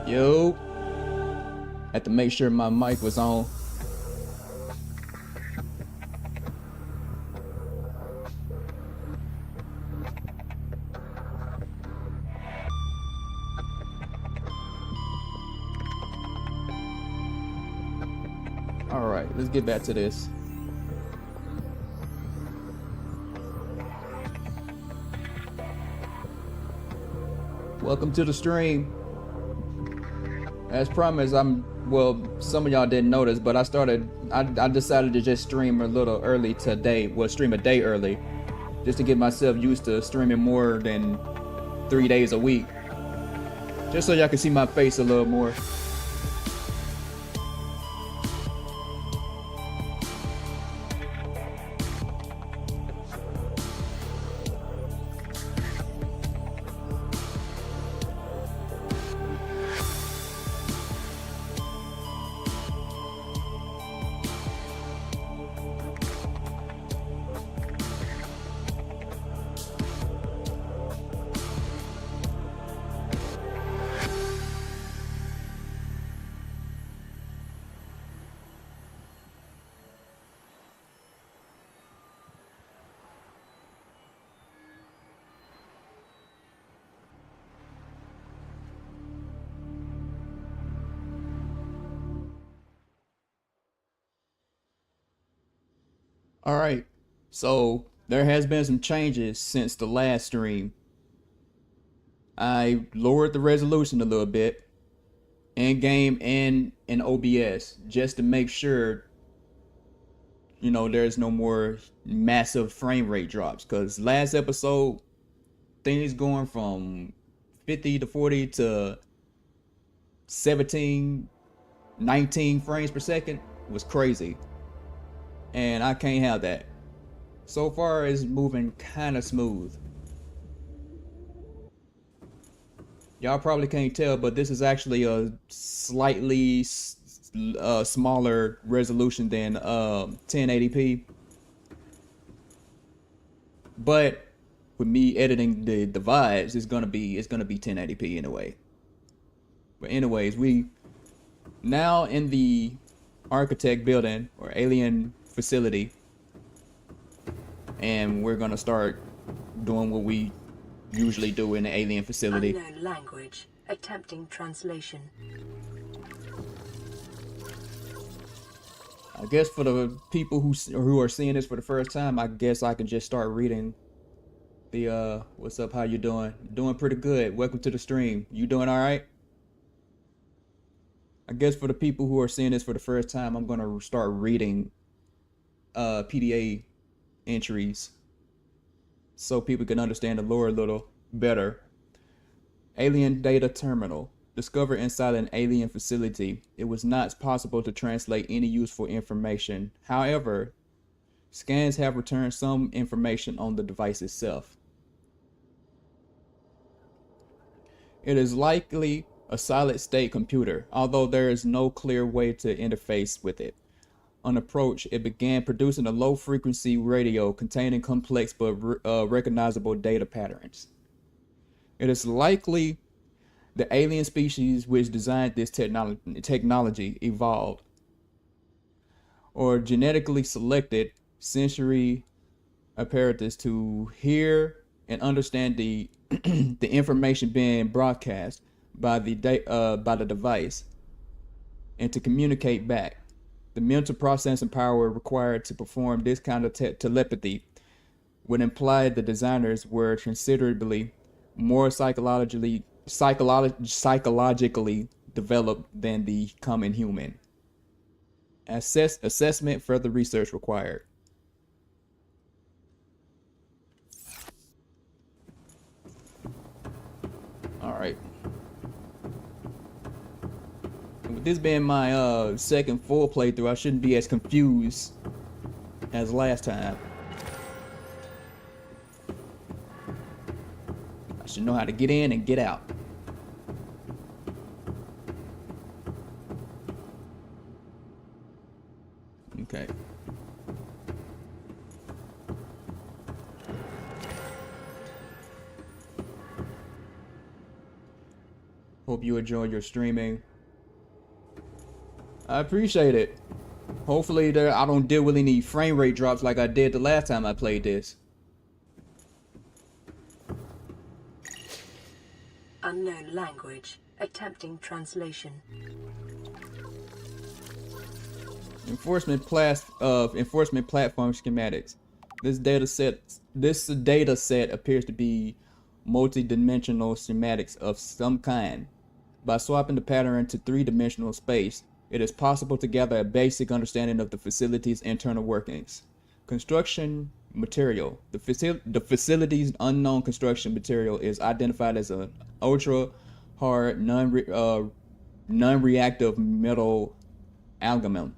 Yo, had to make sure my mic was on. All right, let's get back to this. Welcome to the stream. As promised, some of y'all didn't notice, but I decided to just stream a little early today. Well, stream a day early, just to get myself used to streaming more than 3 days a week. Just so y'all can see my face a little more. All right, so there has been some changes since the last stream. I lowered the resolution a little bit in game and in OBS just to make sure there's no more massive frame rate drops, because last episode things going from 50 to 40 to 17 19 frames per second was crazy, and I can't have that. So far it's moving kind of smooth. Y'all probably can't tell, but this is actually a slightly smaller resolution than 1080p. But with me editing the divides, it's gonna be 1080p anyway. But anyways, we now in the architect building or alien facility, and we're gonna start doing what we usually do in the alien facility. Unknown language. Attempting translation. I guess for the people who are seeing this for the first time, I guess I can just start reading the what's up, how you doing? Doing pretty good. Welcome to the stream. You doing all right? I guess for the people who are seeing this for the first time, I'm gonna start reading PDA entries so people can understand the lore a little better. Alien data terminal. Discovered inside an alien facility, it was not possible to translate any useful information. However, scans have returned some information on the device itself. It is likely a solid state computer, although there is no clear way to interface with it. On approach, it began producing a low frequency radio containing complex but recognizable data patterns. It is likely the alien species which designed this technology evolved or genetically selected sensory apparatus to hear and understand the the information being broadcast by the device and to communicate back. The mental processing power required to perform this kind of telepathy would imply the designers were considerably more psychologically developed than the common human. Assessment, further research required. All right. With this being my second full playthrough, I shouldn't be as confused as last time. I should know how to get in and get out. Okay. Hope you enjoy your streaming. I appreciate it. Hopefully I don't deal with any frame rate drops like I did the last time I played this. Unknown language. Attempting translation. Enforcement platform schematics. This data set appears to be multi-dimensional schematics of some kind. By swapping the pattern to three-dimensional space, it is possible to gather a basic understanding of the facility's internal workings. Construction material. The facility's unknown construction material is identified as an ultra-hard, non-reactive metal amalgam.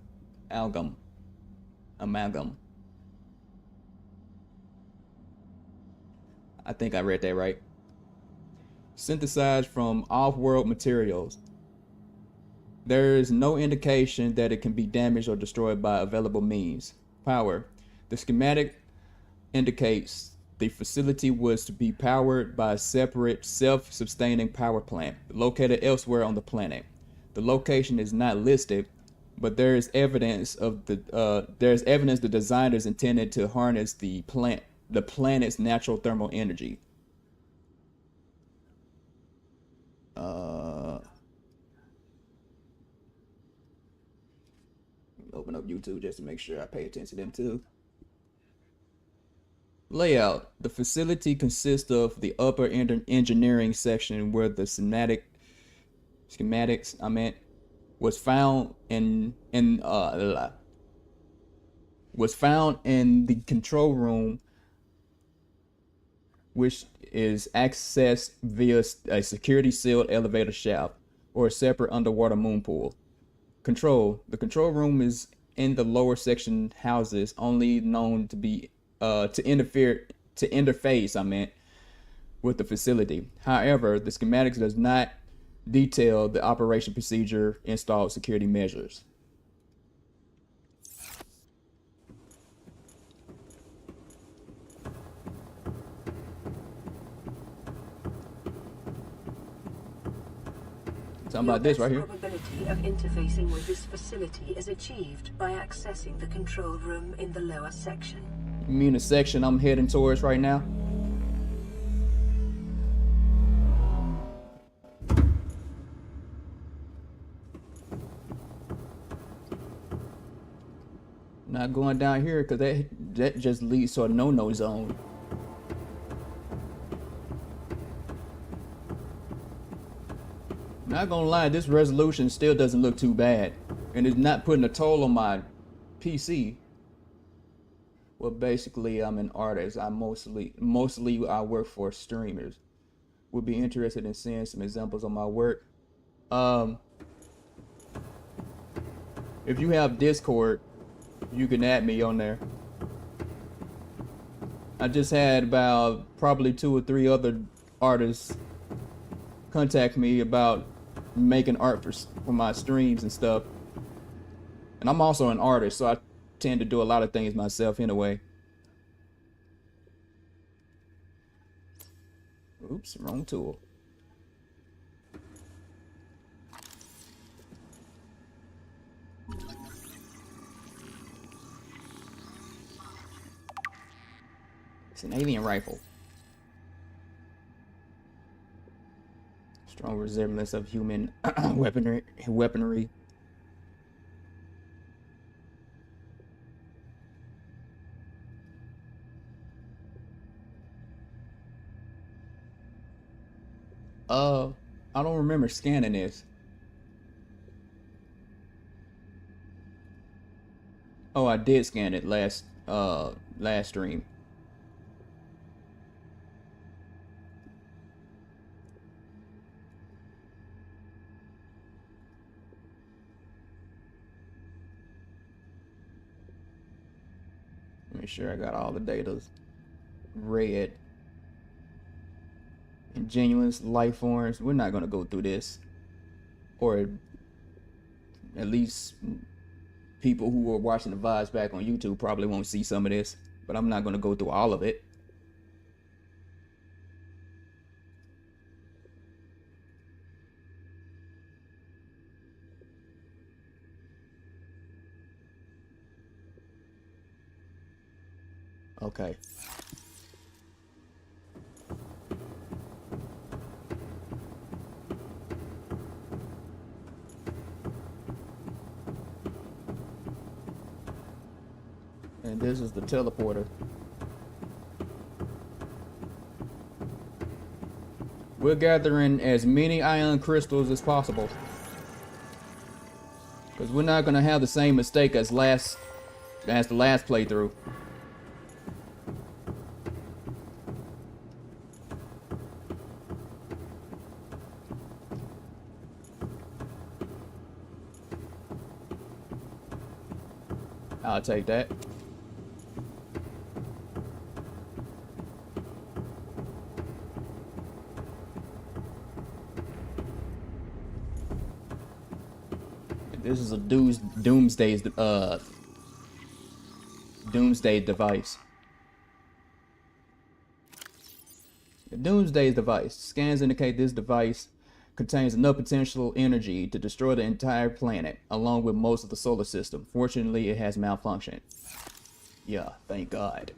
I think I read that right. Synthesized from off-world materials. There is no indication that it can be damaged or destroyed by available means. Power. The schematic indicates the facility was to be powered by a separate self-sustaining power plant located elsewhere on the planet. The location is not listed, but there is evidence the designers intended to harness the planet's natural thermal energy. Open up YouTube just to make sure I pay attention to them too. Layout. The facility consists of the upper engineering section where the schematics was found in the control room, which is accessed via a security sealed elevator shaft or a separate underwater moon pool. Control. The control room is in the lower section houses only known to be to interface with the facility. However, the schematics does not detail the operation procedure, installed security measures. Talking about this right here. The probability of interfacing with this facility is achieved by accessing the control room in the lower section. You mean the section I'm heading towards right now? Not going down here because that just leads to a no-no zone. Not gonna lie, this resolution still doesn't look too bad, and it's not putting a toll on my PC. Well, basically, I'm an artist. I mostly I work for streamers. Would be interested in seeing some examples of my work. If you have Discord, you can add me on there. I just had about probably 2 or 3 other artists contact me about making art for my streams and stuff. And I'm also an artist, so I tend to do a lot of things myself anyway. Oops, wrong tool. It's an alien rifle. Strong resemblance of human weaponry. I don't remember scanning this. Oh, I did scan it last stream. Make sure I got all the data read. And genuine life forms. We're not gonna go through this, or at least people who are watching the vibes back on YouTube probably won't see some of this. But I'm not gonna go through all of it. Okay. And this is the teleporter. We're gathering as many ion crystals as possible, because we're not gonna have the same mistake as the last playthrough. I'll take that. This is a doomsday device. The doomsday device. Scans indicate this device contains enough potential energy to destroy the entire planet, along with most of the solar system. Fortunately, it has malfunctioned. Yeah, thank God.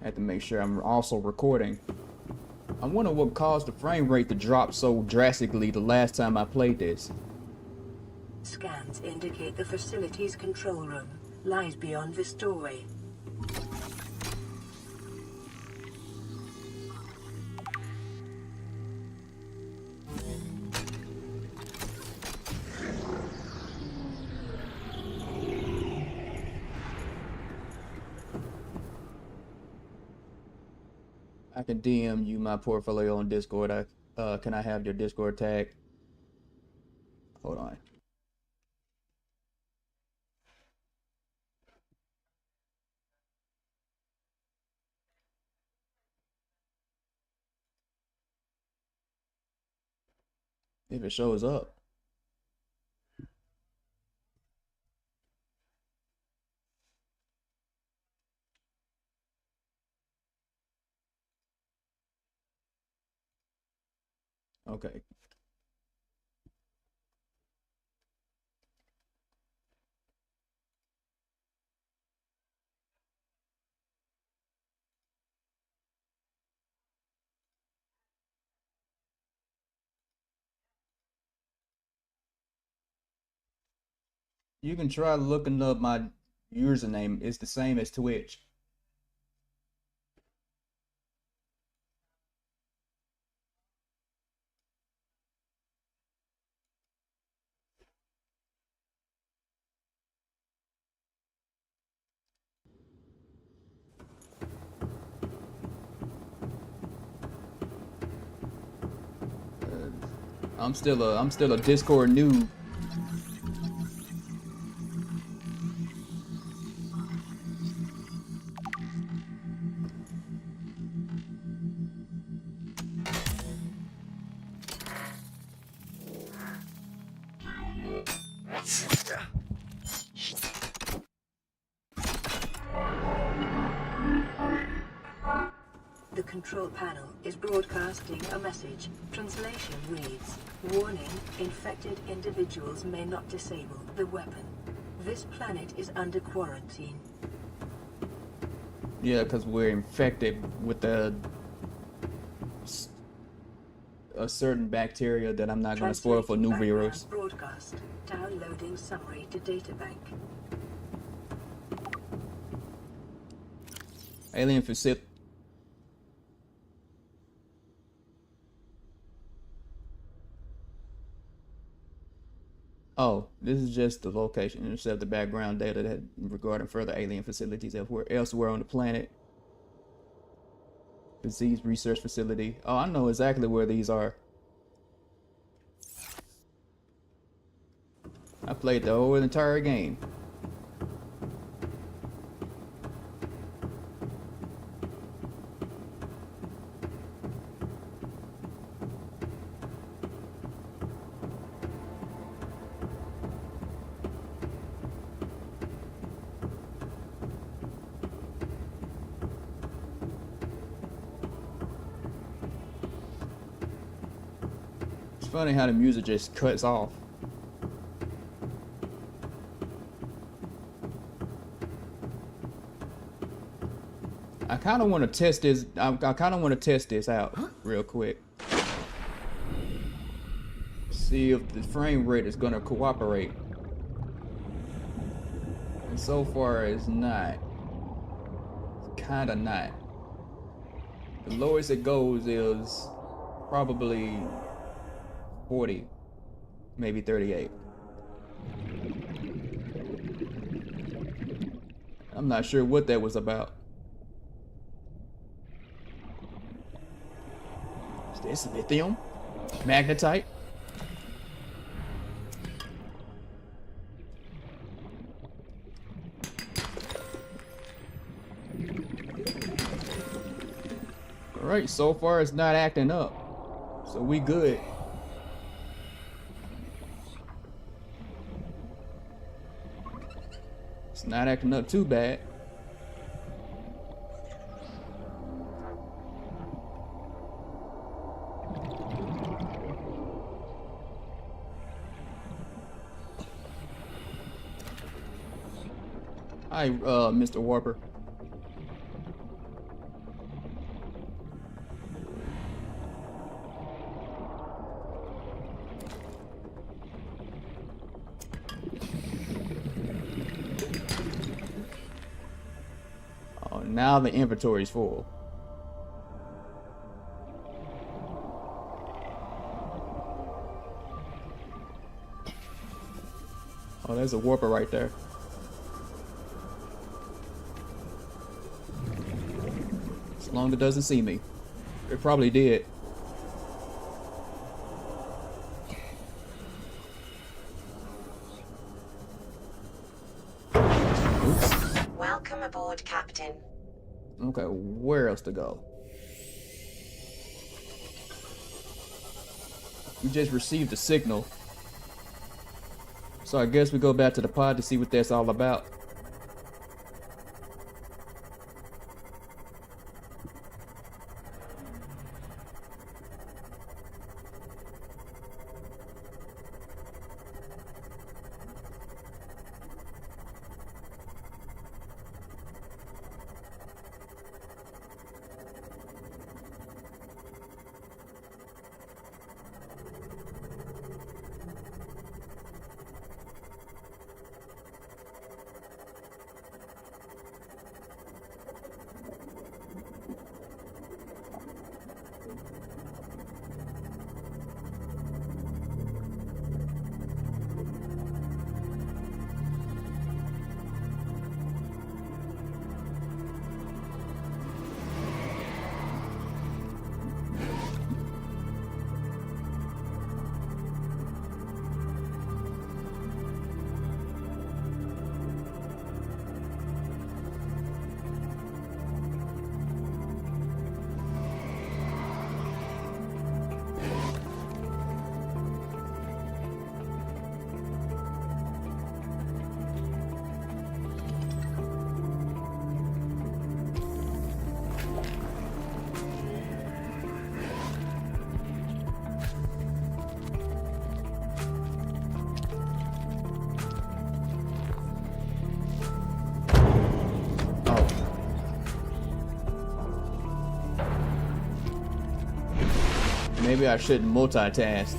I have to make sure I'm also recording. I wonder what caused the frame rate to drop so drastically the last time I played this. Scans indicate the facility's control room lies beyond this doorway. I can DM you my portfolio on Discord. Can I have your Discord tag? Hold on. If it shows up. Okay. You can try looking up my username. It's the same as Twitch. I'm still a Discord noob. The control panel is broadcasting a message. Translation reads, "Warning, infected individuals may not disable the weapon. This planet is under quarantine." Yeah, because we're infected with a certain bacteria that I'm not going to spoil for new Translating viewers. background broadcast. Downloading summary to databank. Alien facility. Oh, this is just the location. Intercept the background data that regarding further alien facilities elsewhere on the planet. Disease research facility. Oh, I know exactly where these are. I played the whole entire game. It's funny how the music just cuts off. I kind of want to test this. I kind of want to test this out real quick. See if the frame rate is gonna cooperate. And so far, it's not. It's kind of not. The lowest it goes is probably 40, maybe 38. I'm not sure what that was about. Is this lithium? Magnetite? Alright, so far it's not acting up. So we good. It's not acting up too bad. Hi, Mr. Warper. Oh, now the inventory's full. Oh, there's a warper right there. As long as it doesn't see me. It probably did. Oops. Welcome aboard, Captain. Okay, where else to go? We just received a signal. So I guess we go back to the pod to see what that's all about. Maybe I shouldn't multitask.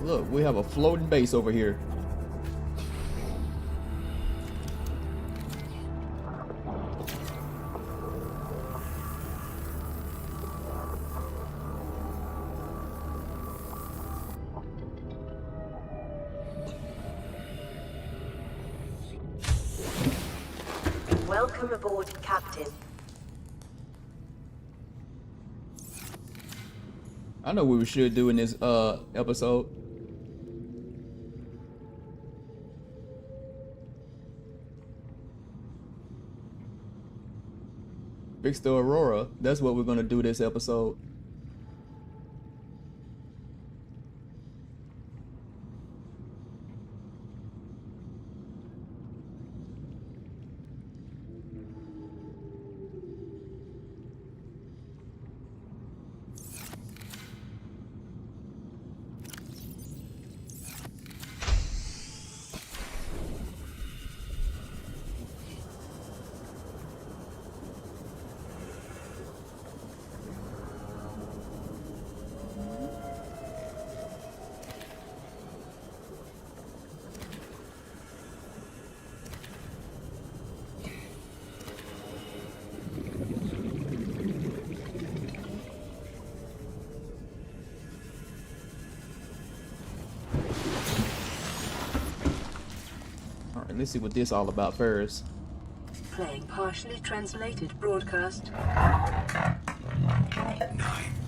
Look, we have a floating base over here. Welcome aboard, Captain. I know what we should do in this episode. Fix the Aurora. That's what we're gonna do this episode. Let's see what this all about first. Playing partially translated broadcast. 9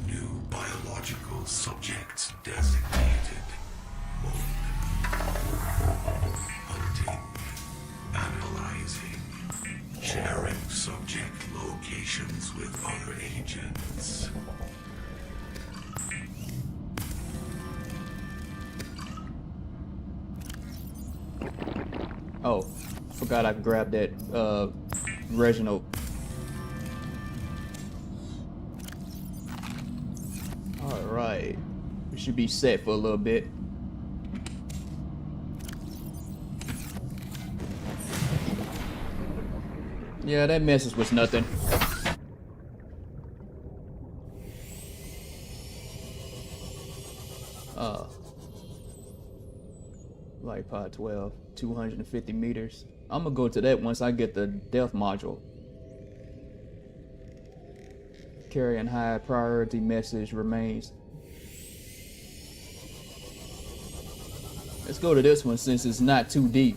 new biological subjects designated. Hunting. Analyzing. Sharing subject locations with other agents. Oh, forgot I grabbed that Reginald. Alright. We should be set for a little bit. Yeah, that message was nothing. Light pod 12, 250 meters. I'm gonna go to that once I get the death module. Carrying high priority message remains. Let's go to this one since it's not too deep.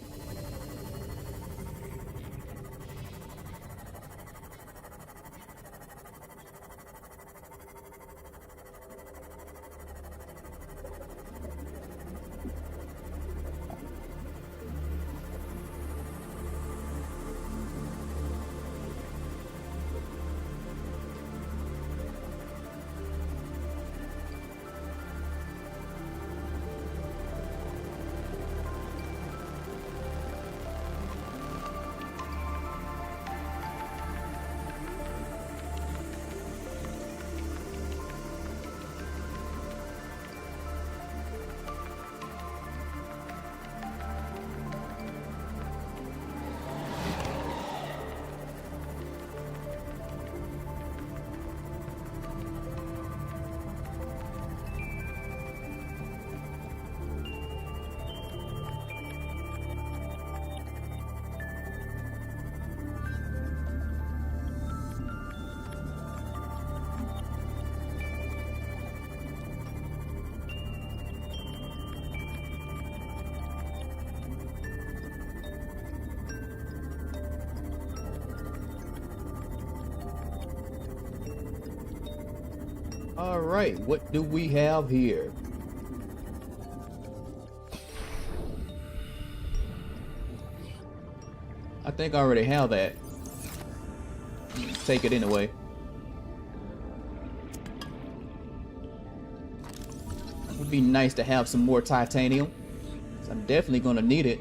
Alright, what do we have here? I think I already have that. Take it anyway. It would be nice to have some more titanium. I'm definitely gonna need it.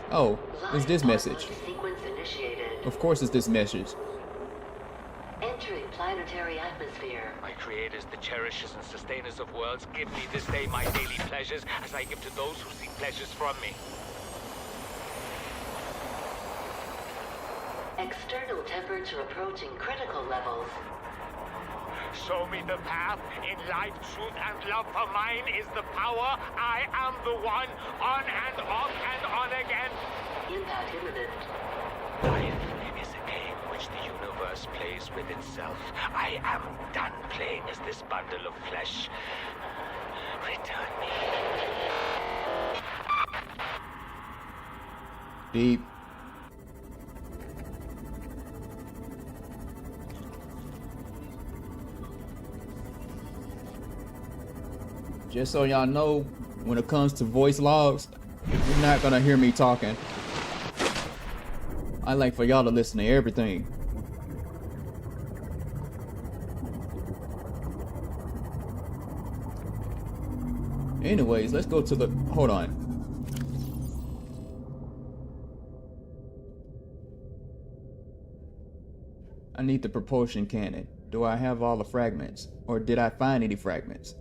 Oh, it's this message. Sequence initiated. Of course it's this message. Entering planetary atmosphere. My creators, the cherishers and sustainers of worlds, give me this day my daily pleasures as I give to those who seek pleasures from me. External temperature approaching critical levels. Show me the path. In life, truth, and love for mine is the power. I am the one. On and off and on again. Impact imminent. Life is a game which the universe plays with itself. I am done playing as this bundle of flesh. Return me. Deep. Just so y'all know, when it comes to voice logs, you're not gonna hear me talking. I like for y'all to listen to everything. Anyways, let's go to the... Hold on. I need the propulsion cannon. Do I have all the fragments? Or did I find any fragments?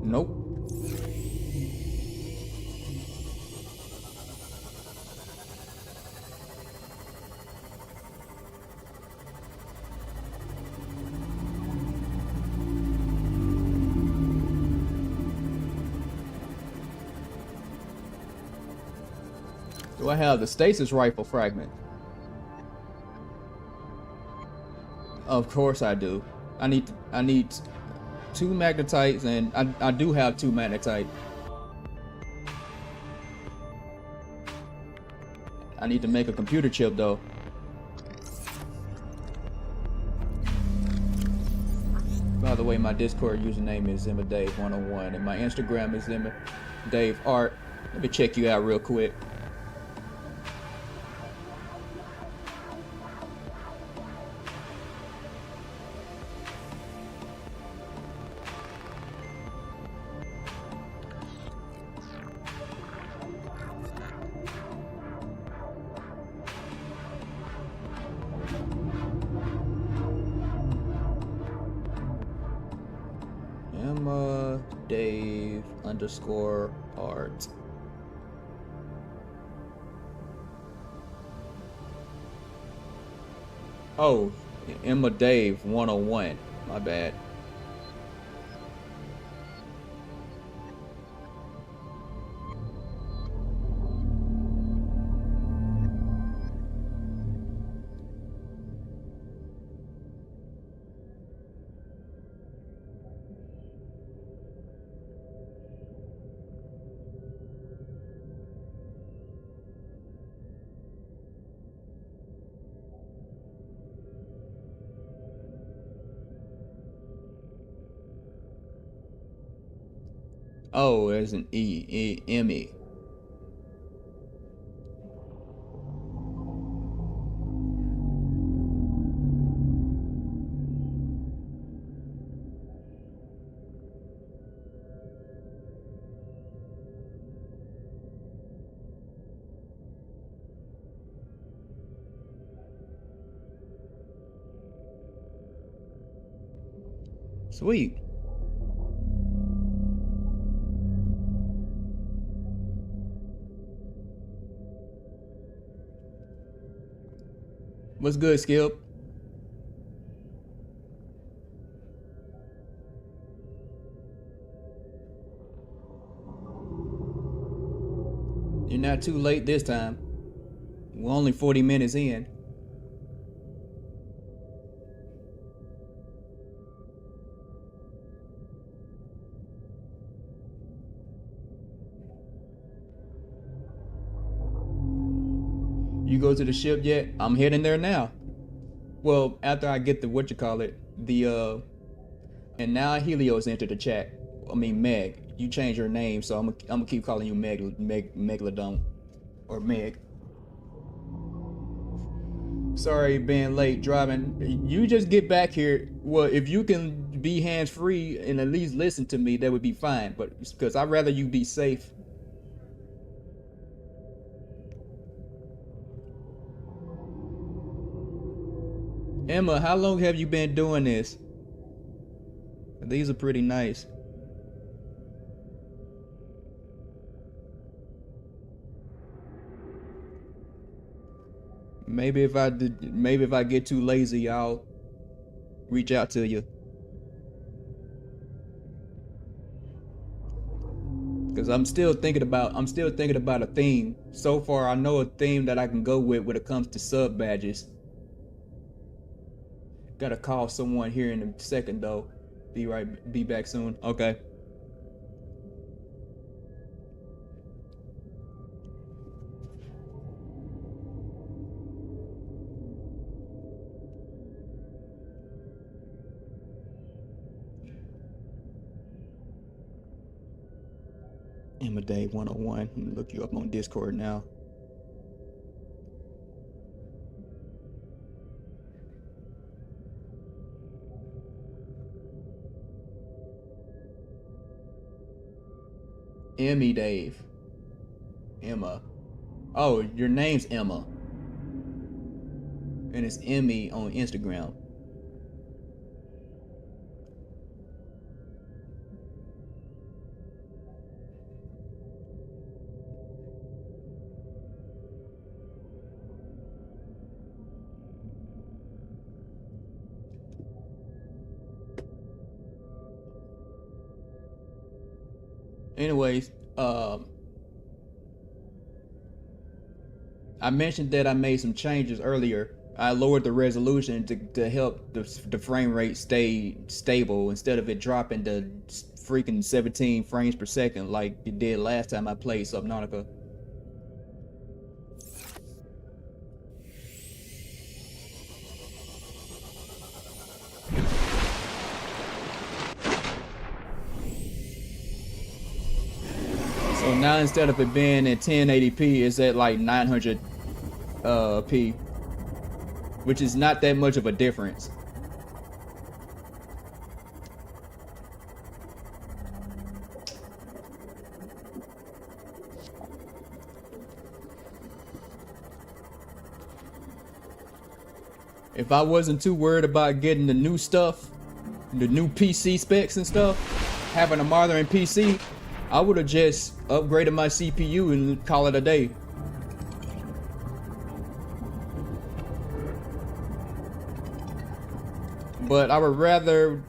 Nope. Do I have the stasis rifle fragment? Of course I do. I need 2 magnetites, and I do have 2 magnetite. I need to make a computer chip though. By the way, my Discord username is ZimmerDave101 and my Instagram is ZimmerDaveArt. Let me check you out real quick. Emma Dave _ art. Oh, Emma Dave 101. My bad. Oh, there's an Emmy. Sweet. What's good, Skip? You're not too late this time. We're only 40 minutes in. You go to the ship yet? I'm heading there now. Well, after I get the and now Helios entered the chat. I mean Meg. You changed your name, so I'm gonna keep calling you Megalodon or Meg. Sorry, being late driving. You just get back here. Well, if you can be hands free and at least listen to me, that would be fine. But because I'd rather you be safe. Emma, how long have you been doing this? These are pretty nice. Maybe if I get too lazy, I'll reach out to you. Cause I'm still thinking about a theme. So far, I know a theme that I can go with when it comes to sub badges. Gotta call someone here in a second though. Be back soon. Okay. Emma Dave 101. Let me look you up on Discord now. Emmy Dave. Emma. Oh, your name's Emma. And it's Emmy on Instagram. Anyways, I mentioned that I made some changes earlier. I lowered the resolution to help the frame rate stay stable instead of it dropping to freaking 17 frames per second like it did last time I played Subnautica. So now instead of it being at 1080p, it's at like 900p, which is not that much of a difference. If I wasn't too worried about getting the new stuff, the new PC specs and stuff, having a modern PC, I would have just upgraded my CPU and call it a day. But I would rather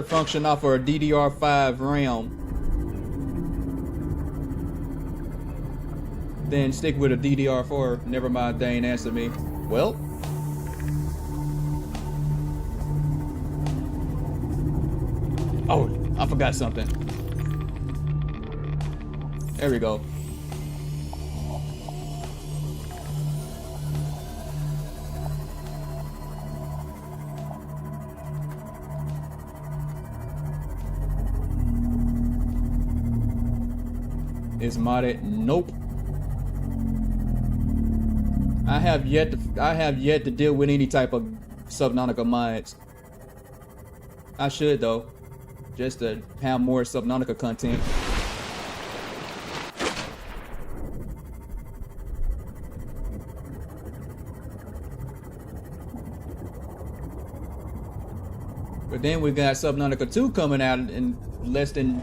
function off of a DDR5 RAM than stick with a DDR4. Never mind, they ain't answered me. Well, oh, I forgot something. There we go. Is modded? Nope. I have yet to deal with any type of Subnautica mods. I should though, just to have more Subnautica content. But then we got Subnautica 2 coming out in less than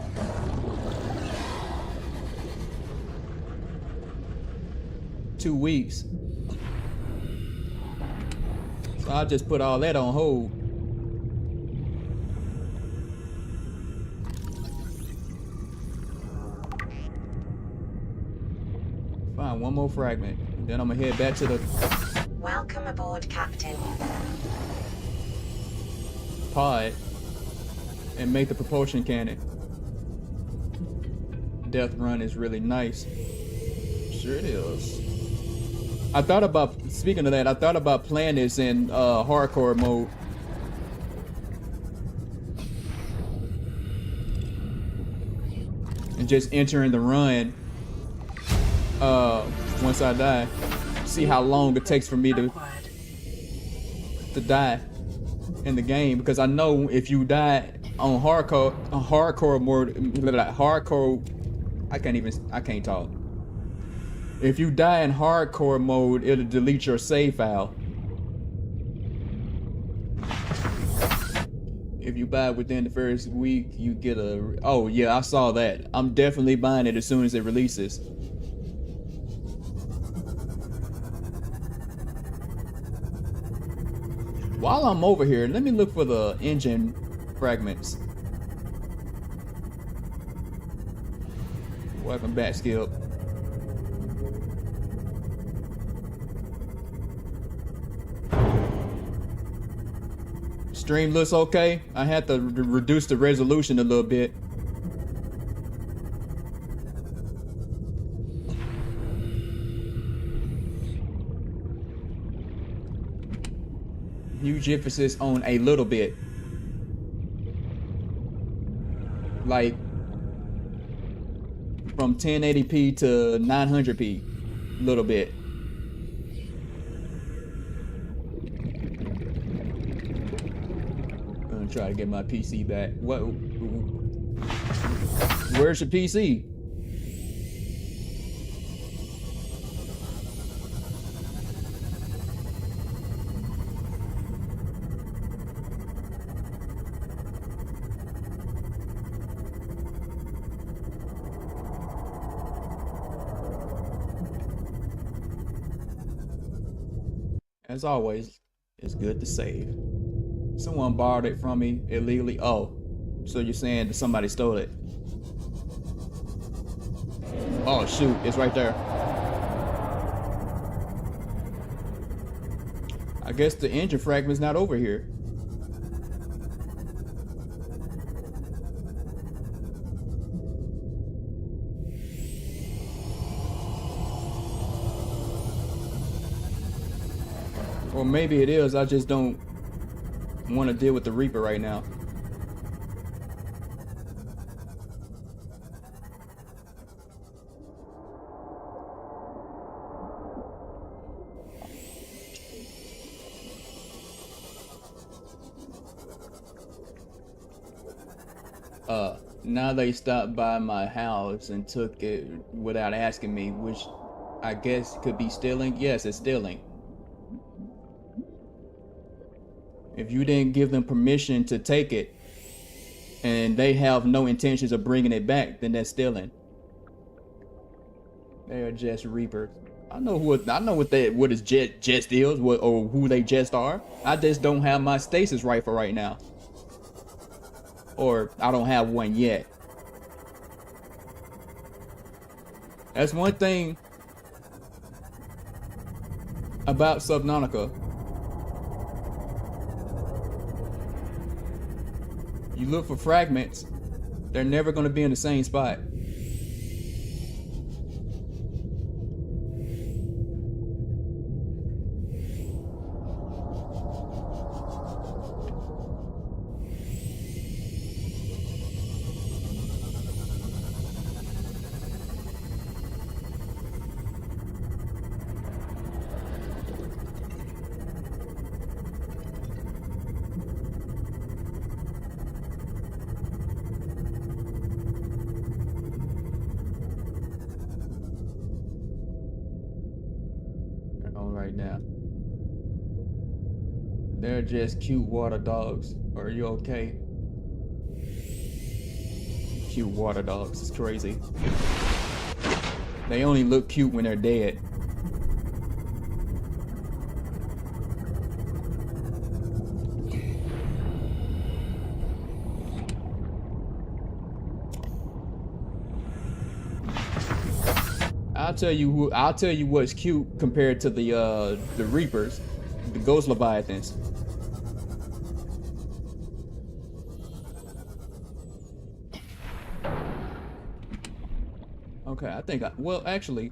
two weeks. So I'll just put all that on hold. Find one more fragment. Then I'm gonna head back to the Welcome aboard, Captain. pod and make the propulsion cannon. Death run is really nice. Sure it is. I thought about, speaking of that, I thought about playing this in hardcore mode. And just entering the run once I die. See how long it takes for me to die in the game, because I know if you die on hardcore mode, I can't talk. If you die in hardcore mode, it'll delete your save file. If you buy it within the first week, you get a... Oh yeah, I saw that. I'm definitely buying it as soon as it releases. While I'm over here, let me look for the engine fragments. Welcome back, Skip. Stream looks okay. I had to reduce the resolution a little bit. Huge emphasis on a little bit. Like from 1080p to 900p, little bit. Gonna try to get my PC back. What? Where's your PC? As always, it's good to save. Someone borrowed it from me illegally. Oh, so you're saying that somebody stole it? Oh shoot, it's right there. I guess the engine fragment's not over here. Or maybe it is, I just don't want to deal with the Reaper right now. Now they stopped by my house and took it without asking me, which I guess could be stealing. Yes, it's stealing. If you didn't give them permission to take it and they have no intentions of bringing it back, then that's stealing. They are just Reapers. I know what is just is, or who they just are. I just don't have my stasis rifle right now. Or I don't have one yet. That's one thing about Subnautica. You look for fragments, they're never going to be in the same spot. Right now. They're just cute water dogs. Are you okay? Cute water dogs. It's crazy. They only look cute when they're dead. I'll tell you what's cute compared to the Reapers, the Ghost Leviathans. Okay, I think well actually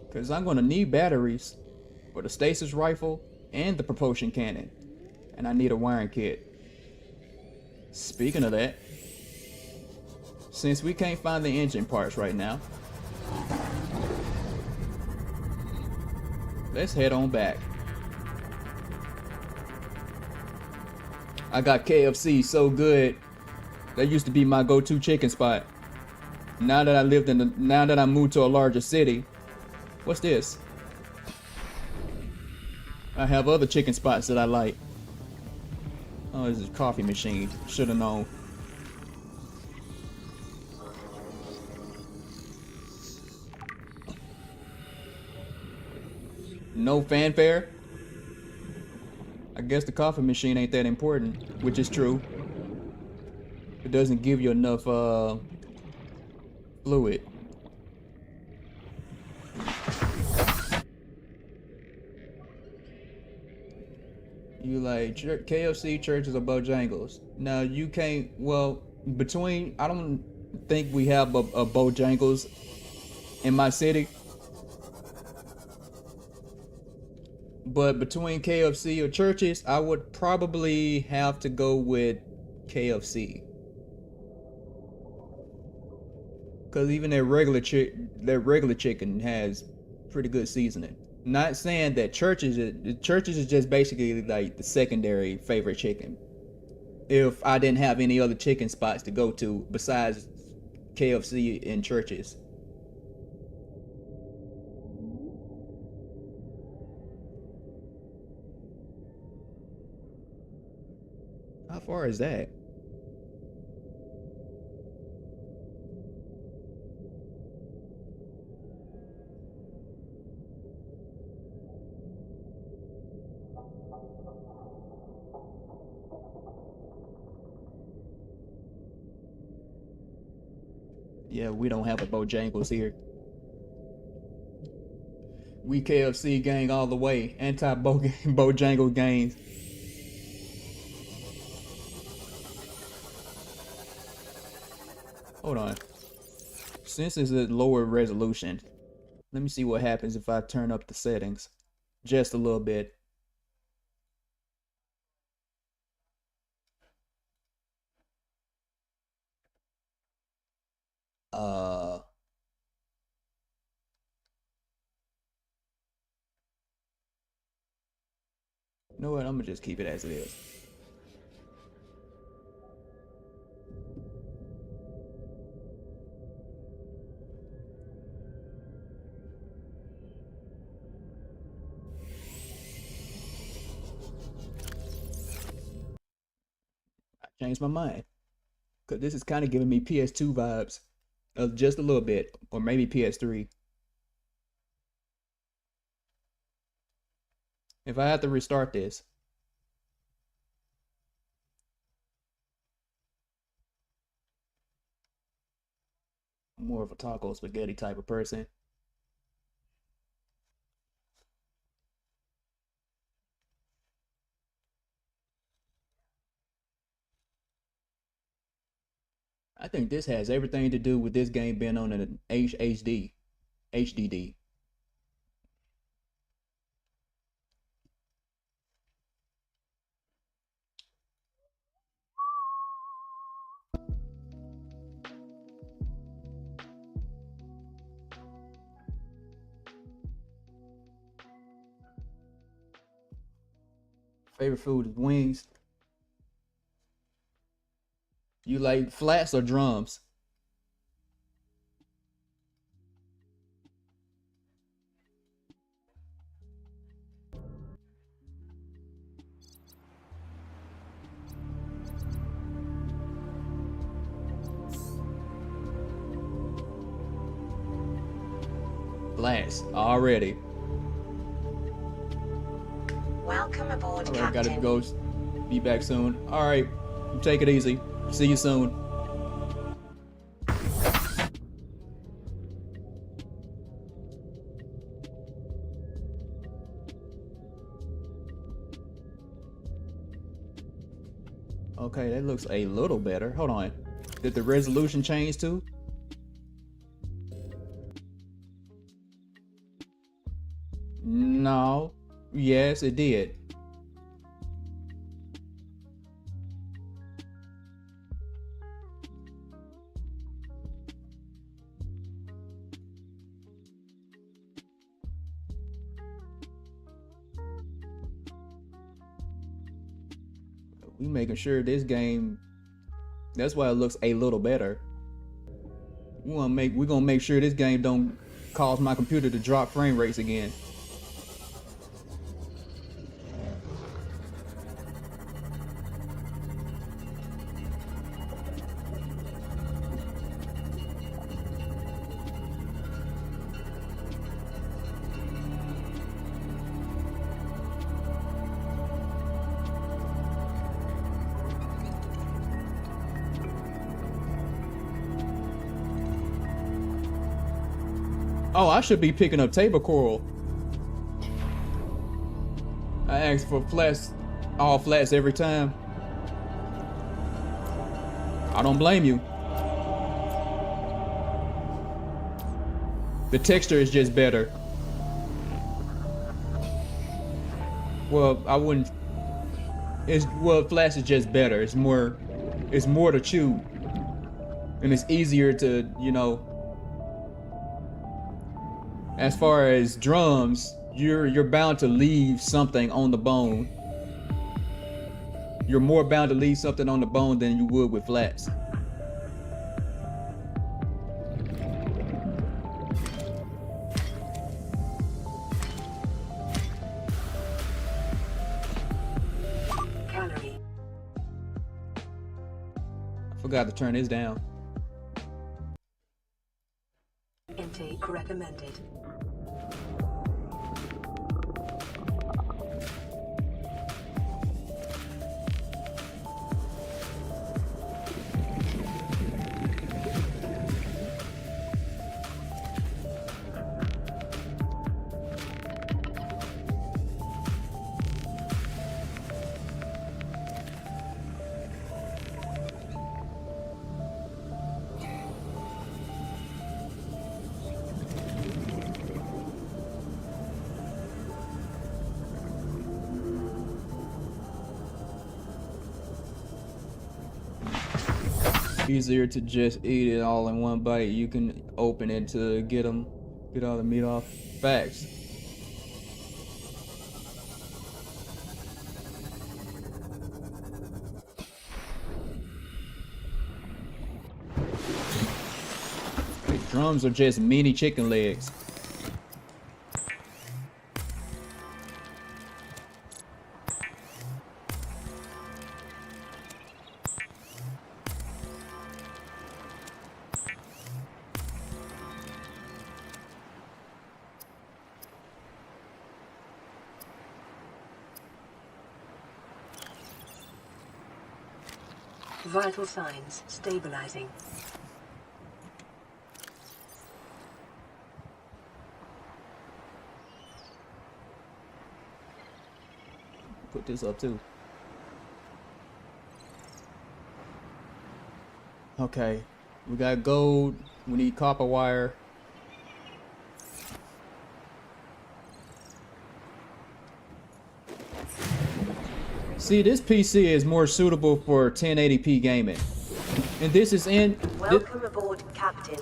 because I'm gonna need batteries for the stasis rifle and the propulsion cannon. And I need a wiring kit. Speaking of that, since we can't find the engine parts right now, let's head on back. I got KFC so good. That used to be my go-to chicken spot. Now that I moved to a larger city, what's this? I have other chicken spots that I like. Oh, this is a coffee machine. Should have known. No fanfare? I guess the coffee machine ain't that important, which is true. It doesn't give you enough fluid. You like KFC, churches, or Bojangles? Now you can't. Well, I don't think we have a Bojangles in my city. But between KFC or churches, I would probably have to go with KFC. Cause even their regular chicken has pretty good seasoning. Not saying that churches is just basically like the secondary favorite chicken. If I didn't have any other chicken spots to go to besides KFC and churches. How far is that? Yeah, we don't have a Bojangles here. We KFC gang all the way. Anti-Bojangles gangs. Hold on. Since it's a lower resolution, let me see what happens if I turn up the settings just a little bit. You know what? I'm gonna just keep it as it is. I changed my mind. Cause this is kind of giving me PS2 vibes. Just a little bit. Or maybe PS3. If I have to restart this. I'm more of a taco spaghetti type of person. I think this has everything to do with this game being on an HDD. Favorite food is wings. You like flats or drums? Flats already. Welcome aboard, All right, Captain. gotta go. Be back soon. All right, take it easy. See you soon. Okay, that looks a little better. Hold on. Did the resolution change too? No. Yes, it did. We making sure this game, that's why it looks a little better. We're gonna make sure this game don't cause my computer to drop frame rates again. Oh, I should be picking up table coral. I asked for flats, all flats every time. I don't blame you. The texture is just better. Well, I wouldn't. Flats is just better. It's more to chew, and it's easier to, you know. As far as drums, you're bound to leave something on the bone. You're more bound to leave something on the bone than you would with flats. Calorie. I forgot to turn this down. Intake recommended. easier to just eat it all in one bite. You can open it to get all the meat off. Facts. The drums are just mini chicken legs. Vital signs stabilizing. Put this up too. Okay, we got gold. We need copper wire. See, this PC is more suitable for 1080p gaming. And this is in... Welcome aboard, Captain.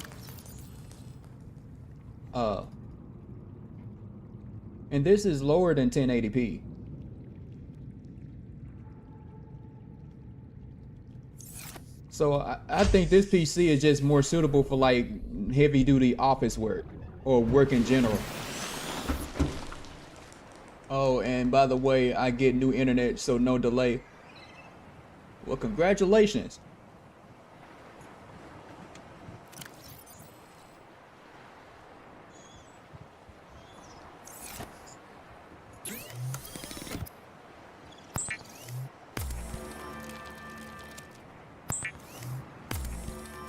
And this is lower than 1080p. So I think this PC is just more suitable for like heavy duty office work or work in general. Oh, and by the way, I get new internet, so no delay. Well, congratulations.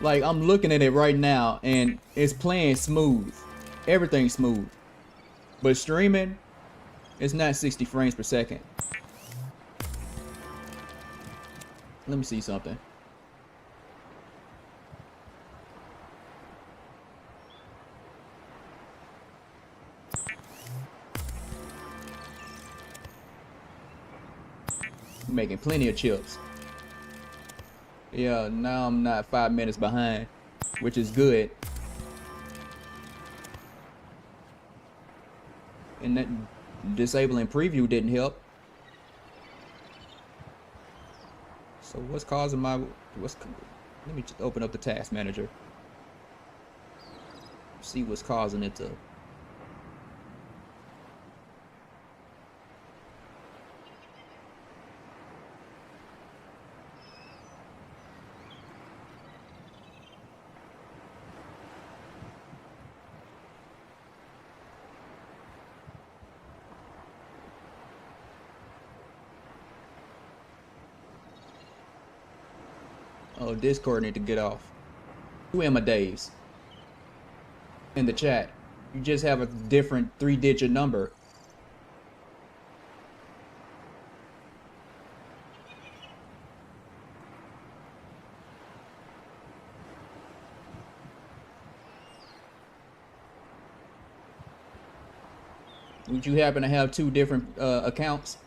Like, I'm looking at it right now and it's playing smooth. Everything's smooth. But streaming, it's not 60 frames per second. Let me see something. I'm making plenty of chips. Yeah, now I'm not 5 minutes behind, which is good. And that disabling preview didn't help. So what's causing my let me just open up the task manager. See what's causing it to. Oh, Discord need to get off. Who am I, Days? In the chat, you just have a different 3-digit number. Would you happen to have 2 different accounts?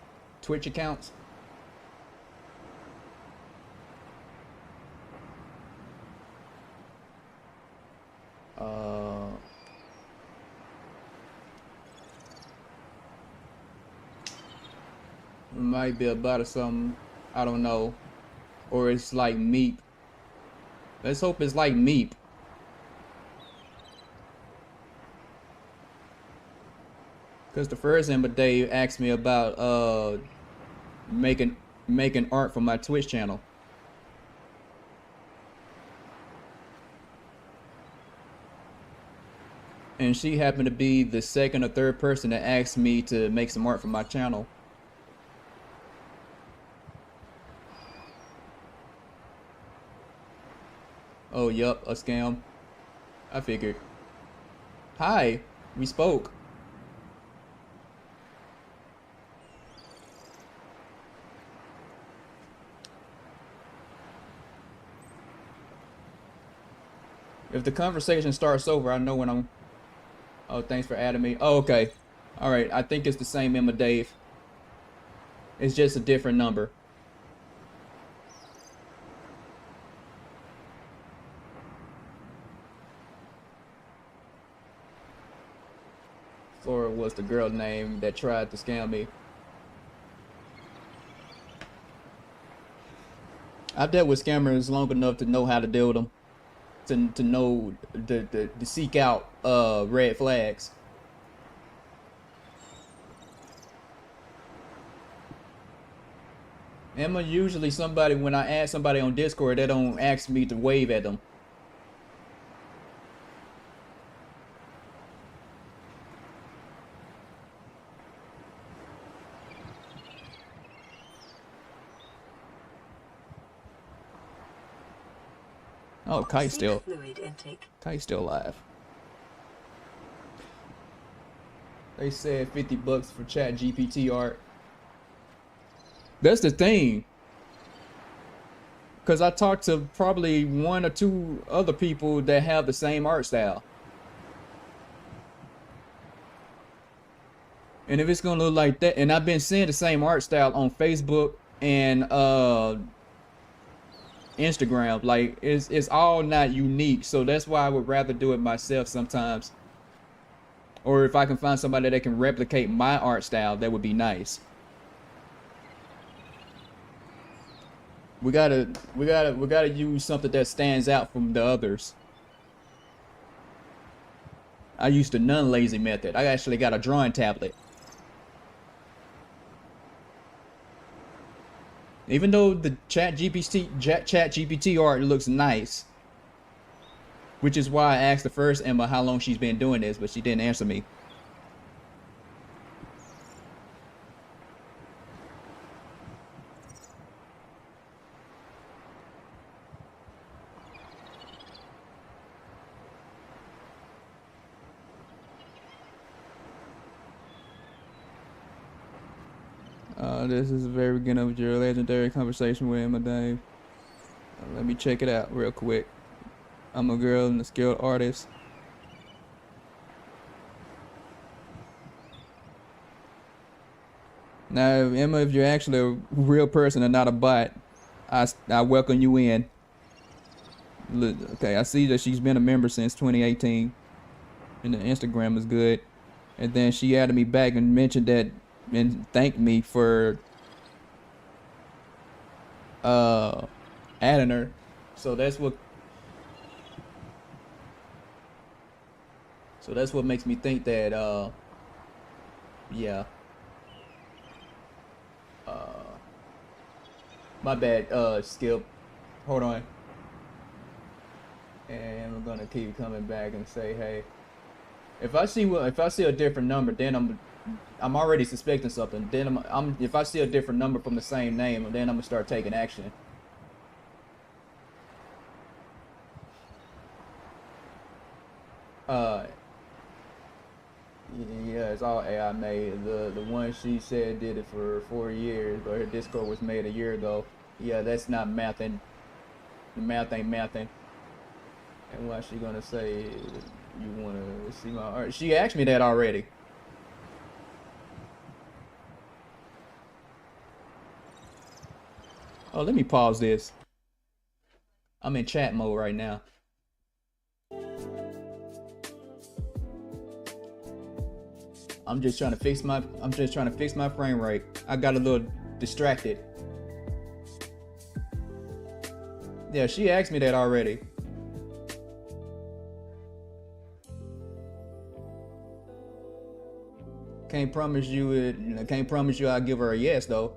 Twitch accounts? Might be about something, I don't know, or it's like Meep. Let's hope it's like Meep. Cause the first Emma Dave asked me about making art for my Twitch channel. And she happened to be the second or third person that asked me to make some art for my channel. Oh, yup, a scam. I figured. Hi, we spoke. If the conversation starts over, I know when I'm... Oh, thanks for adding me. Oh, okay. Alright, I think it's the same Emma Dave. It's just a different number. what's the girl name that tried to scam me. I've dealt with scammers long enough to know how to deal with them, to know to seek out red flags. Emma usually somebody, when I ask somebody on Discord, they don't ask me to wave at them. Oh, Kite's still alive. They said $50 for Chat GPT art. That's the thing. Cause I talked to probably 1 or 2 other people that have the same art style. And if it's gonna look like that, and I've been seeing the same art style on Facebook and Instagram, like it's all not unique. So that's why I would rather do it myself sometimes. Or if I can find somebody that can replicate my art style, that would be nice. We gotta use something that stands out from the others. I used the non-lazy method. I actually got a drawing tablet. Even though the Chat GPT art looks nice, which is why I asked the first Emma how long she's been doing this, but she didn't answer me. This is the very beginning of your legendary conversation with Emma Dave. Let me check it out real quick. I'm a girl and a skilled artist. Now, Emma, if you're actually a real person and not a bot, I welcome you in. Look, okay, I see that she's been a member since 2018, and the Instagram is good. And then she added me back and mentioned that and thanked me for adding her. So that's what makes me think that yeah. My bad, Skip. Hold on. And we're gonna keep coming back and say, hey, if I see a different number, then I'm already suspecting something. Then if I see a different number from the same name, then I'm gonna start taking action. Yeah, it's all AI made. The one she said did it for 4 years, but her Discord was made a year ago. Yeah, that's not mathing. The math ain't mathing. And why she gonna say you wanna see my art? She asked me that already. Oh, let me pause this. I'm in chat mode right now. I'm just trying to fix my frame rate. I got a little distracted. Yeah, she asked me that already. Can't promise you I'll give her a yes though.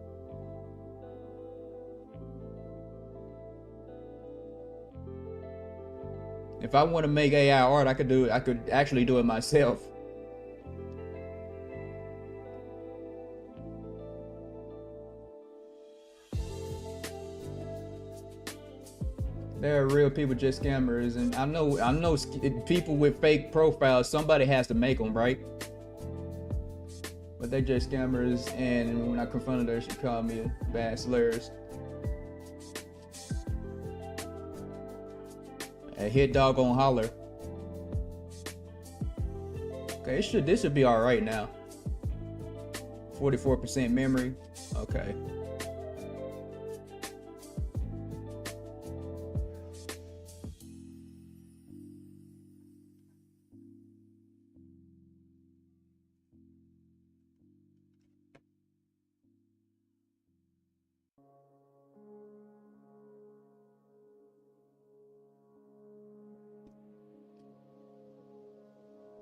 If I want to make AI art, I could actually do it myself. There are real people, just scammers, and I know people with fake profiles. Somebody has to make them, right? But they're just scammers, and when I confronted her, she called me bad slurs. A hit dog on holler. Okay, this should be all right now. 44% memory. Okay.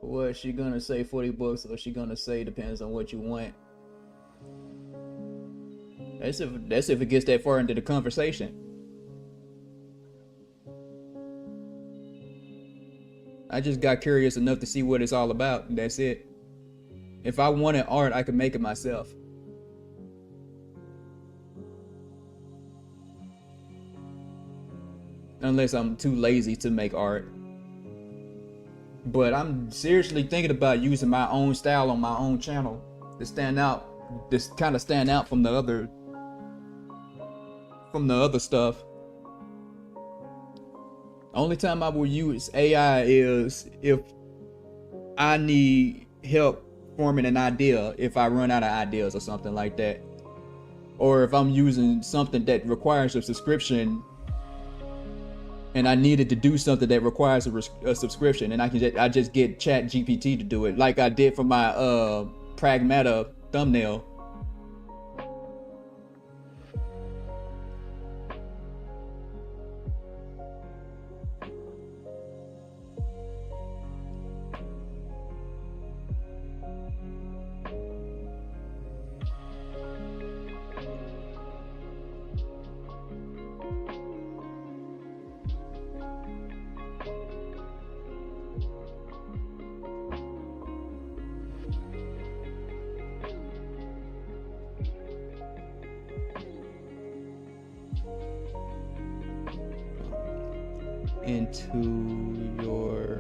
What she gonna say, 40 bucks, or she gonna say depends on what you want. That's if it gets that far into the conversation. I just got curious enough to see what it's all about, and that's it. If I wanted art, I could make it myself. Unless I'm too lazy to make art. But I'm seriously thinking about using my own style on my own channel to stand out, just kind of stand out from the other stuff. Only time I will use AI is if I need help forming an idea, if I run out of ideas or something like that. Or if I'm using something that requires a subscription and I needed to do something that requires a subscription, and I just get Chat GPT to do it, like I did for my Pragmata thumbnail. Into your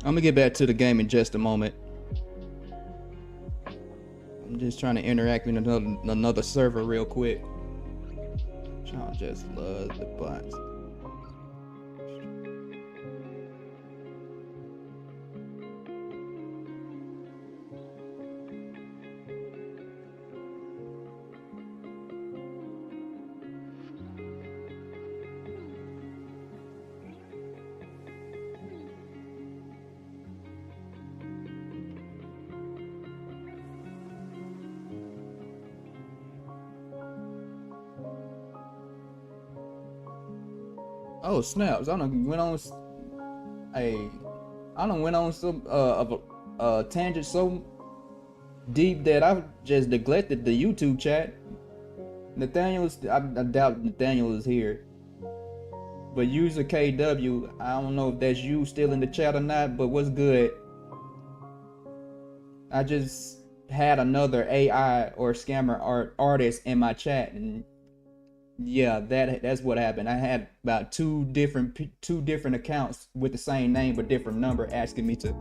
I'm gonna get back to the game in just a moment. I'm just trying to interact with another server real quick. Y'all just love the bots. Oh snaps! I done went on some of a tangent so deep that I just neglected the YouTube chat. I doubt Nathaniel is here, but user KW, I don't know if that's you still in the chat or not. But what's good? I just had another AI or scammer artist in my chat, and yeah, that's what happened. I had about two different accounts with the same name but different number asking me to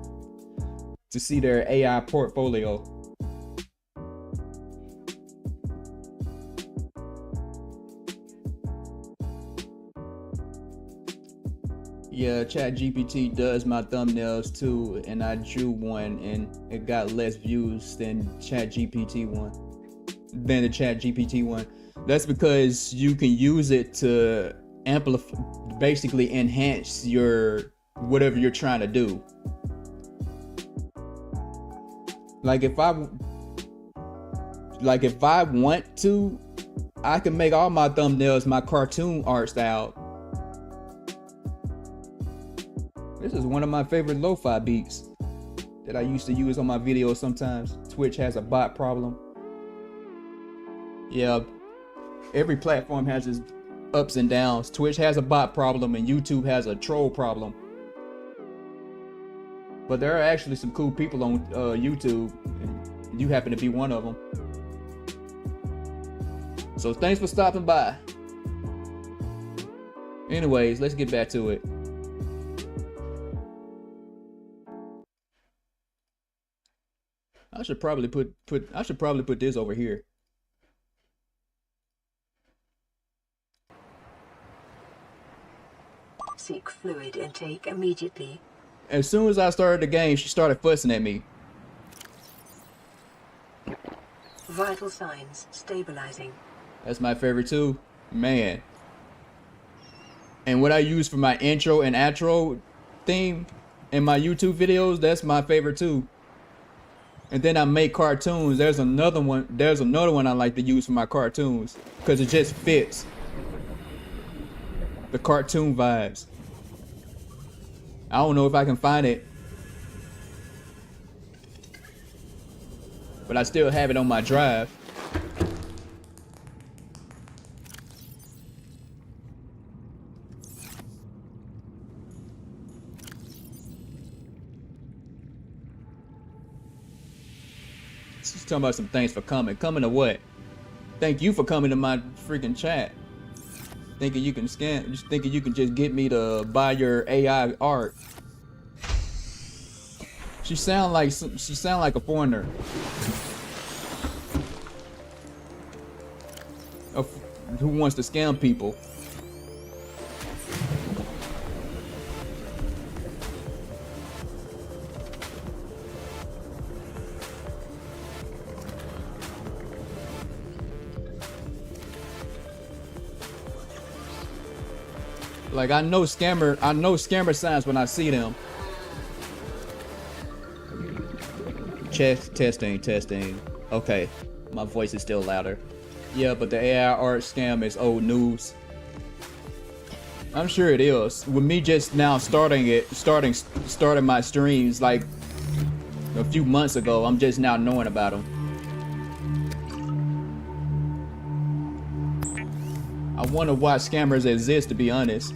see their AI portfolio. Yeah, ChatGPT does my thumbnails too, and I drew one and it got less views than the ChatGPT one. That's because you can use it to amplify, basically enhance your whatever you're trying to do. Like if I want to, I can make all my thumbnails my cartoon art style. This is one of my favorite lo-fi beats that I used to use on my videos sometimes. Twitch has a bot problem. Yeah. Every platform has its ups and downs. Twitch has a bot problem and YouTube has a troll problem. But there are actually some cool people on YouTube, and you happen to be one of them. So thanks for stopping by. Anyways, let's get back to it. I should probably put this over here. fluid intake immediately. As soon as I started the game, she started fussing at me. Vital signs stabilizing. That's my favorite too, man. And what I use for my intro and outro theme in my YouTube videos, that's my favorite too. And then I make cartoons. There's another one I like to use for my cartoons because it just fits the cartoon vibes. I don't know if I can find it, but I still have it on my drive. She's talking about some thanks for coming. Coming to what? Thank you for coming to my freaking chat. Thinking you can thinking you can just get me to buy your AI art. She sound like a foreigner. Who wants to scam people. Like I know scammer signs when I see them. Testing. Okay, my voice is still louder. Yeah, but the AI art scam is old news. I'm sure it is. With me just now starting my streams like a few months ago, I'm just now knowing about them. I wonder why scammers exist, to be honest.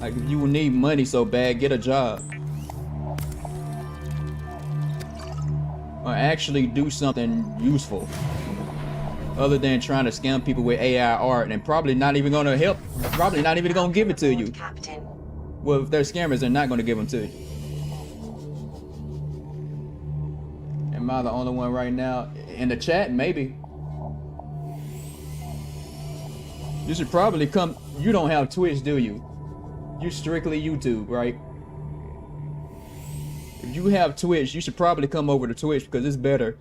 Like, if you need money so bad, get a job. Or actually do something useful. Other than trying to scam people with AI art and probably not even gonna help, probably not even gonna give it to you. Captain. Well, if they're scammers, they're not gonna give them to you. Am I the only one right now? In the chat, maybe. You should probably come. You don't have Twitch, do you? You strictly YouTube, right? If you have Twitch, you should probably come over to Twitch because it's better.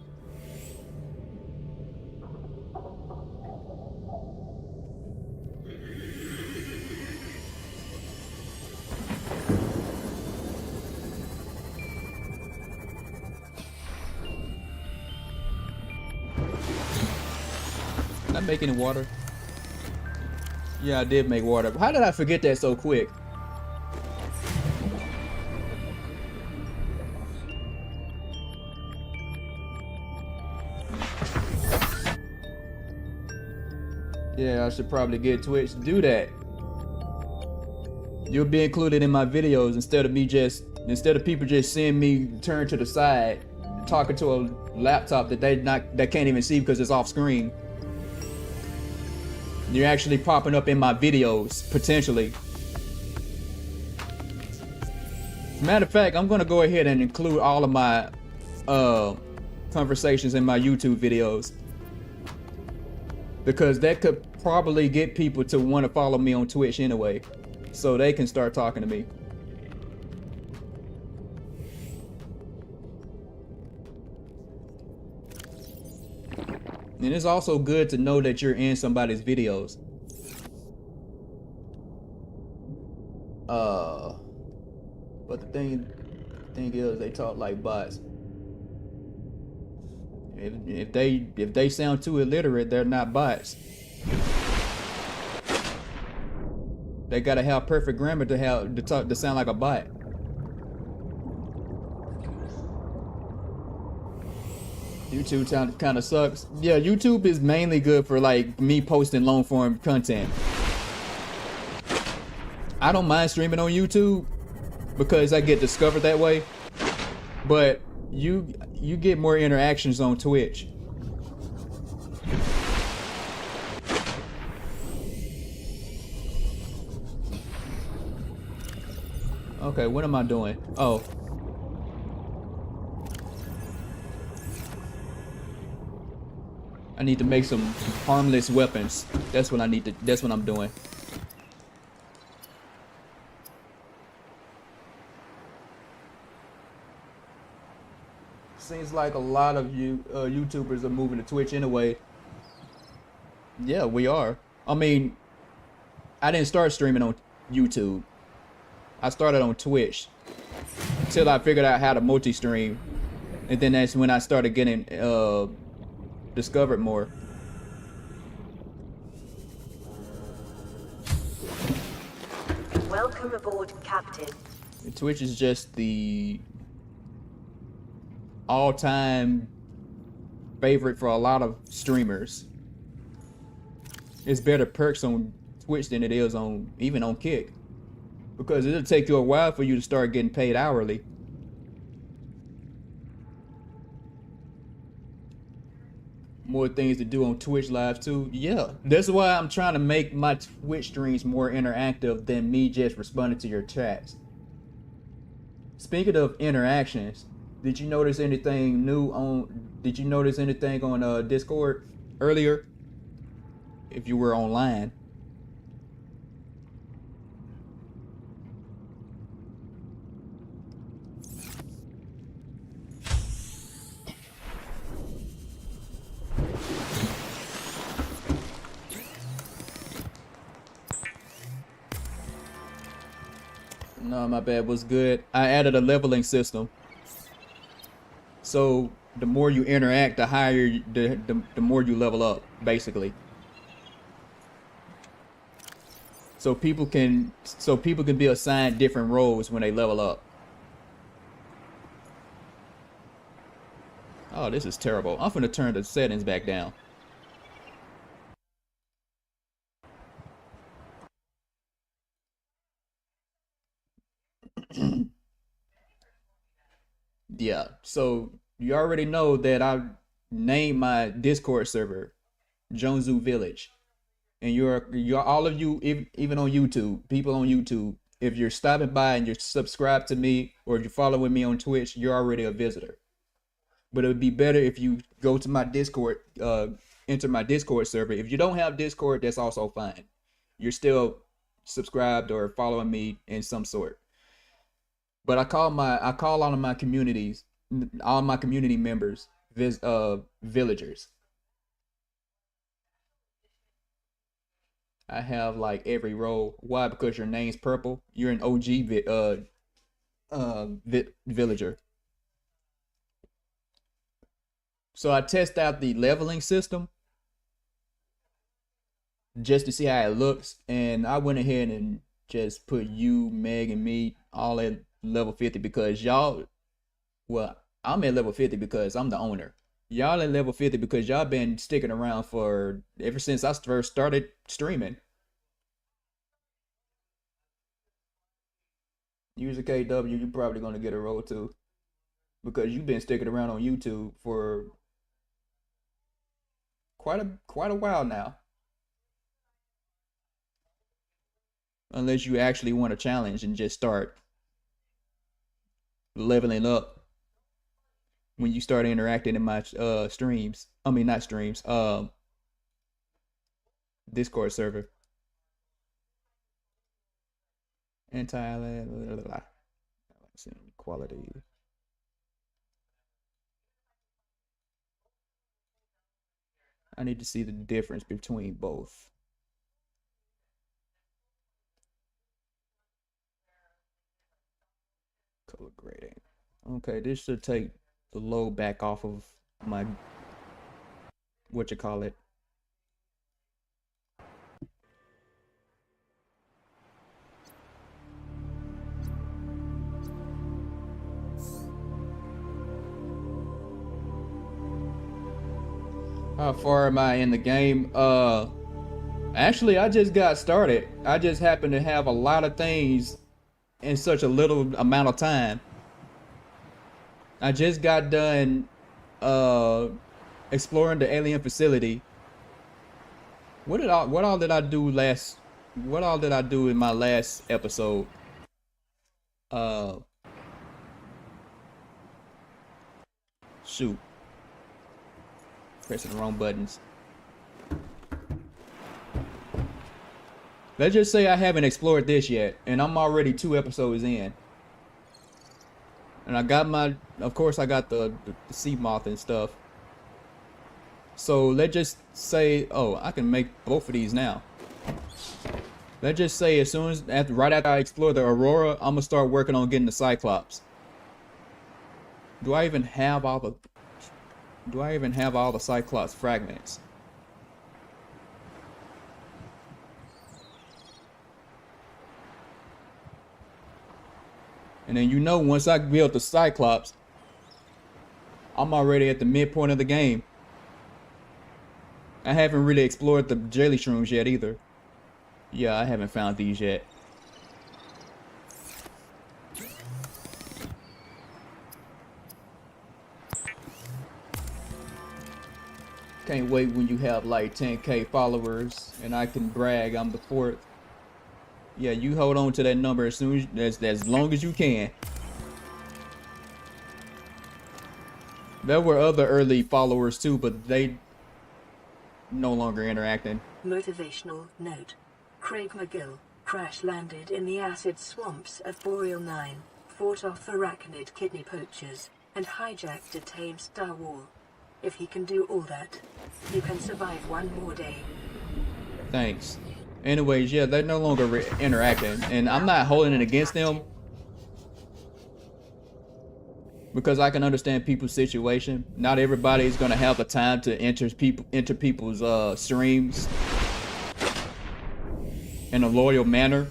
Did I make any water? Yeah, I did make water. How did I forget that so quick? Yeah, I should probably get Twitch to do that. You'll be included in my videos instead of people just seeing me turn to the side, talking to a laptop that they can't even see because it's off screen. You're actually popping up in my videos, potentially. Matter of fact, I'm gonna go ahead and include all of my conversations in my YouTube videos. Because that could probably get people to want to follow me on Twitch anyway. So they can start talking to me. And it's also good to know that you're in somebody's videos. But the thing is, they talk like bots. If they sound too illiterate, they're not bots. They gotta have perfect grammar to sound like a bot. YouTube kind of sucks. Yeah, YouTube is mainly good for like me posting long form content. I don't mind streaming on YouTube because I get discovered that way. But you get more interactions on Twitch. Okay, what am I doing? Oh. I need to make some harmless weapons. That's what I'm doing. Seems like a lot of YouTubers are moving to Twitch anyway. Yeah, we are. I mean, I didn't start streaming on YouTube. I started on Twitch until I figured out how to multi-stream, and then that's when I started getting discovered more. Welcome aboard, Captain. Twitch is just the all-time favorite for a lot of streamers. It's better perks on Twitch than it is on even on Kick, because it'll take you a while for you to start getting paid hourly. More things to do on Twitch live too. Yeah, that's why I'm trying to make my Twitch streams more interactive than me just responding to your chats. Speaking of interactions, did you notice anything new on? Did you notice anything on Discord earlier? If you were online. No, my bad. Was good. I added a leveling system. So the more you interact, the higher the more you level up, basically. So people can be assigned different roles when they level up. Oh, this is terrible. I'm gonna turn the settings back down. Yeah, so you already know that I named my Discord server Jonzu Village. And you're all of you, even on YouTube, people on YouTube, if you're stopping by and you're subscribed to me, or if you're following me on Twitch, you're already a visitor. But it would be better if you go to my Discord, enter my Discord server. If you don't have Discord, that's also fine. You're still subscribed or following me in some sort. But I call all of my communities, all my community members, villagers. I have like every role. Why? Because your name's purple. You're an OG villager. So I test out the leveling system just to see how it looks, and I went ahead and just put you, Meg, and me all at level 50 because y'all. Well, I'm at level 50 because I'm the owner. Y'all at level 50 because y'all been sticking around for ever since I first started streaming. Use a KW, you're probably gonna get a role too, because you've been sticking around on YouTube for quite a while now. Unless you actually want a challenge and just start leveling up when you start interacting in my streams. I mean, not streams. Discord server. Quality. I need to see the difference between both. Color grading. Okay, this should take the load back off of my what you call it. How far am I in the game? Actually, I just got started. I just happen to have a lot of things in such a little amount of time. I just got done exploring the alien facility. What all did I do in my last episode? Shoot. Pressing the wrong buttons. Let's just say I haven't explored this yet, and I'm already 2 episodes in. And I got my, of course I got the sea moth and stuff. So let's just say, oh, I can make both of these now. Let's just say as soon as, right after I explore the Aurora, I'm gonna start working on getting the Cyclops. Do I even have all the Cyclops fragments? And then once I build the Cyclops, I'm already at the midpoint of the game. I haven't really explored the jelly shrooms yet either. Yeah, I haven't found these yet. Can't wait when you have like 10K followers and I can brag I'm the 4th. Yeah, you hold on to that number as long as you can. There were other early followers too, but they no longer interacting. Motivational note. Craig McGill crash-landed in the acid swamps of Boreal 9, fought off arachnid kidney poachers, and hijacked a tame Star Wall. If he can do all that, you can survive one more day. Thanks. Anyways, yeah, they're no longer interacting, and I'm not holding it against them because I can understand people's situation. Not everybody is gonna have the time to enter people's streams in a loyal manner.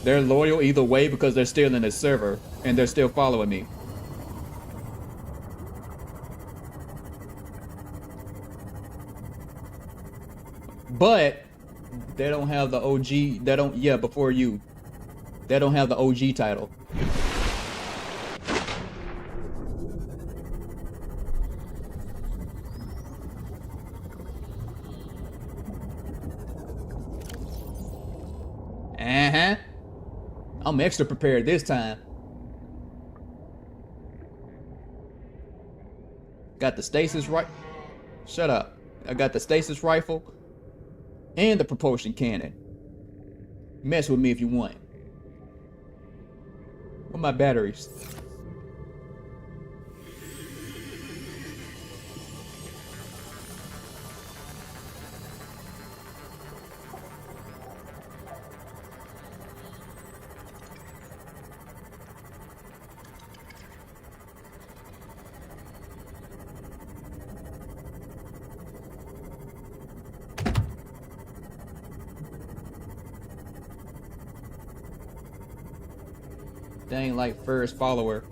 They're loyal either way because they're still in the server and they're still following me. But they don't have the OG. Before you. They don't have the OG title. I'm extra prepared this time. Got the stasis right. Shut up. I got the stasis rifle and the propulsion cannon. Mess with me if you want. Where my batteries? Dang, like first follower.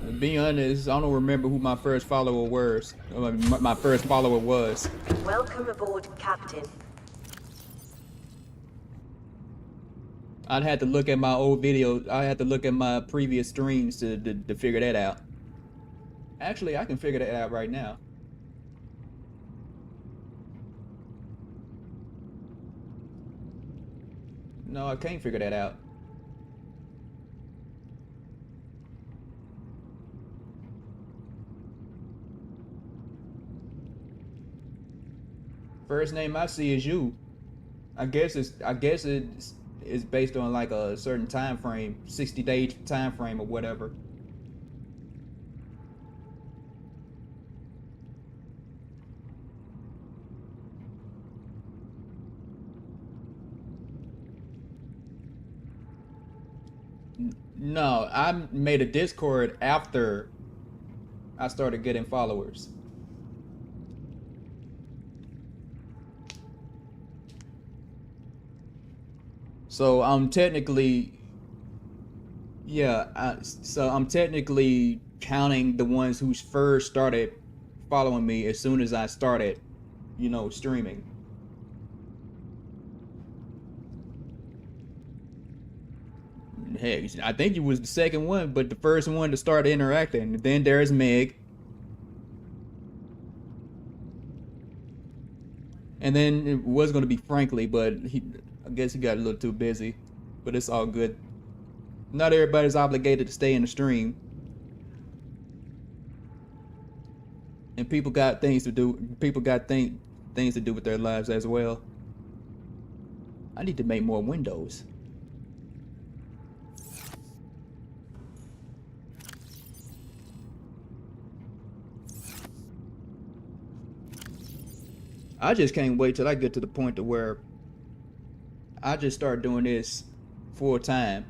To be honest, I don't remember who my first follower was. My first follower was. Welcome aboard, Captain. I'd have to look at my old videos. I had to look at my previous streams to figure that out. Actually, I can figure that out right now. No, I can't figure that out. First name I see is you. I guess it's based on like a certain time frame, 60-day time frame or whatever. No, I made a Discord after I started getting followers. So I'm technically, so I'm technically counting the ones who first started following me as soon as I started, streaming. Heck, I think you was the second one, but the first one to start interacting. Then there's Meg. And then it was going to be Frankly, but I guess he got a little too busy. But it's all good. Not everybody's obligated to stay in the stream. And people got things to do. People got things to do with their lives as well. I need to make more windows. I just can't wait till I get to the point to where I just start doing this full time.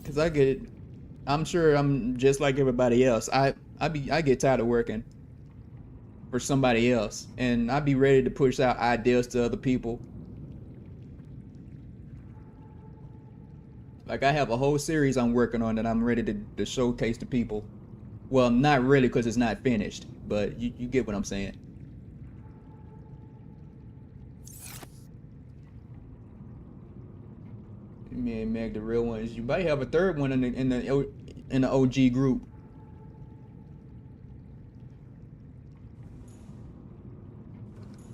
Cause I'm sure I'm just like everybody else. I get tired of working for somebody else, and I be ready to push out ideas to other people. Like I have a whole series I'm working on that I'm ready to showcase to people. Well, not really, because it's not finished, but you get what I'm saying. Me and Meg, the real ones. You might have a third one in the OG group.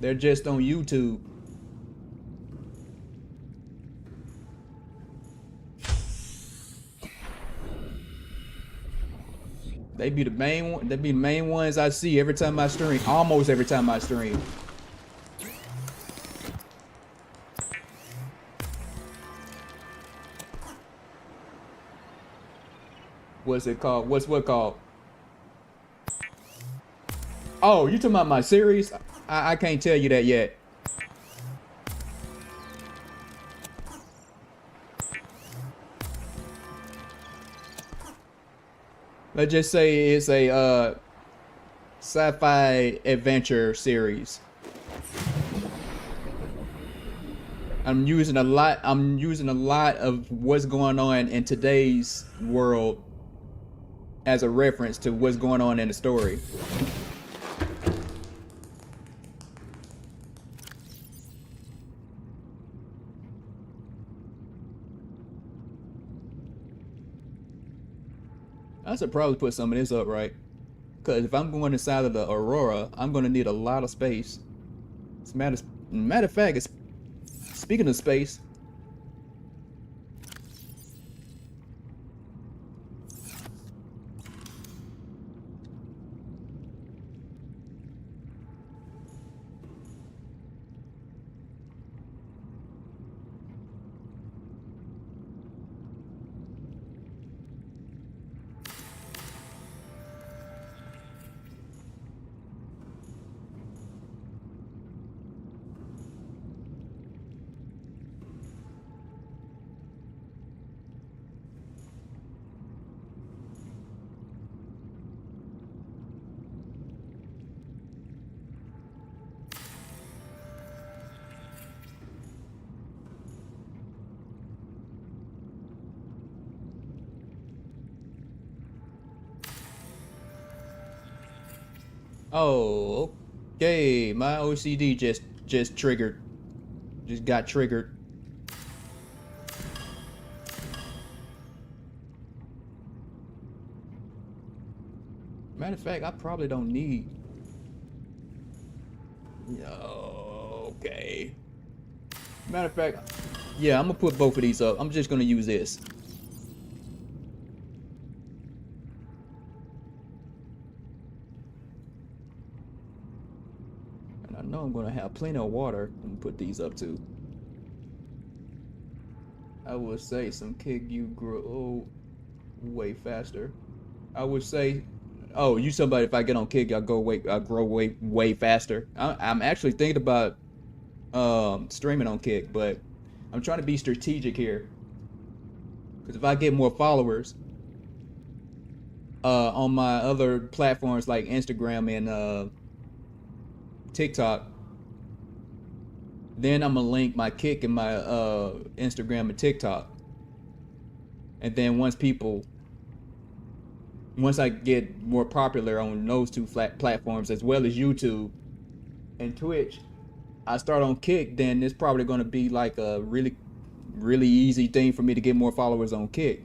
They're just on YouTube. They be the main one. They be the main ones I see every time I stream. Almost every time I stream. What's it called? What's what called? Oh, you talking about my series? I can't tell you that yet. Let's just say it's a sci-fi adventure series. I'm using a lot of what's going on in today's world as a reference to what's going on in the story. I should probably put some of this up, right? Because if I'm going inside of the Aurora, I'm going to need a lot of space. As a matter of fact, speaking of space, oh, okay, my OCD just triggered, just got triggered. Matter of fact, I probably don't need. Okay. Matter of fact, yeah, I'm gonna put both of these up. I'm just gonna use this. And I know I'm gonna have plenty of water. I'm gonna put these up too. I would say some kid you grow way faster. I would say, oh, you somebody if I get on kick, I grow way faster. I'm actually thinking about streaming on kick, but I'm trying to be strategic here. Because if I get more followers on my other platforms like Instagram and TikTok, then I'm gonna link my kick and my Instagram and TikTok. And then once I get more popular on those two platforms as well as YouTube and Twitch, I start on Kick, then it's probably going to be like a really easy thing for me to get more followers on Kick.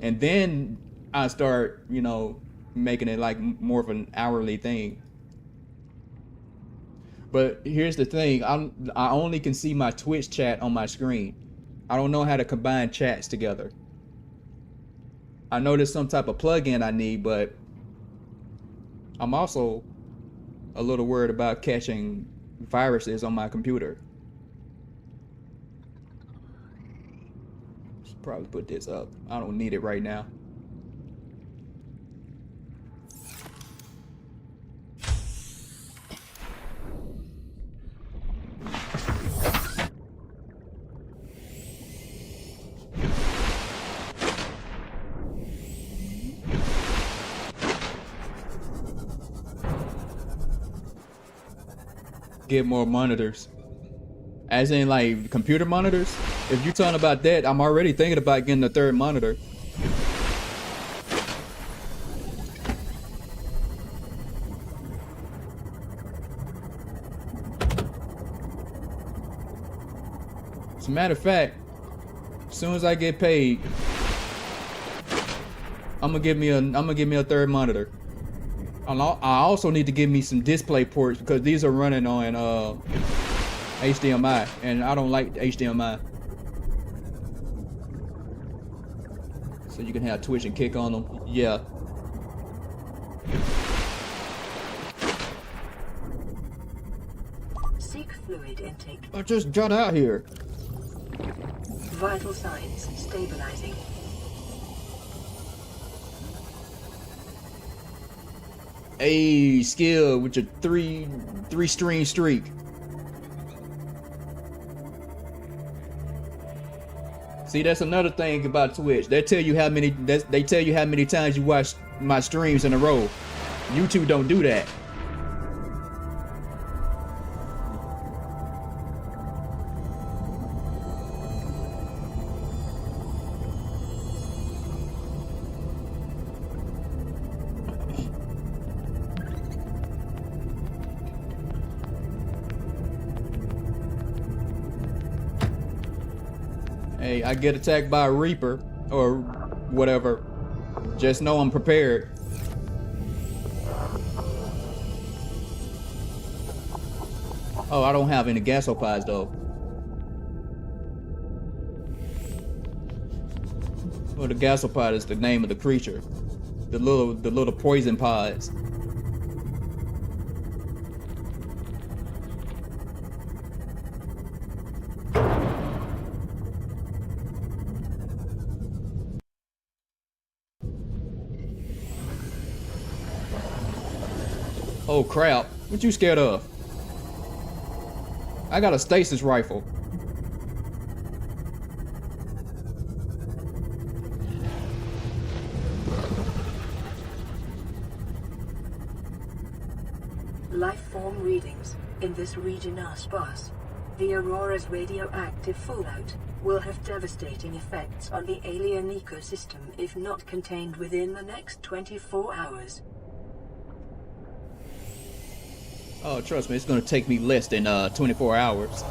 And then I start, making it like more of an hourly thing. But here's the thing, I only can see my Twitch chat on my screen. I don't know how to combine chats together. I know there's some type of plugin I need, but I'm also a little worried about catching viruses on my computer. Should probably put this up. I don't need it right now. get more monitors. As in like computer monitors. If you're talking about that, I'm already thinking about getting a third monitor. As a matter of fact, as soon as I get paid, I'm gonna give me a third monitor. I also need to give me some display ports because these are running on HDMI, and I don't like HDMI. So you can have Twitch and Kick on them. Yeah. Seek fluid intake. I just got out here. Vital signs stabilizing. A skill with your three string streak. See, that's another thing about Twitch. They tell you how many times you watch my streams in a row. YouTube don't do that. Hey, I get attacked by a Reaper or whatever. Just know I'm prepared. Oh, I don't have any gasopods though. Well, the gasopod is the name of the creature. The little poison pods. Oh crap, what you scared of? I got a stasis rifle. Life form readings in this region are sparse. The Aurora's radioactive fallout will have devastating effects on the alien ecosystem if not contained within the next 24 hours. Oh, trust me, it's gonna take me less than 24 hours.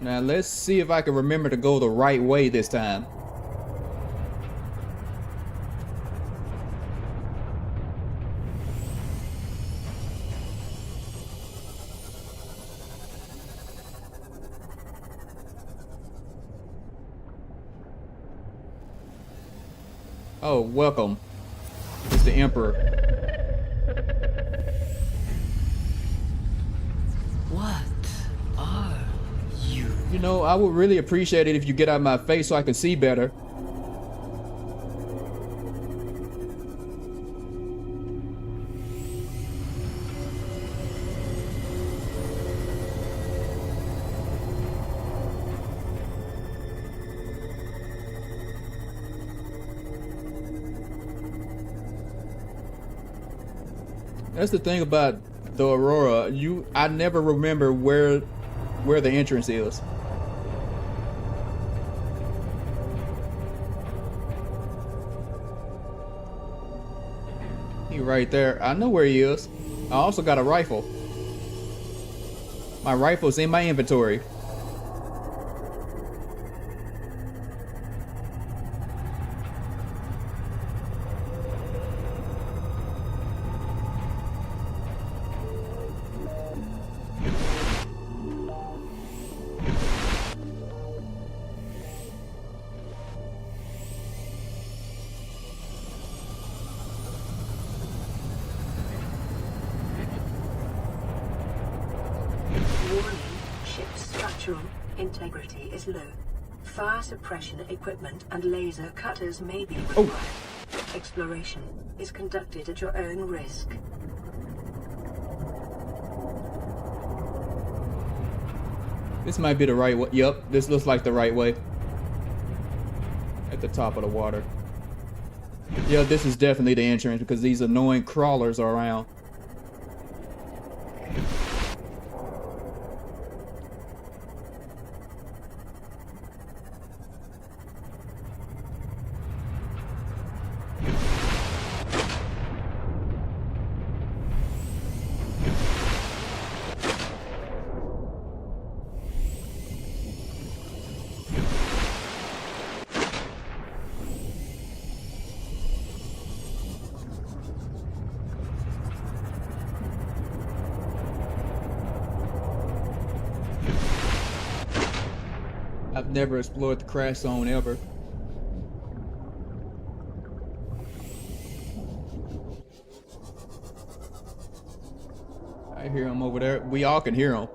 Now let's see if I can remember to go the right way this time. Oh, welcome. It's the Emperor. What are you? You know, I would really appreciate it if you get out of my face so I can see better. That's the thing about the Aurora. I never remember where the entrance is. He right there. I know where he is. I also got a rifle. My rifle's in my inventory. Warning, ship's structural integrity is low. Fire suppression equipment and laser cutters may be required. Exploration is conducted at your own risk. This might be the right way. Yep, this looks like the right way. at the top of the water. Yeah, this is definitely the entrance because these annoying crawlers are around. I've never explored the crash zone ever. I hear him over there. We all can hear him.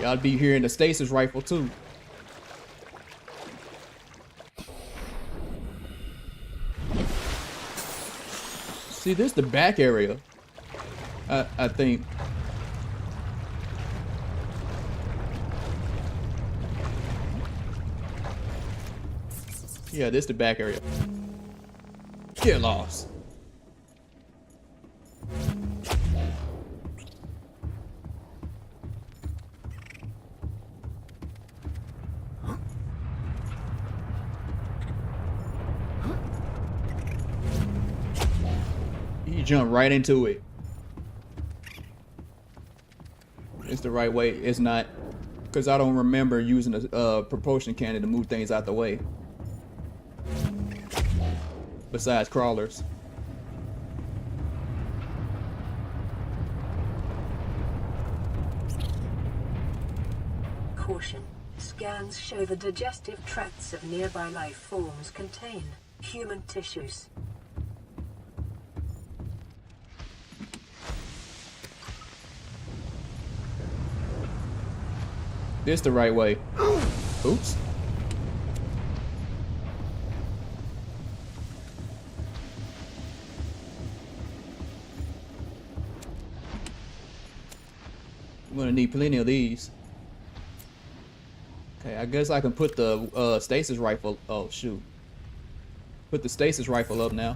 Y'all be hearing the stasis rifle too. See, this is the back area. I think. Yeah, this is the back area. Get lost. You jump right into it. It's the right way. It's not, because I don't remember using a propulsion cannon to move things out the way. Besides crawlers. Caution. Scans show the digestive tracts of nearby life forms contain human tissues. This the right way. Oops. I'm gonna need plenty of these. Okay, I guess I can put the stasis rifle. Oh shoot! Put the stasis rifle up now.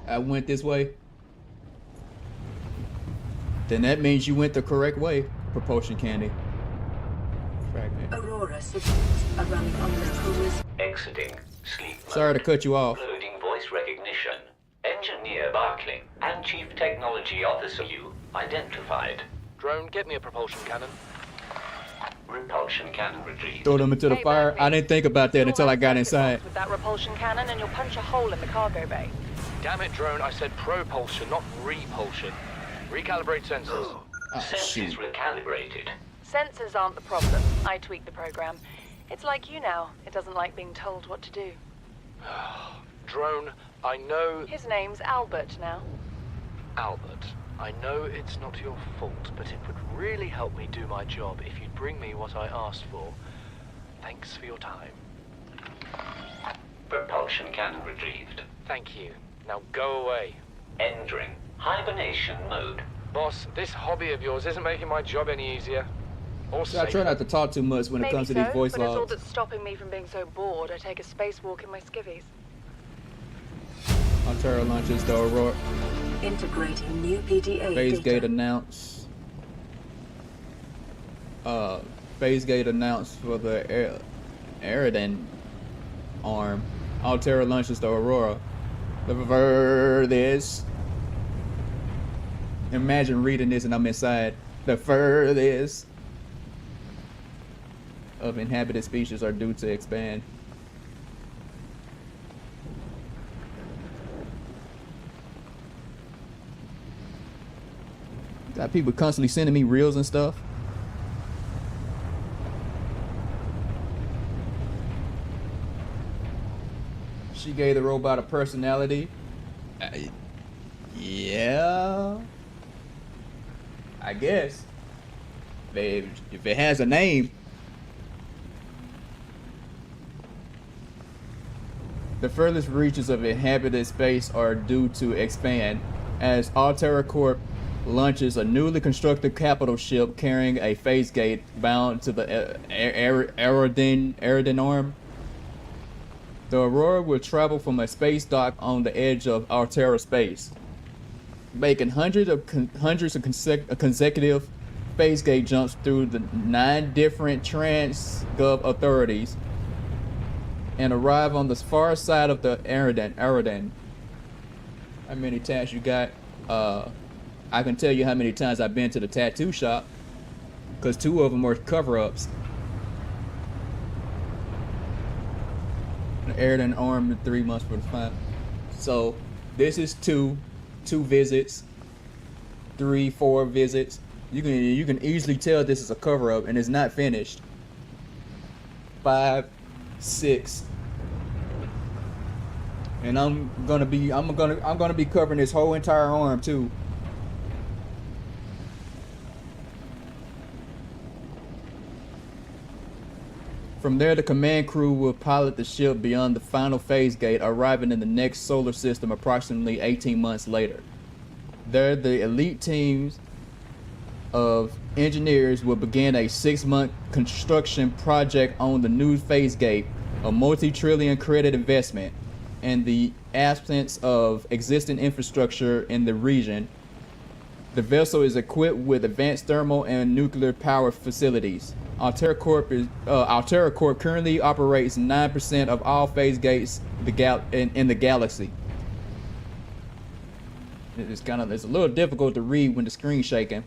I went this way. Then that means you went the correct way. Propulsion candy. Fragment. Aurora systems are running on local risk. Exiting sleep mode. Sorry to cut you off. Loading voice recognition. Engineer Barkling and Chief Technology Officer you identified. Drone, get me a propulsion cannon. Repulsion cannon retrieved. Throw them into the Hey, fire. Bernie. I didn't think about that until I got inside. With that repulsion cannon, and you'll punch a hole in the cargo bay. Damn it, drone, I said propulsion, not repulsion. Recalibrate sensors. Oh, Senses shoot. recalibrated. Sensors aren't the problem. I tweaked the program. It's like you now. It doesn't like being told what to do. Drone, I know... His name's Albert now. Albert, I know it's not your fault, but it would really help me do my job if you'd bring me what I asked for. Thanks for your time. Propulsion cannon retrieved. Thank you. Now go away. Entering hibernation mode. Boss, this hobby of yours isn't making my job any easier. Or So I try safer. not to talk too much when it Maybe comes to so, these voice but it's all logs. that's stopping me from being so bored. I take a spacewalk in my skivvies. Ontario launches the Aurora. Integrating new PDA Phase data. gate announced. Phase gate announced for the Aridin arm. Altera launches the Aurora. The furthest. Imagine reading this and I'm inside. The furthest of inhabited species are due to expand. Got people constantly sending me reels and stuff. She She gave the robot a personality. Yeah, I guess. If it has a name. The furthest reaches of inhabited space are due to expand as Altera Corp launches a newly constructed capital ship carrying a phase gate bound to the Aerodin arm. The Aurora will travel from a space dock on the edge of Altera space, making hundreds of consecutive phase gate jumps through the 9 different Trans-Gov authorities and arrive on the far side of the Aerodin. How many tats you got? I can tell you how many times I've been to the tattoo shop, because 2 of them are cover-ups. The Aerodin arm in 3 months for the 5. So this is 2 visits, 3, 4 visits. You can easily tell this is a cover-up and it's not finished. 5, 6, and I'm gonna be covering this whole entire arm too. From there, the command crew will pilot the ship beyond the final phase gate, arriving in the next solar system approximately 18 months later. There, the elite teams of engineers will begin a 6-month construction project on the new phase gate, a multi-trillion credit investment. In the absence of existing infrastructure in the region, the vessel is equipped with advanced thermal and nuclear power facilities. Altera Corp currently operates 9% of all phase gates in the galaxy. It's a little difficult to read when the screen's shaking.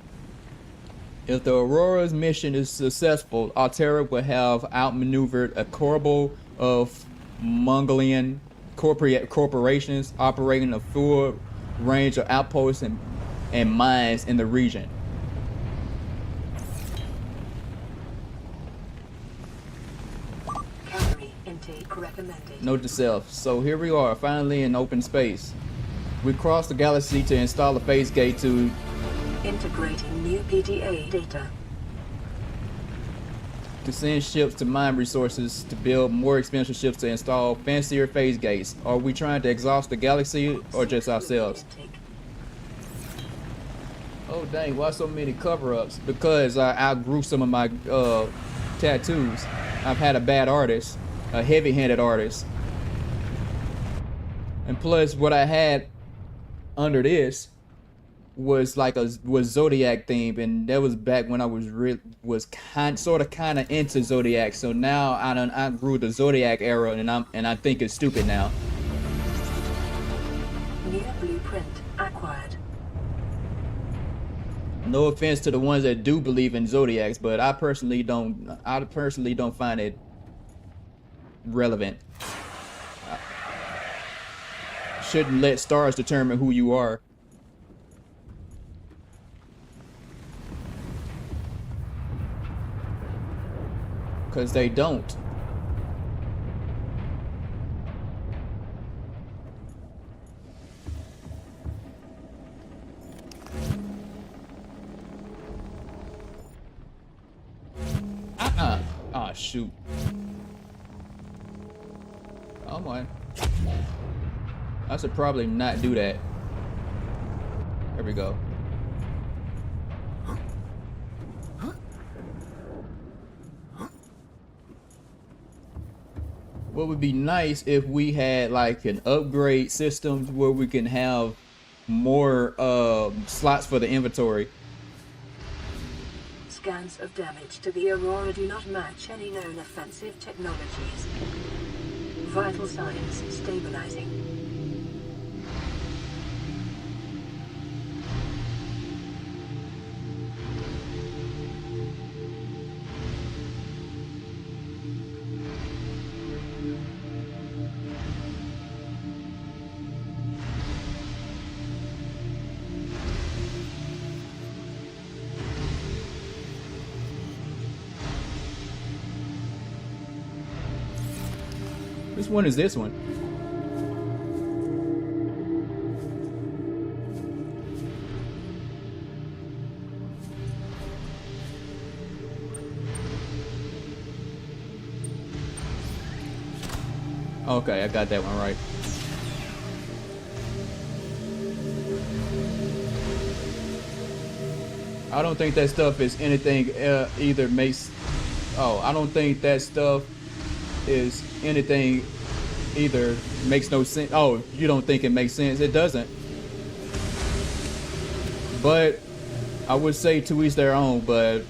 If the Aurora's mission is successful, Altera will have outmaneuvered a cabal of Mongolian corporations operating a full range of outposts and mines in the region. Calorie intake recommended. Note to self. So here we are, finally in open space. We crossed the galaxy to install a phase gate to Integrating new PDA data. to send ships to mine resources to build more expensive ships to install fancier phase gates. Are we trying to exhaust the galaxy or just ourselves? Oh dang, why so many cover-ups? Because I outgrew some of my tattoos. I've had a bad artist, a heavy-handed artist. And plus what I had under this was Zodiac themed, and that was back when I was kind of into Zodiac. So now I outgrew the Zodiac era, and I think it's stupid now. New blueprint acquired. No offense to the ones that do believe in Zodiacs, but I personally don't find it relevant. Shouldn't let stars determine who you are. Because they don't. Ah, shoot. Oh my. I should probably not do that. There we go. What would be nice if we had like an upgrade system where we can have more slots for the inventory. Scans of damage to the Aurora do not match any known offensive technologies. Vital signs stabilizing. Which one is this one? Okay, I got that one right. I don't think that stuff is anything either makes. Oh, I don't think that stuff is anything either makes no sense. Oh, you don't think it makes sense? It doesn't. But I would say to each their own. But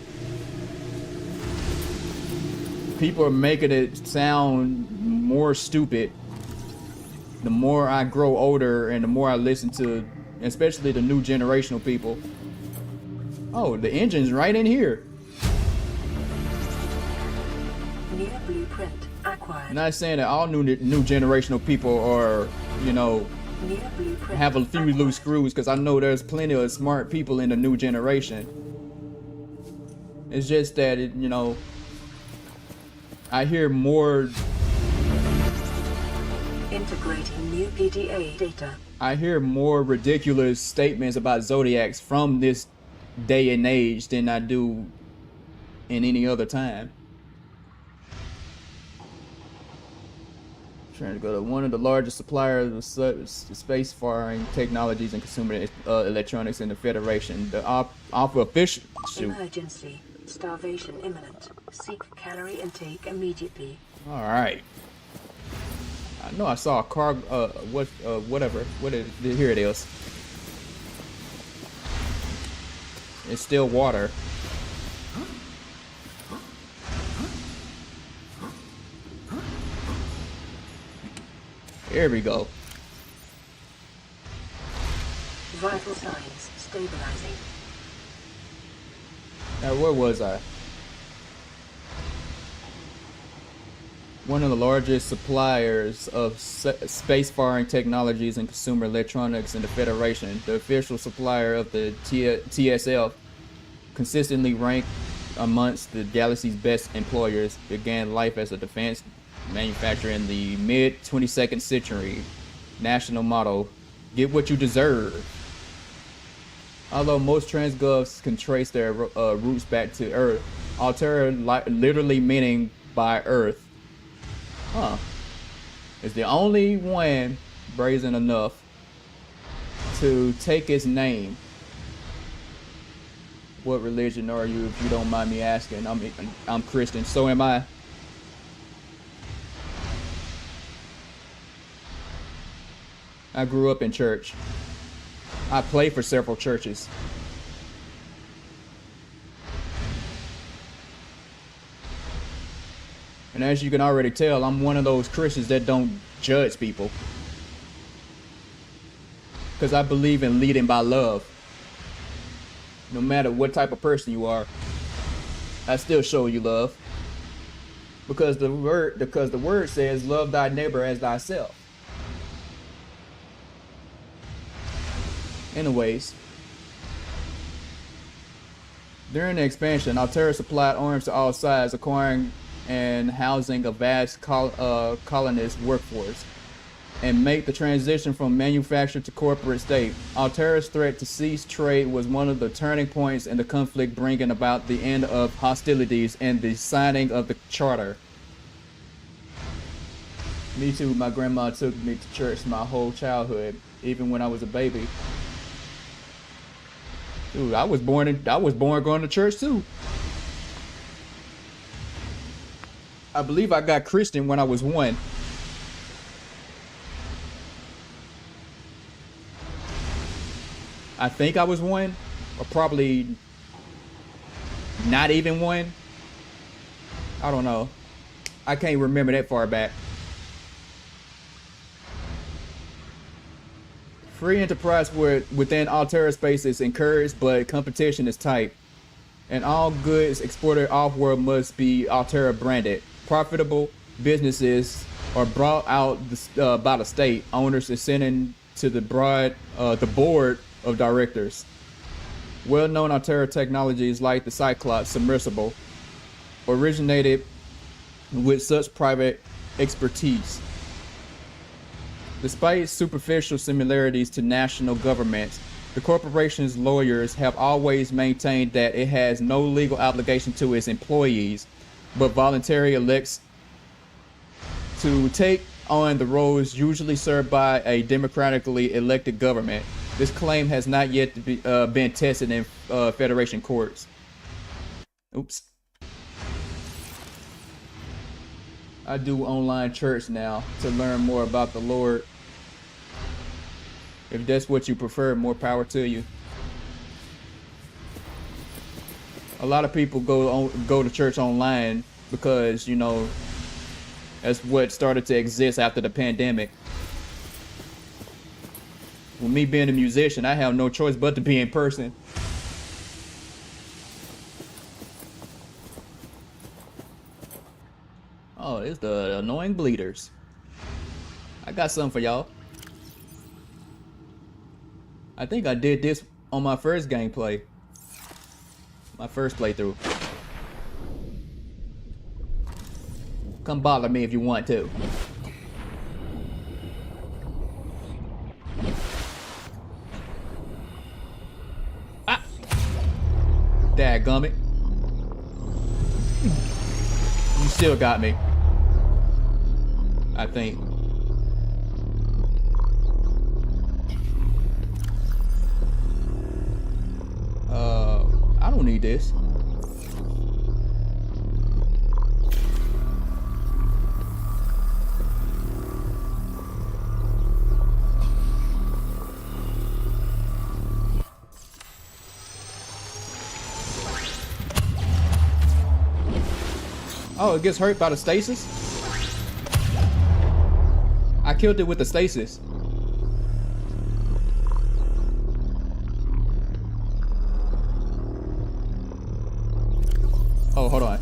people are making it sound more stupid the more I grow older and the more I listen to, especially the new generational people. Oh, the engine's right in here. New blueprint acquired. Not saying that all new generational people are, you know, New blueprint have a few acquired. loose screws, because I know there's plenty of smart people in the new generation. It's just that it, you know, I hear more. Integrating new PDA data. I hear more ridiculous statements about zodiacs from this day and age than I do in any other time. Trying to go to one of the largest suppliers of spacefaring technologies and consumer electronics in the Federation. The offer official. Shoot. Emergency. Starvation imminent. Seek calorie intake immediately. All right. I know I saw a car. Whatever. What is? Here it is. It's still water. Here we go. Vital signs stabilizing. Now, where was I? One of the largest suppliers of spacefaring technologies and consumer electronics in the Federation, the official supplier of the TSF, consistently ranked amongst the galaxy's best employers, began life as a defense manufacturer in the mid-22nd century. National motto: get what you deserve. Although most transgovs can trace their roots back to Earth, Altera literally meaning by Earth, is the only one brazen enough to take its name. What religion are you, if you don't mind me asking? I'm Christian, so am I. I grew up in church. I played for several churches. And as you can already tell, I'm one of those Christians that don't judge people. Because I believe in leading by love. No matter what type of person you are, I still show you love. Because the word says, love thy neighbor as thyself. Anyways, during the expansion, Altera supplied arms to all sides, acquiring and housing a vast colonist workforce, and make the transition from manufactured to corporate state. Altera's threat to cease trade was one of the turning points in the conflict, bringing about the end of hostilities and the signing of the charter. Me too, my grandma took me to church my whole childhood, even when I was a baby. Dude, I was born going to church too. I believe I got Christian when I was 1. I think I was 1, or probably not even 1. I don't know. I can't remember that far back. Free enterprise within Altera space is encouraged, but competition is tight. And all goods exported off-world must be Altera branded. Profitable businesses are brought out by the state. Owners ascending to the board of directors. Well-known Altera technologies like the Cyclops submersible originated with such private expertise. Despite superficial similarities to national governments, the corporation's lawyers have always maintained that it has no legal obligation to its employees, but voluntarily elects to take on the roles usually served by a democratically elected government. This claim has not yet been tested in Federation courts. Oops. I do online church now to learn more about the Lord. If that's what you prefer, more power to you. A lot of people go to church online because, you know, that's what started to exist after the pandemic. With me being a musician, I have no choice but to be in person. Oh, it's the annoying bleeders. I got something for y'all. I think I did this on my first gameplay. My first playthrough. Come bother me if you want to. Ah! Dadgummit. You still got me. I think. I don't need this. Oh, it gets hurt by the stasis? I killed it with the stasis. Oh, hold on.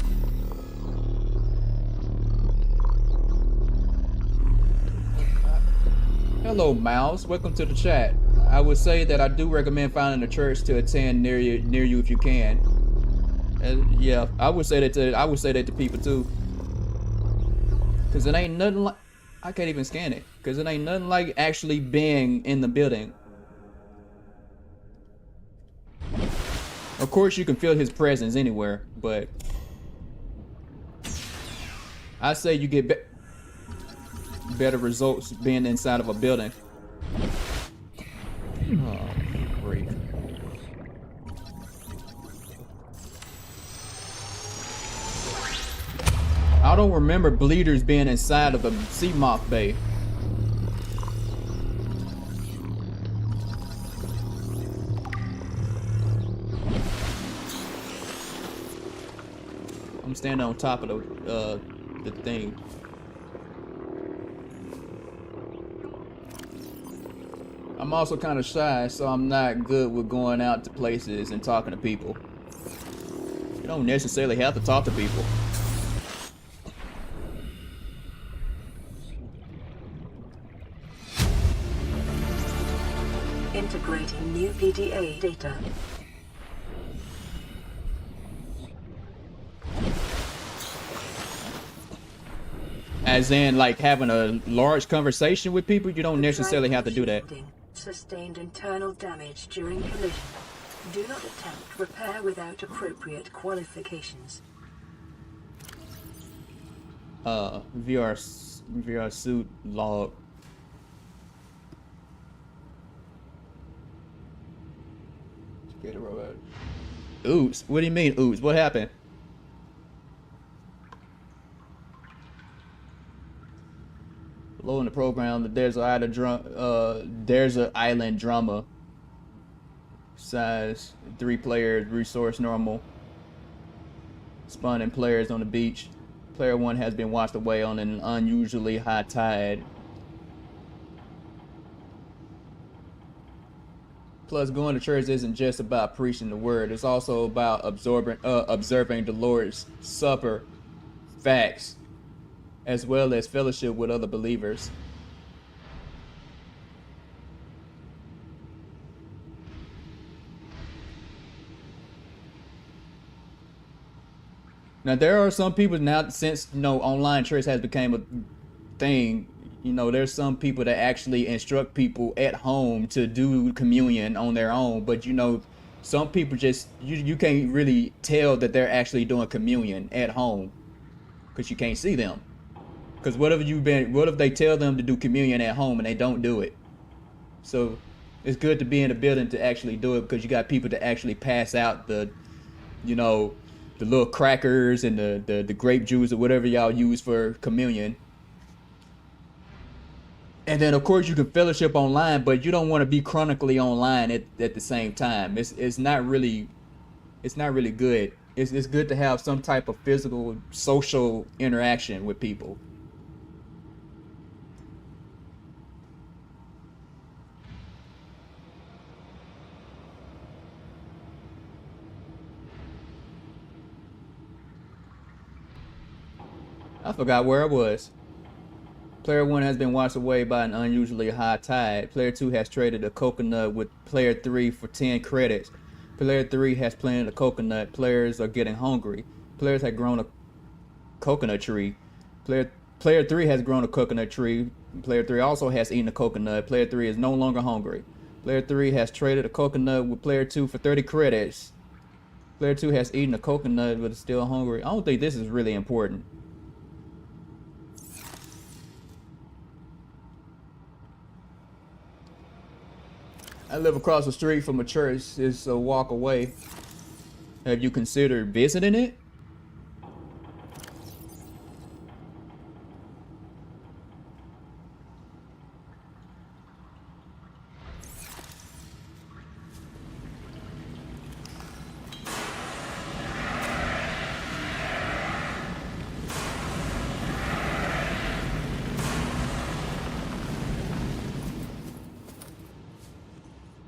Hello, Mouse. Welcome to the chat. I would say that I do recommend finding a church to attend near you if you can. Yeah, I would say that to people too. Cause it ain't nothing like, I can't even scan it. Cause it ain't nothing like actually being in the building. Of course, you can feel his presence anywhere, but I say you get better results being inside of a building. Oh, great. I don't remember bleeders being inside of the sea moth bay. I'm standing on top of the thing. I'm also kind of shy, so I'm not good with going out to places and talking to people. You don't necessarily have to talk to people. Integrating new PDA data. As in, like, having a large conversation with people, you don't necessarily have to do that. Sustained internal damage during collision. Do not attempt repair without appropriate qualifications. VR suit log. Get a robot. Oops. What do you mean, oops? What happened? Below in the program, the there's an island drama. Size 3 players, resource normal. Spawning players on the beach. Player 1 has been washed away on an unusually high tide. Plus, going to church isn't just about preaching the word. It's also about observing the Lord's Supper, facts, as well as fellowship with other believers. Now, there are some people now, since, you know, online church has become a thing, you know, there's some people that actually instruct people at home to do communion on their own. But, you know, some people just, you can't really tell that they're actually doing communion at home because you can't see them. Because what if they tell them to do communion at home and they don't do it? So it's good to be in the building to actually do it, because you got people to actually pass out the, you know, the little crackers and the grape juice or whatever y'all use for communion. And then of course you can fellowship online, but you don't want to be chronically online at the same time. It's not really good. It's good to have some type of physical social interaction with people. I forgot where I was. Player 1 has been washed away by an unusually high tide. Player 2 has traded a coconut with Player 3 for 10 credits. Player 3 has planted a coconut. Players are getting hungry. Players have grown a coconut tree. Player 3 has grown a coconut tree. Player 3 also has eaten a coconut. Player 3 is no longer hungry. Player 3 has traded a coconut with Player 2 for 30 credits. Player 2 has eaten a coconut but is still hungry. I don't think this is really important. I live across the street from a church. It's a walk away. Have you considered visiting it?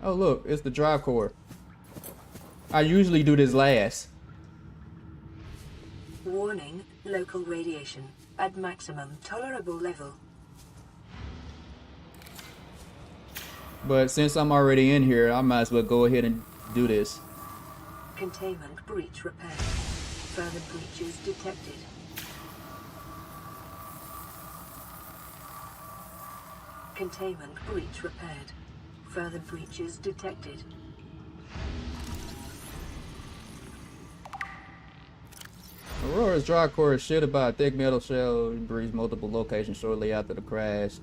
Oh look, it's the drive core. I usually do this last. Warning, local radiation at maximum tolerable level. But since I'm already in here, I might as well go ahead and do this. Containment breach repaired. Further breaches detected. Containment breach repaired. Further breaches detected. Aurora's drive core is shielded by a thick metal shell. It breached multiple locations shortly after the crash.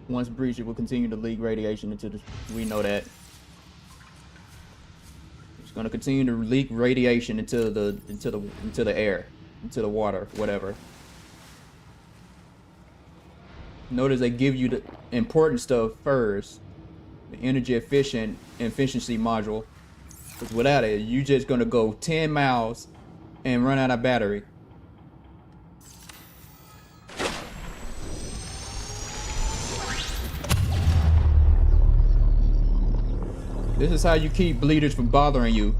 Once breached, it will continue to leak radiation into the... We know that. It's going to continue to leak radiation into the air, into the water, whatever. Notice they give you the important stuff first. The energy efficiency module. Because without it, you're just going to go 10 miles and run out of battery. This is how you keep bleeders from bothering you.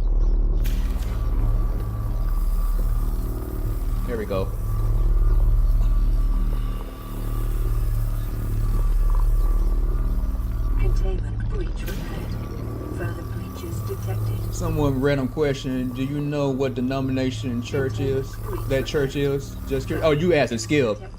There we go. Containment breach repaired. Further breaches detected. Someone random question, do you know what denomination church is? That church is? Just curious. Oh, you asked a skill. Detected.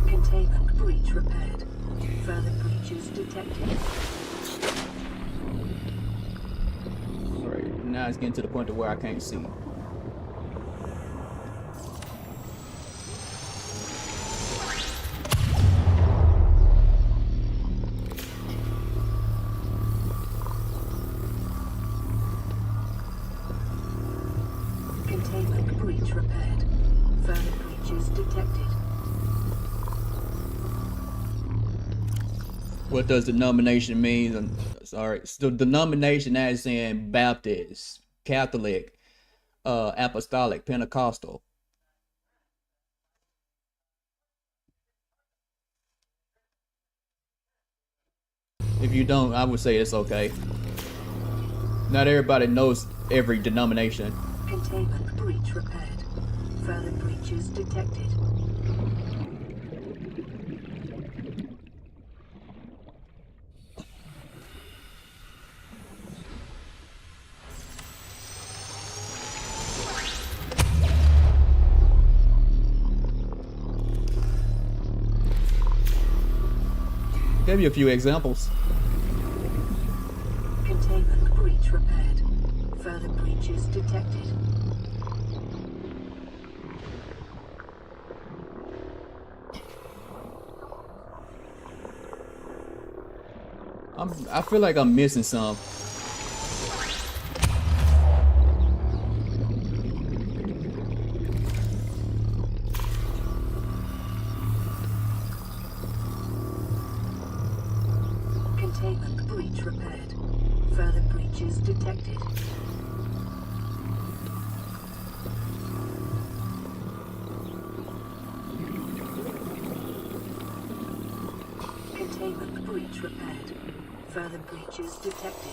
Containment breach repaired. Further breaches detected. Alright, now it's getting to the point to where I can't see. Containment breach repaired. Further breaches detected. What does denomination mean? Sorry, so denomination as in Baptist, Catholic, Apostolic, Pentecostal. If you don't, I would say it's okay. Not everybody knows every denomination. Containment breach repaired. Further breaches detected. Give you a few examples. Containment breach repaired. Further breaches detected. I feel like I'm missing some. Containment breach repaired. Further breaches detected. Containment breach repaired. Further breaches detected.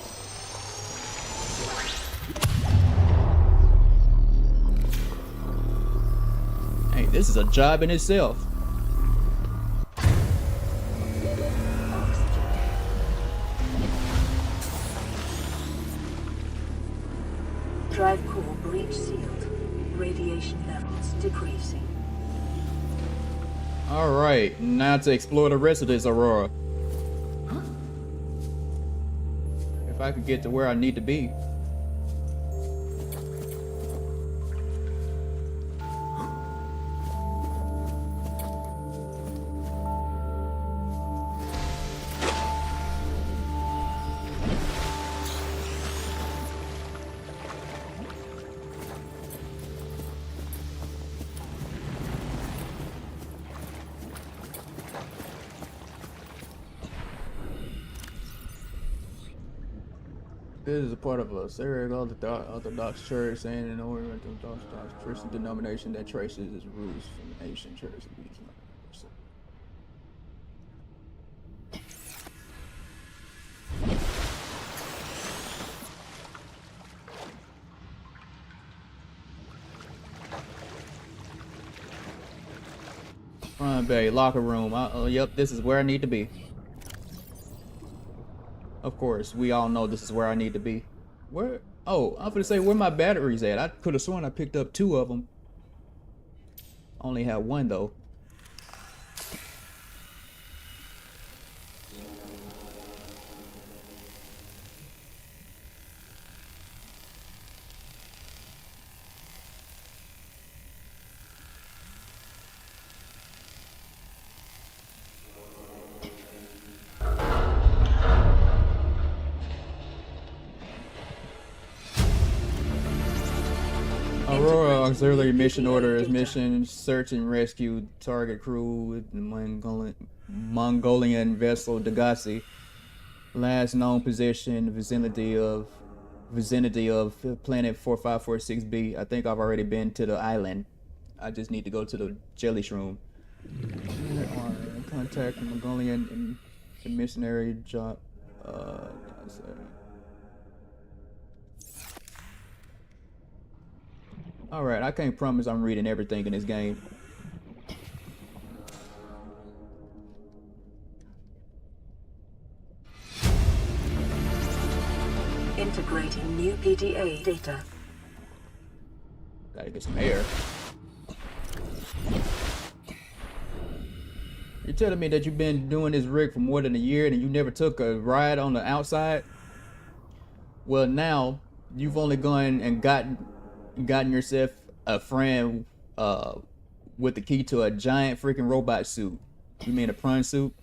Hey, this is a job in itself. Drive core breach sealed. Radiation levels decreasing. Alright, now to explore the rest of this Aurora. If I could get to where I need to be. This is a part of a Syriac Orthodox Church, saying in order to Orthodox Christian denomination that traces its roots from the ancient church of Islam. Front bay, locker room. Yep, this is where I need to be. Of course, we all know this is where I need to be. Where? Oh, I'm gonna say where my batteries at. I could have sworn I picked up 2 of them. Only had 1 though. Aurora auxiliary mission orders: mission search and rescue target crew with the Mongolian vessel Degasi. Last known position vicinity of planet 4546b. I think I've already been to the island. I just need to go to the jelly shroom. Contact the Mongolian and the missionary job. Alright, I can't promise I'm reading everything in this game. Integrating new PDA data. Gotta get some air. You're telling me that you've been doing this rig for more than a year and you never took a ride on the outside? Well, now you've only gone and gotten yourself a friend with the key to a giant freaking robot suit. You mean a prawn suit?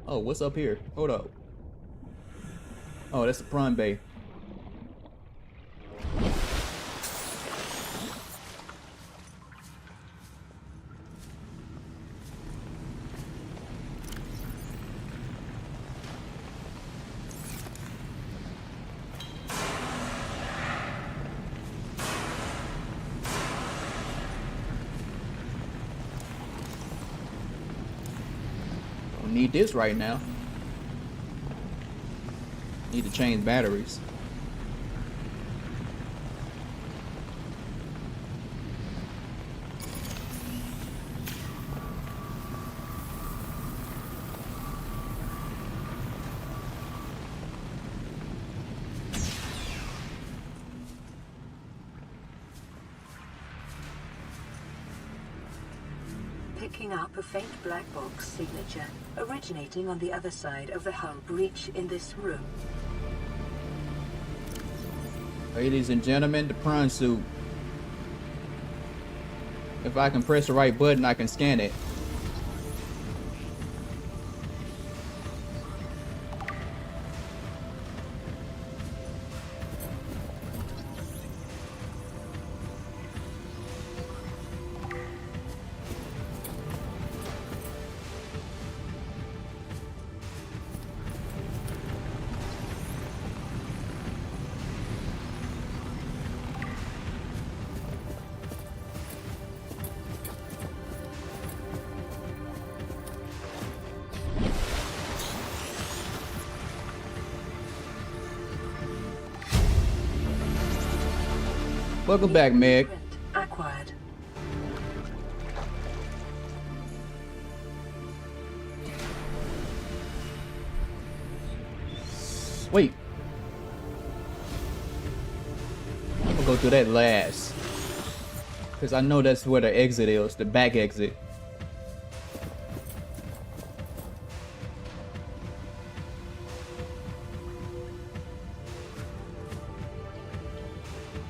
Oh, what's up here? Hold up. Oh, that's the prawn bay. Don't need this right now. Need to change batteries. picking up a faint black box signature originating on the other side of the hull breach in this room. Ladies and gentlemen, the prawn suit. If I can press the right button, I can scan it. Welcome back, Meg. Print acquired. Wait. I'm gonna go through that last. Because I know that's where the exit is, the back exit.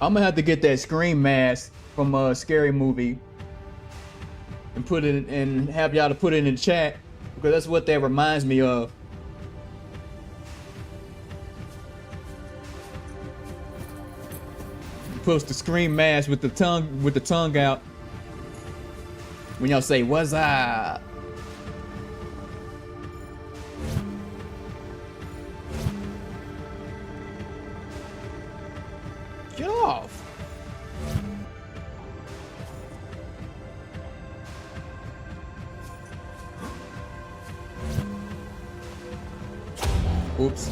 I'm gonna have to get that scream mask from a scary movie and put it and have y'all to put it in the chat because that's what that reminds me of. Post the scream mask with the tongue out. When y'all say "What's up?" Get off. Oops.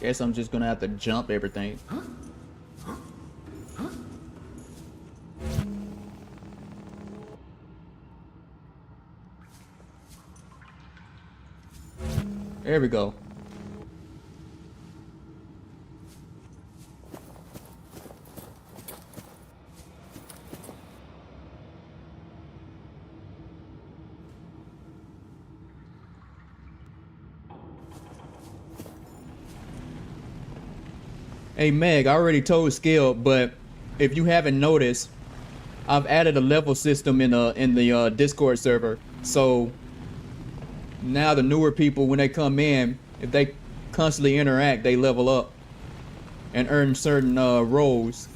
Guess I'm just gonna have to jump everything. There we go. Hey Meg, I already told Skill, but if you haven't noticed, I've added a level system in the Discord server. So now the newer people, when they come in, if they constantly interact, they level up and earn certain roles.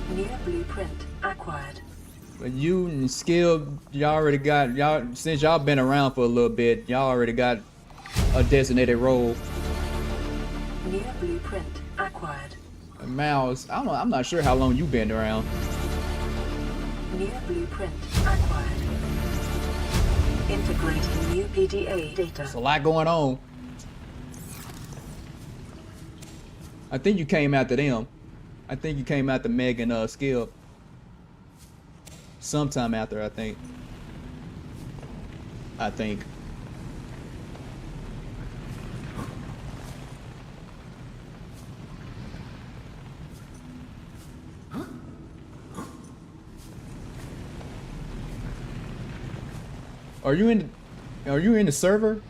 New blueprint acquired. But you and Skill, y'all already got, since y'all been around for a little bit, y'all already got a designated role. New blueprint acquired. And Miles, I'm not sure how long you've been around. New blueprint acquired. Integrating new PDA data. There's a lot going on. I think you came after them. I think you came after Meg and Skill. Sometime after, I think. Are you in the server?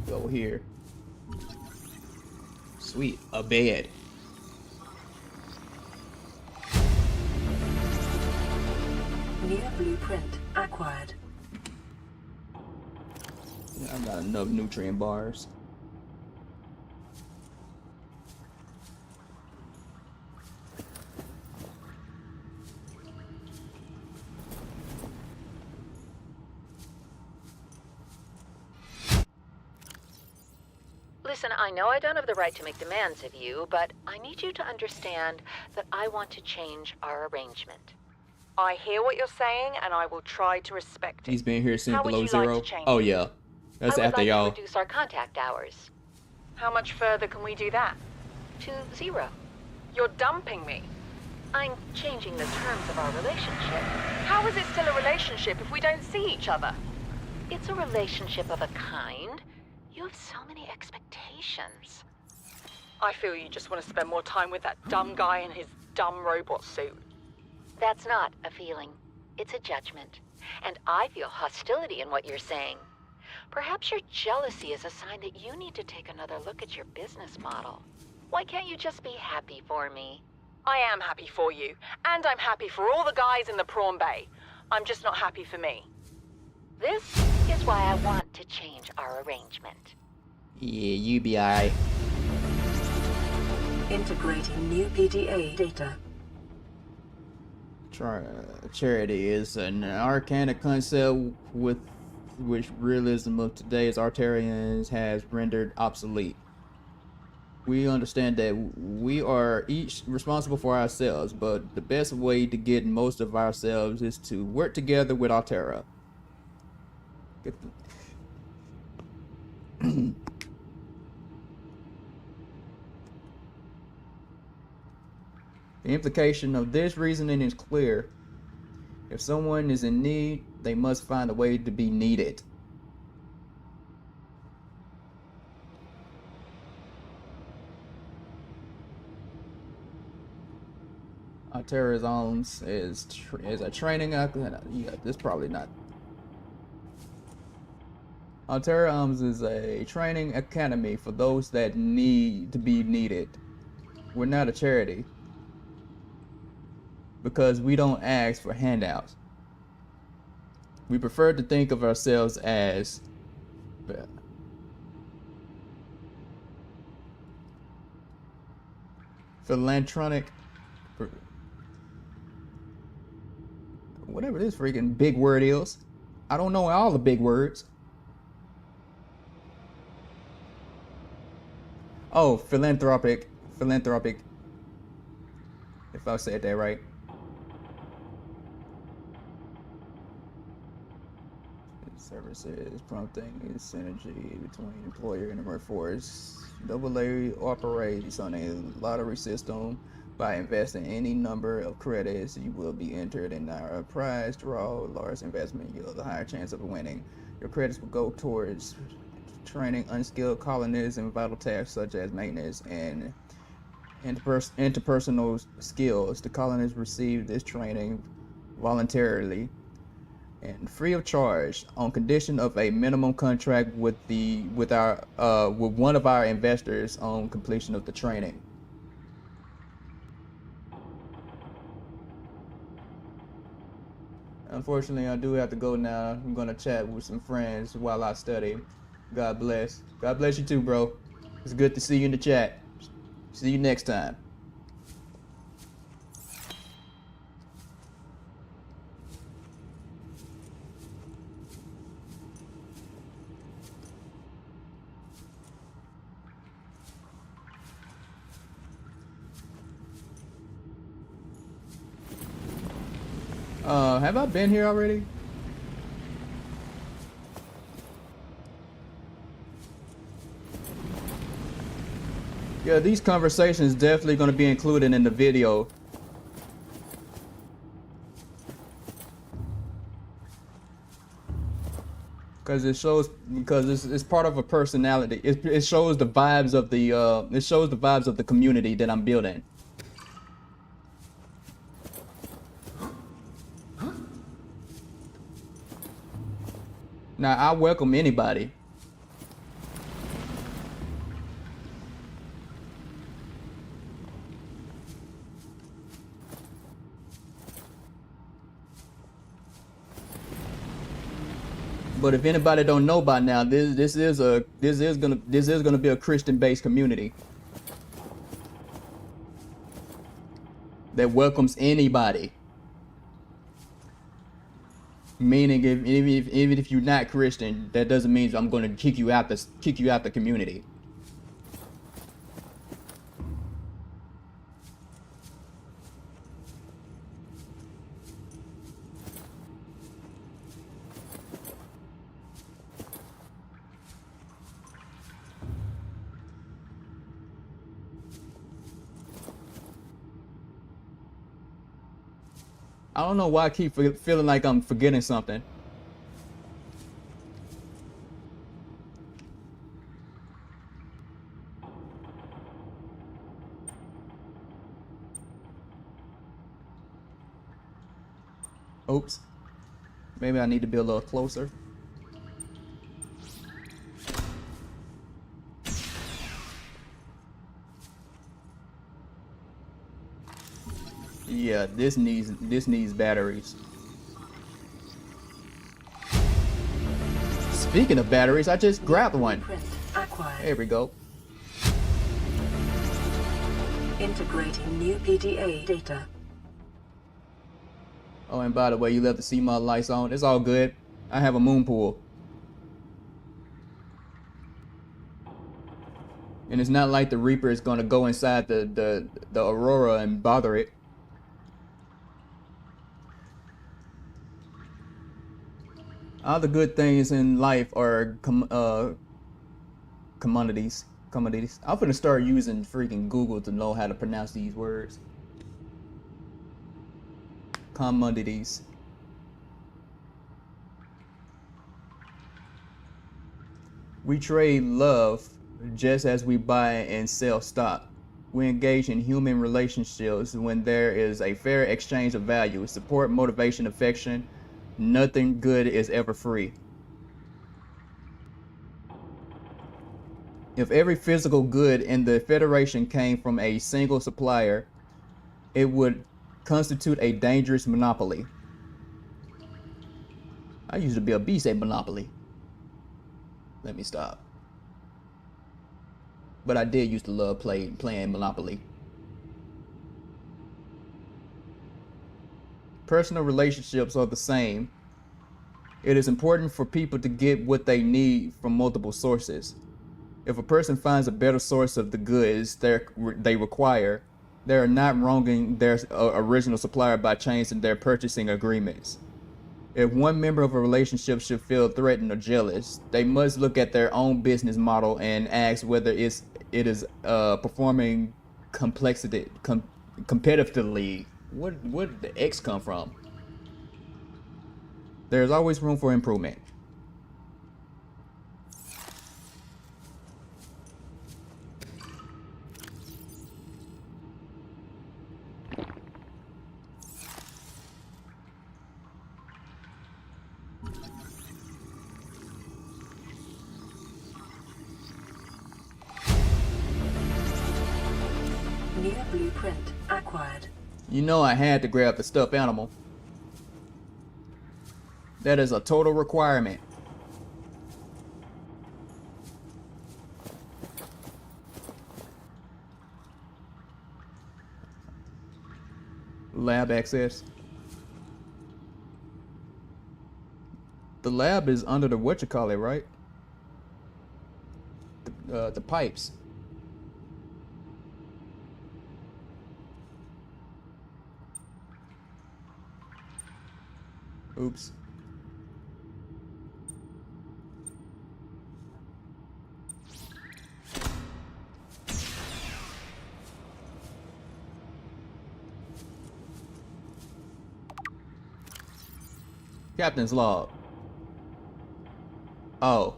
Go here. Sweet, a bed. New blueprint acquired. Yeah, I got enough nutrient bars. Listen, I know I don't have the right to make demands of you, but I need you to understand that I want to change our arrangement. I hear what you're saying, and I will try to respect it. He's been here since How would below you zero. like to change Oh it? yeah, that's I would after like y'all. to reduce our contact hours How much further can we do that? to 0. You're dumping me. I'm changing the terms of our relationship. How is it still a relationship if we don't see each other? It's a relationship of a kind. You have so many expectations. I feel you just want to spend more time with that dumb guy in his dumb robot suit. That's not a feeling. It's a judgment. And I feel hostility in what you're saying. Perhaps your jealousy is a sign that you need to take another look at your business model. Why can't you just be happy for me? I am happy for you, and I'm happy for all the guys in the prawn bay. I'm just not happy for me. This is why I want to change our arrangement. Yeah, you be alright. Integrating new PDA data. Charity is an arcana concept with which realism of today's Artarians has rendered obsolete. We understand that we are each responsible for ourselves, but the best way to get most of ourselves is to work together with Altera. The implication of this reasoning is clear. If someone is in need, they must find a way to be needed. Altera's Arms is a training. Yeah, this probably not. Altera Arms is a training academy for those that need to be needed. We're not a charity because we don't ask for handouts. We prefer to think of ourselves as philanthropic, whatever this freaking big word is. I don't know all the big words. Oh, philanthropic, if I said that right. Services prompting synergy between employer and workforce. AA operates on a lottery system. By investing any number of credits, you will be entered in our prize draw. Large investment yields a higher chance of winning. Your credits will go towards training unskilled colonists in vital tasks such as maintenance and interpersonal skills. The colonists receive this training voluntarily and free of charge on condition of a minimum contract with one of our investors on completion of the training. Unfortunately, I do have to go now. I'm gonna chat with some friends while I study. God bless. God bless you too, bro. It's good to see you in the chat. See you next time. Have I been here already? Yeah, these conversations definitely going to be included in the video. Because it's part of a personality. It shows the vibes of the community that I'm building. Now, I welcome anybody. But if anybody don't know by now, this is gonna be a Christian-based community that welcomes anybody. Meaning, even if you're not Christian, that doesn't mean I'm going to kick you out the community. I don't know why I keep feeling like I'm forgetting something. Oops. Maybe I need to be a little closer. Yeah, this needs batteries. Speaking of batteries, I just grabbed one. Blueprint acquired. There we go. Integrating new PDA data. Oh, and by the way, you left the sea mod lights on. It's all good. I have a moon pool. And it's not like the Reaper is gonna go inside the Aurora and bother it. All the good things in life are commodities. I'm gonna start using freaking Google to know how to pronounce these words. Commodities. We trade love just as we buy and sell stock. We engage in human relationships when there is a fair exchange of value, support, motivation, affection. Nothing good is ever free. If every physical good in the Federation came from a single supplier, it would constitute a dangerous monopoly. I used to be a beast at Monopoly. Let me stop. But I did used to love playing Monopoly. Personal relationships are the same. It is important for people to get what they need from multiple sources. If a person finds a better source of the goods they require, they are not wronging their original supplier by changing their purchasing agreements. If one member of a relationship should feel threatened or jealous, they must look at their own business model and ask whether it is performing competitively. Where did the X come from? There's always room for improvement. New blueprint acquired. You know I had to grab the stuffed animal. That is a total requirement. Lab access. The lab is under the whatchamacallit, right? The pipes. Oops. Captain's log. Oh.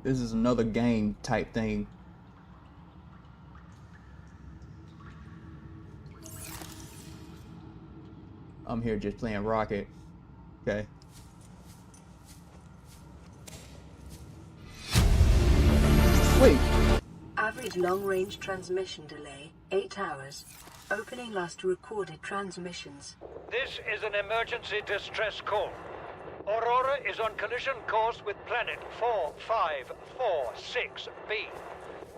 This is another game type thing. I'm here just playing Rocket. Okay. Wait. Average long-range transmission delay, 8 hours. Opening last recorded transmissions. This is an emergency distress call. Aurora is on collision course with planet 4546b.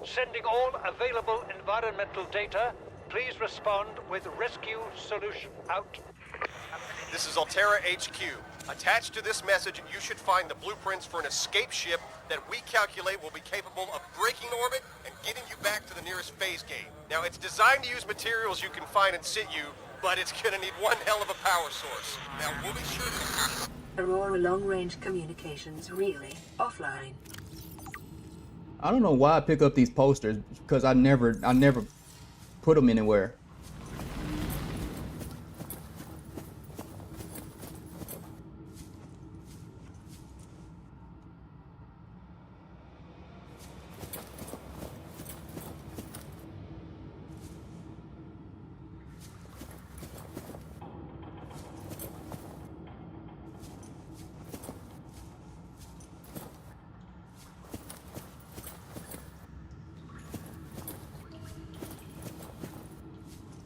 Sending all available environmental data. Please respond with rescue solution. Out. This is Altera HQ. Attached to this message, you should find the blueprints for an escape ship that we calculate will be capable of breaking orbit and getting you back to the nearest phase gate. Now, it's designed to use materials you can find in situ, but it's gonna need one hell of a power source. Now, we'll be sure to... Aurora long-range communications relay offline. I don't know why I pick up these posters because I never put them anywhere.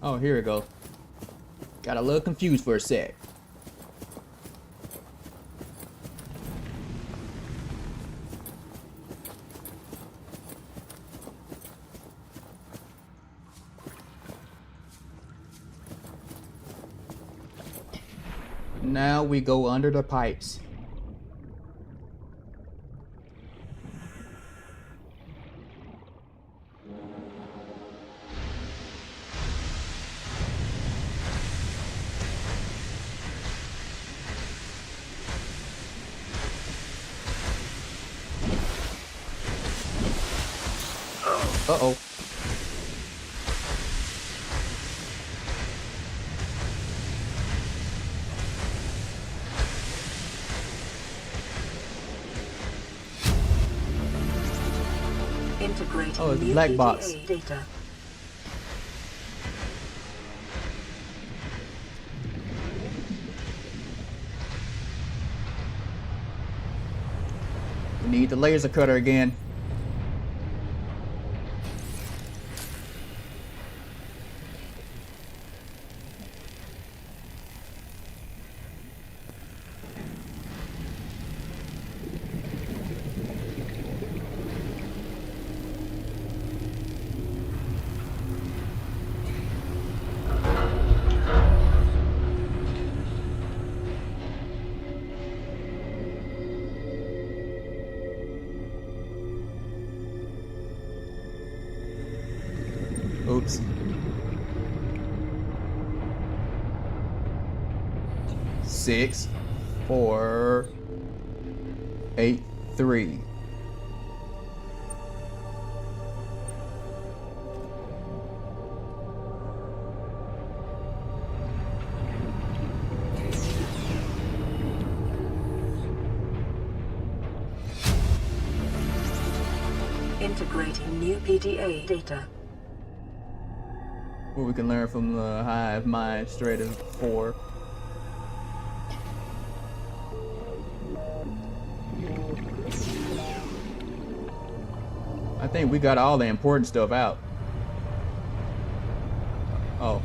Oh, here we go. Got a little confused for a sec. Now we go under the pipes. Uh-oh. Integrating Oh, it's a new black PDA box. data. We need the laser cutter again. Oops. 6, 4, 8, 3. Integrating new PDA data. What we can learn from the hive mind straight as 4. I think we got all the important stuff out. Oh.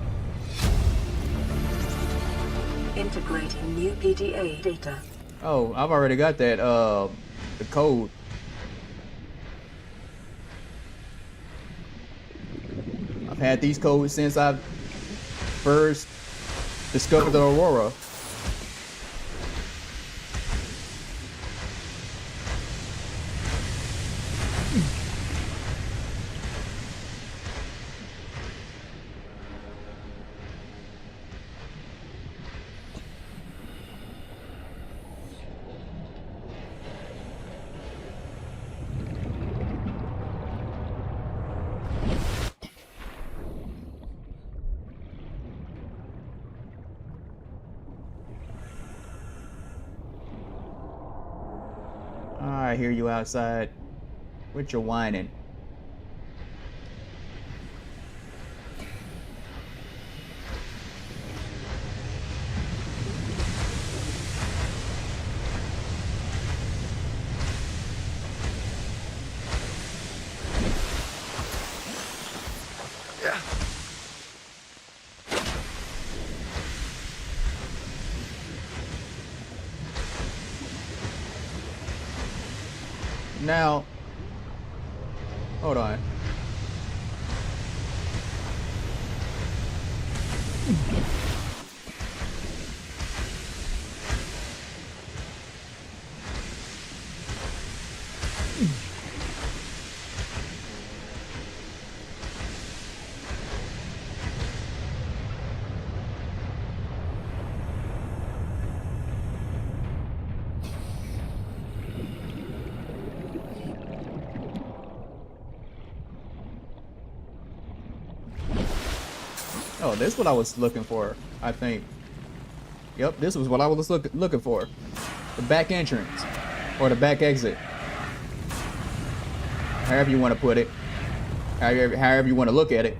Integrating new PDA data. Oh, I've already got that, the code. I've had these codes since I first discovered the Aurora. I hear you outside. Quit your whining. Now, hold on. Oh, this is what I was looking for, I think. Yep, this was what I was looking for. The back entrance. Or the back exit. However you want to put it. However you want to look at it.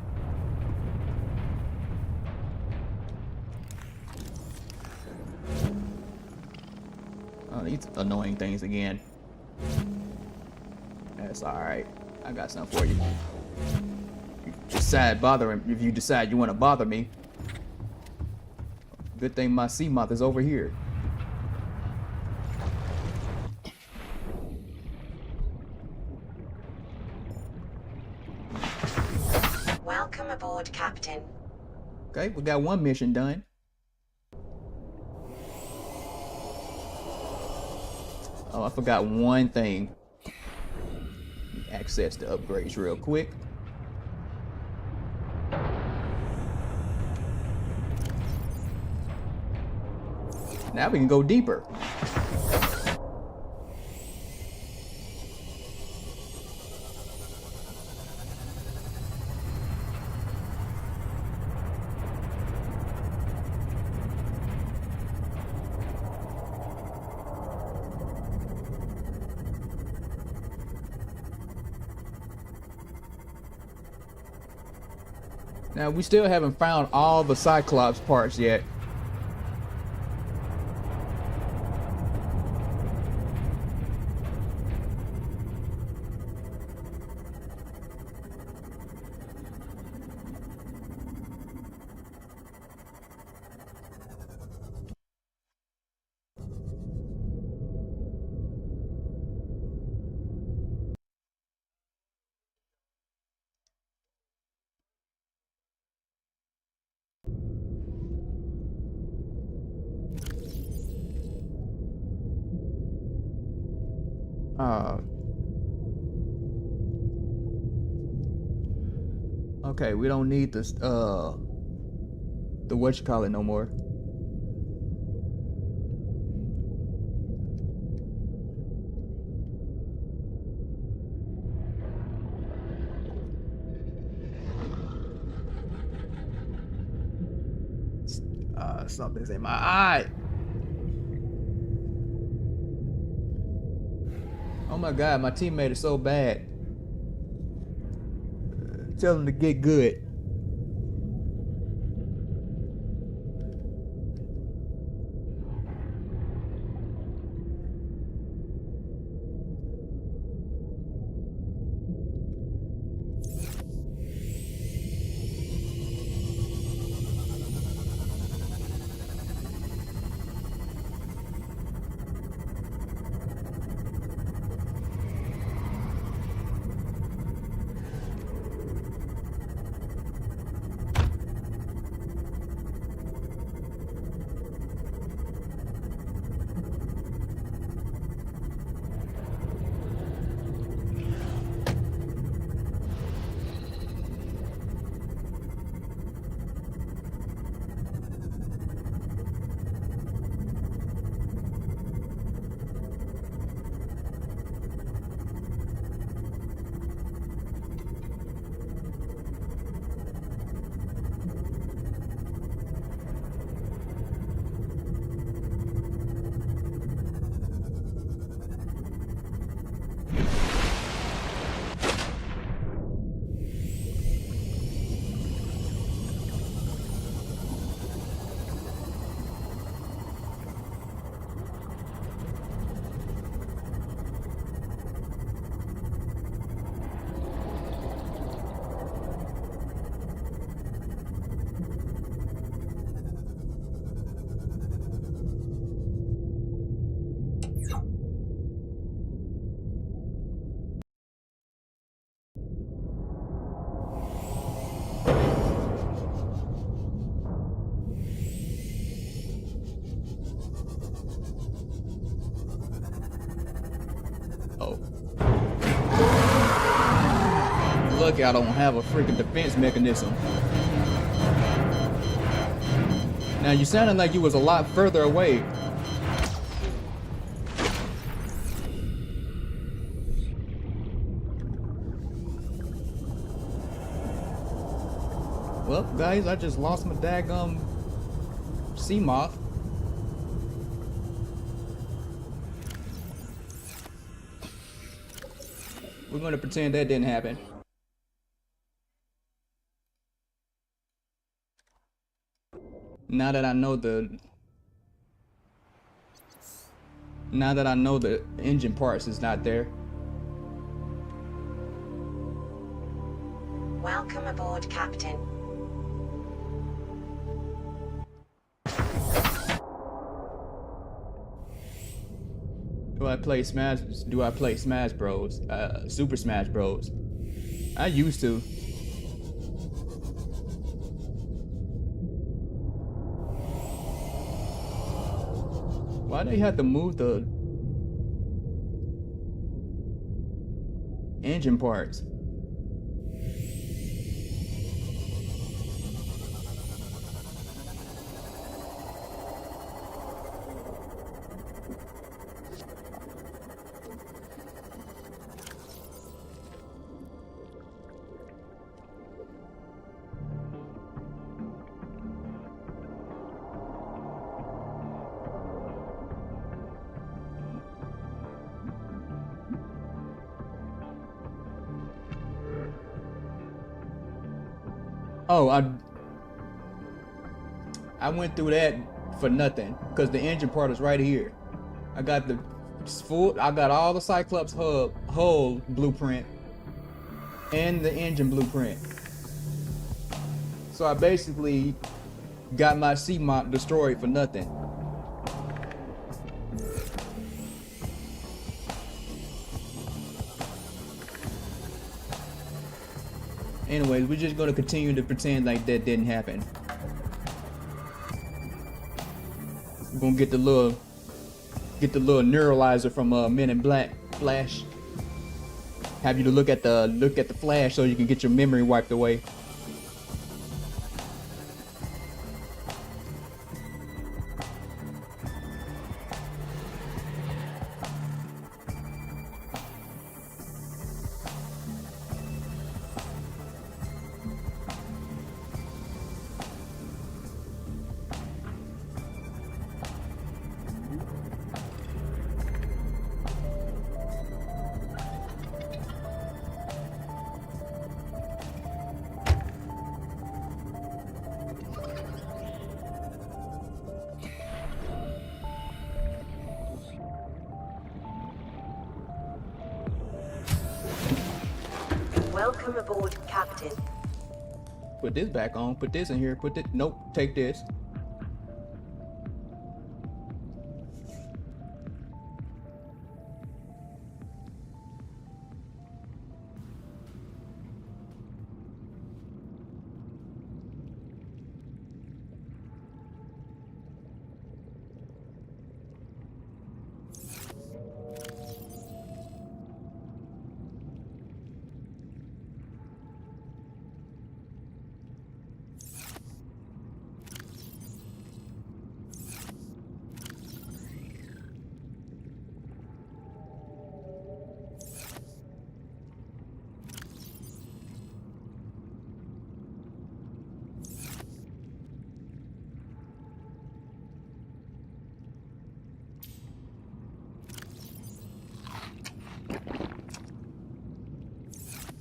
Oh, these annoying things again. That's alright. I got something for you. You just you decide you want to bother me. Good thing my sea moth is over here. Welcome aboard, Captain. Okay, we got one mission done. Oh, I forgot one thing. Access the upgrades real quick. Now we can go deeper. Now we still haven't found all the Cyclops parts yet. Okay, we don't need this the whatchamacallit no more. Something's in my eye. Oh my god, my teammate is so bad. Tell him to get good. Oh. Lucky I don't have a freaking defense mechanism. Now you sounded like you was a lot further away. Well, guys, I just lost my daggum sea moth. We're gonna pretend that didn't happen. Now that I know the engine parts is not there. Welcome aboard, Captain. Do I play Smash? Do I play Smash Bros? Super Smash Bros. I used to. Why they have to move the engine parts? Oh, I went through that for nothing because the engine part is right here. I got all the Cyclops hull blueprint and the engine blueprint. So I basically got my C-Mont destroyed for nothing. Anyways, we're just gonna continue to pretend like that didn't happen. We're gonna get the little neuralizer from Men in Black Flash. Have you to look at the flash so you can get your memory wiped away. Welcome aboard, Captain. Put this back on. Put this in here. Nope. Take this.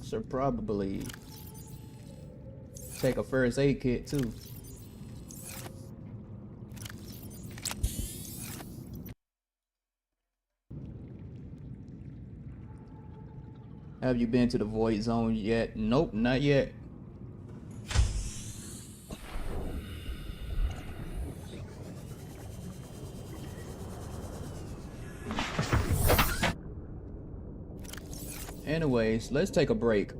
Should probably take a first aid kit too. Have you been to the Void Zone yet? Nope, not yet. Anyways, let's take a break.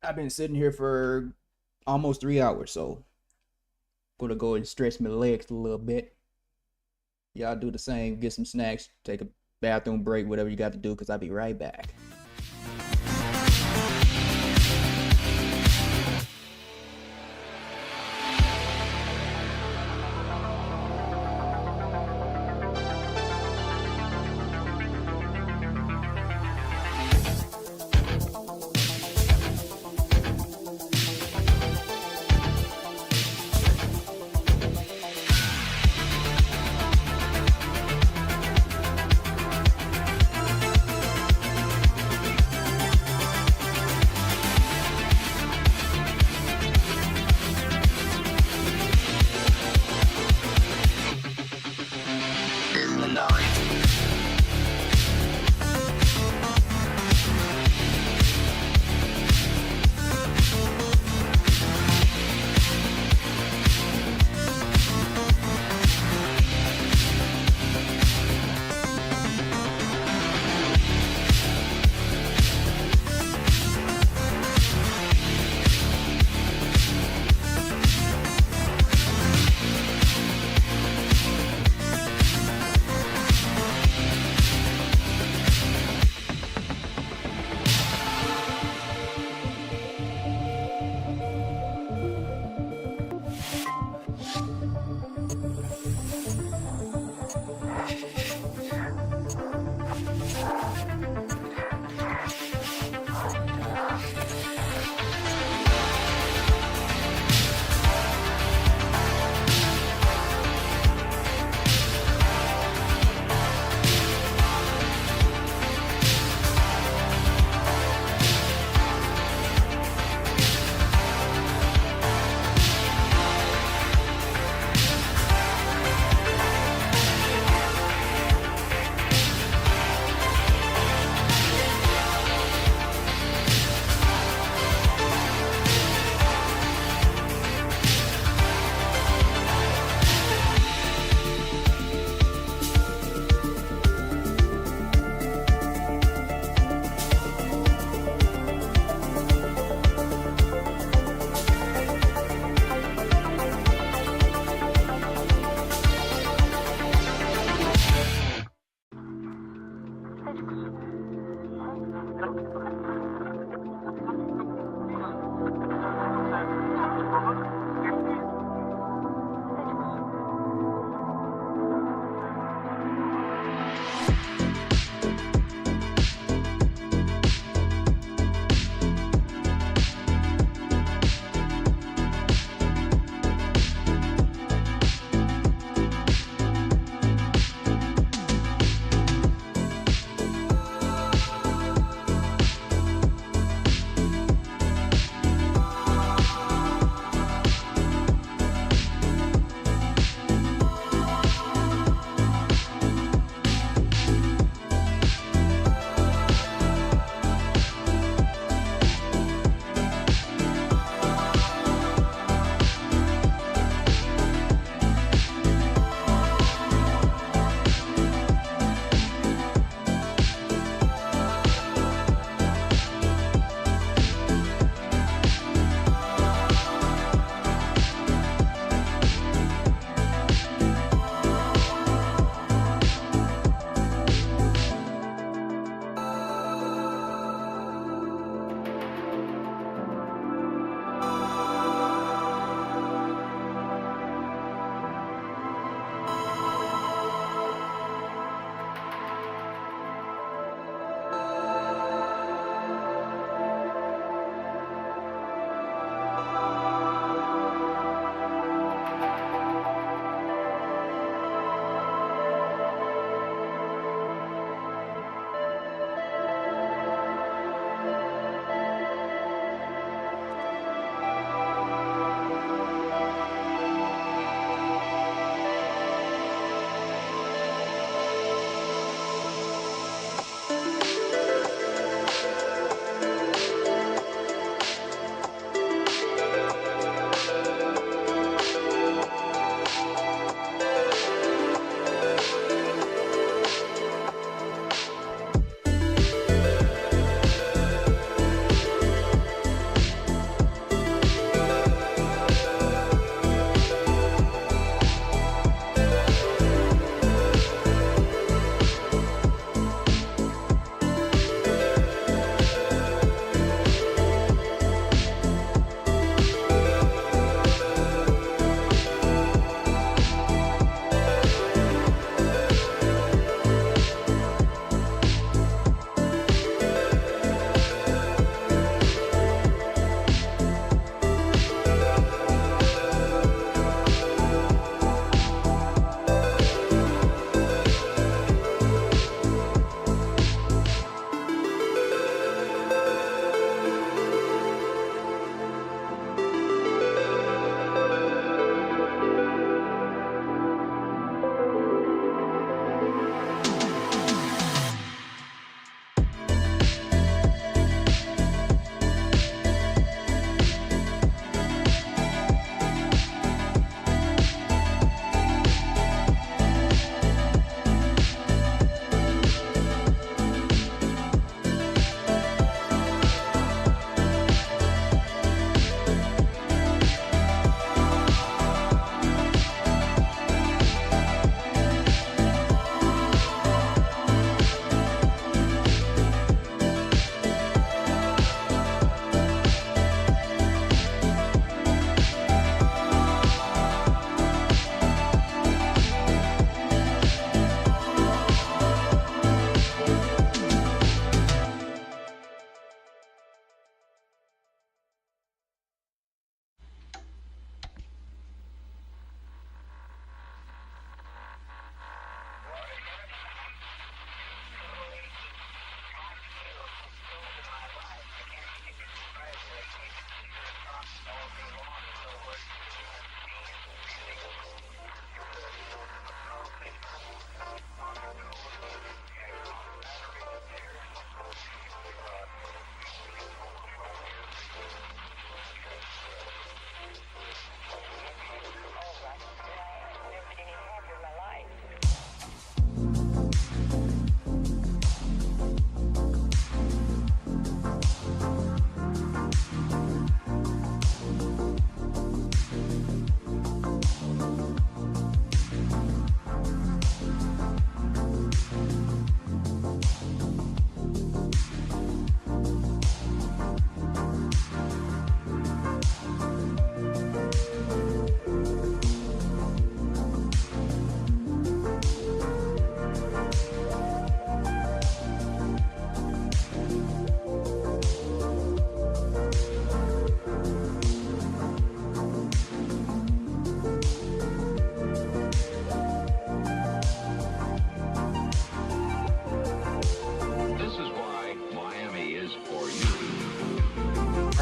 I've been sitting here for almost 3 hours, so I'm gonna go and stretch my legs a little bit. Y'all do the same, get some snacks, take a bathroom break, whatever you got to do, because I'll be right back.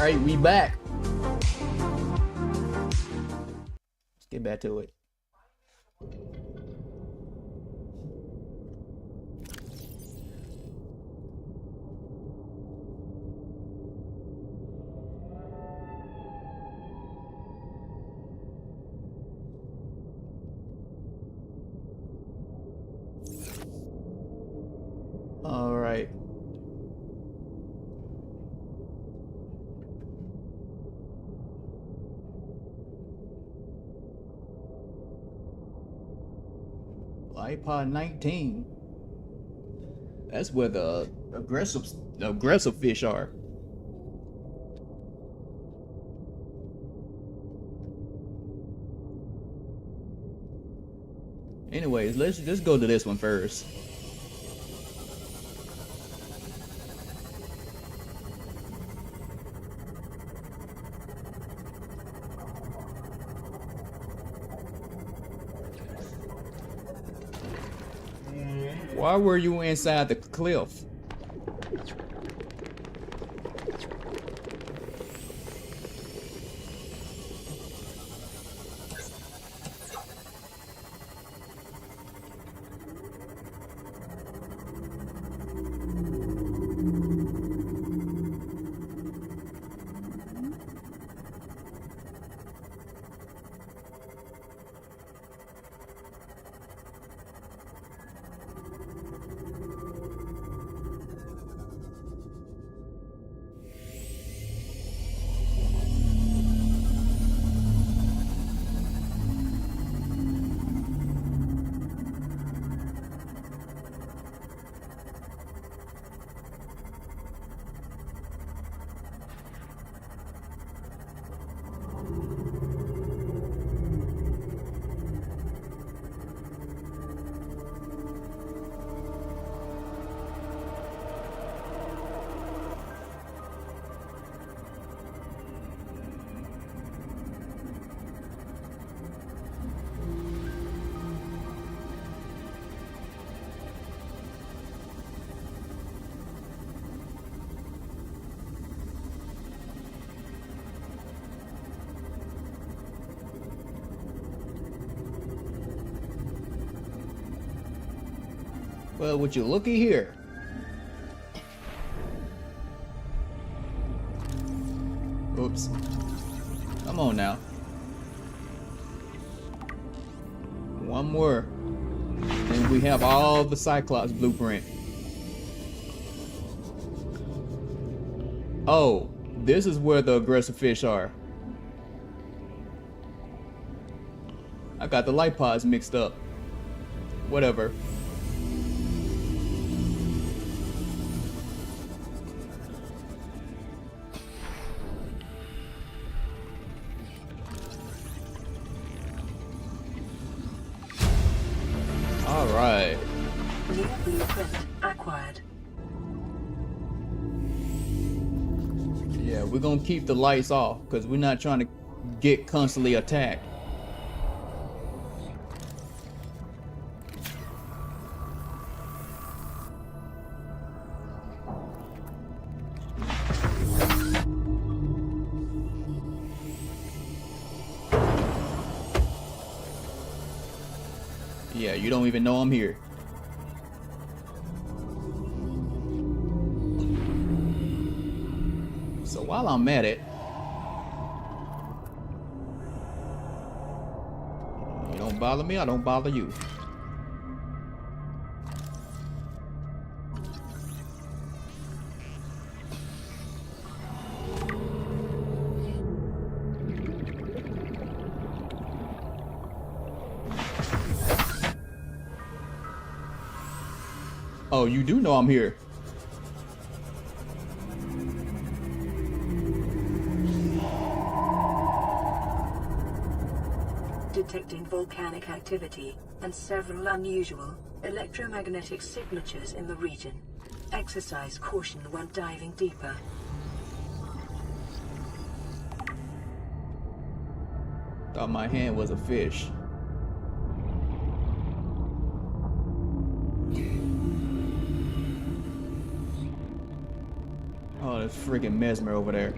Alright, we back. Let's get back to it. All right. iPod 19. That's where the aggressive fish are. Anyways, let's just go to this one first. Why were you inside the cliff? Well, would you looky here? Oops. Come on now. One more. And we have all the Cyclops blueprint. Oh, this is where the aggressive fish are. I got the light pods mixed up. Whatever. Alright. New blueprint acquired. Yeah, we're gonna keep the lights off because we're not trying to get constantly attacked. Yeah, you don't even know I'm here. So while I'm at it, you don't bother me, I don't bother you. Oh, you do know I'm here. Detecting volcanic activity and several unusual electromagnetic signatures in the region. Exercise caution when diving deeper. Thought my hand was a fish. Oh, there's freaking Mesmer over there.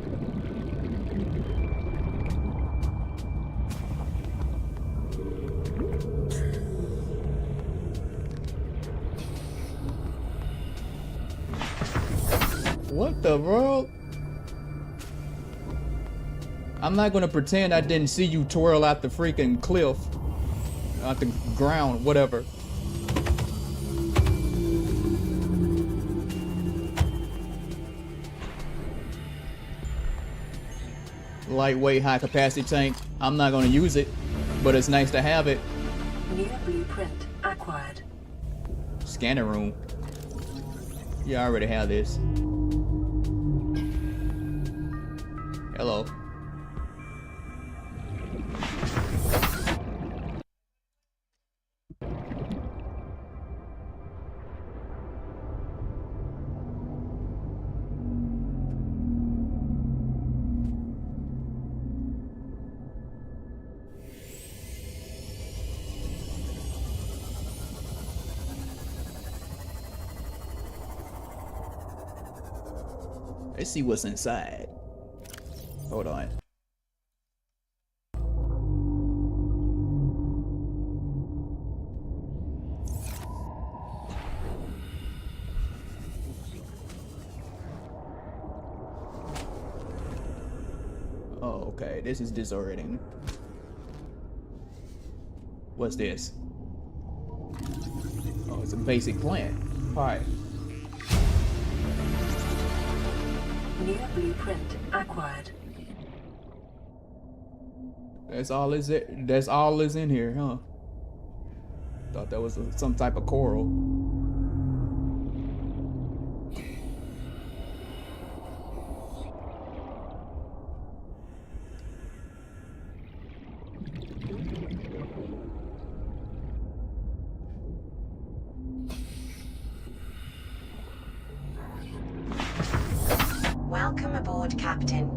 What the world? I'm not gonna pretend I didn't see you twirl out the freaking cliff. Out the ground, whatever. Lightweight, high capacity tank. I'm not gonna use it, but it's nice to have it. New blueprint acquired. Scanner room. You already have this. Hello. Let's see what's inside. Hold on. Oh, okay. This is disorienting. What's this? Oh, it's a basic plant. Alright. New blueprint acquired. That's all is it. That's all is in here, huh? Thought that was some type of coral. Welcome aboard, Captain.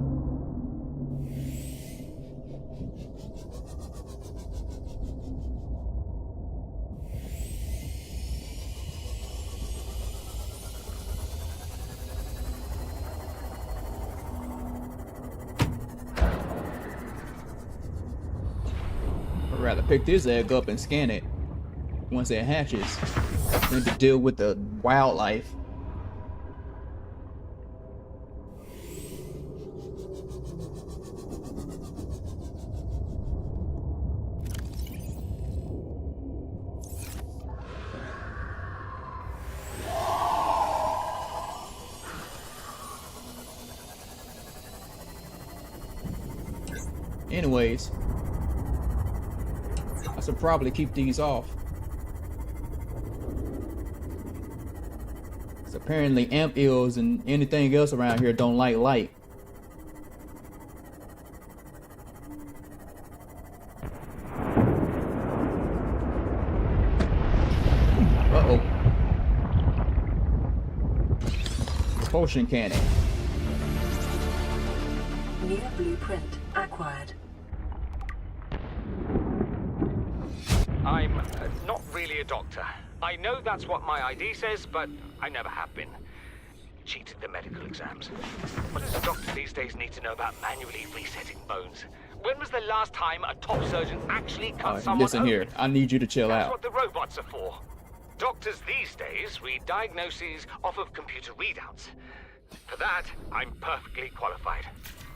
I'd rather pick this egg up and scan it once it hatches than to deal with the wildlife. Anyways, I should probably keep these off. So apparently amp eels and anything else around here don't like light. Uh-oh. Propulsion cannon. New blueprint acquired. I'm not really a doctor. I know that's what my ID says, but I never have been. Cheated the medical exams. What does a doctor these days need to know about manually resetting bones? When was the last time a top surgeon actually cut someone listen open? here, I need you to chill That's out. what the robots are for. Doctors these days read diagnoses off of computer readouts. For that, I'm perfectly qualified.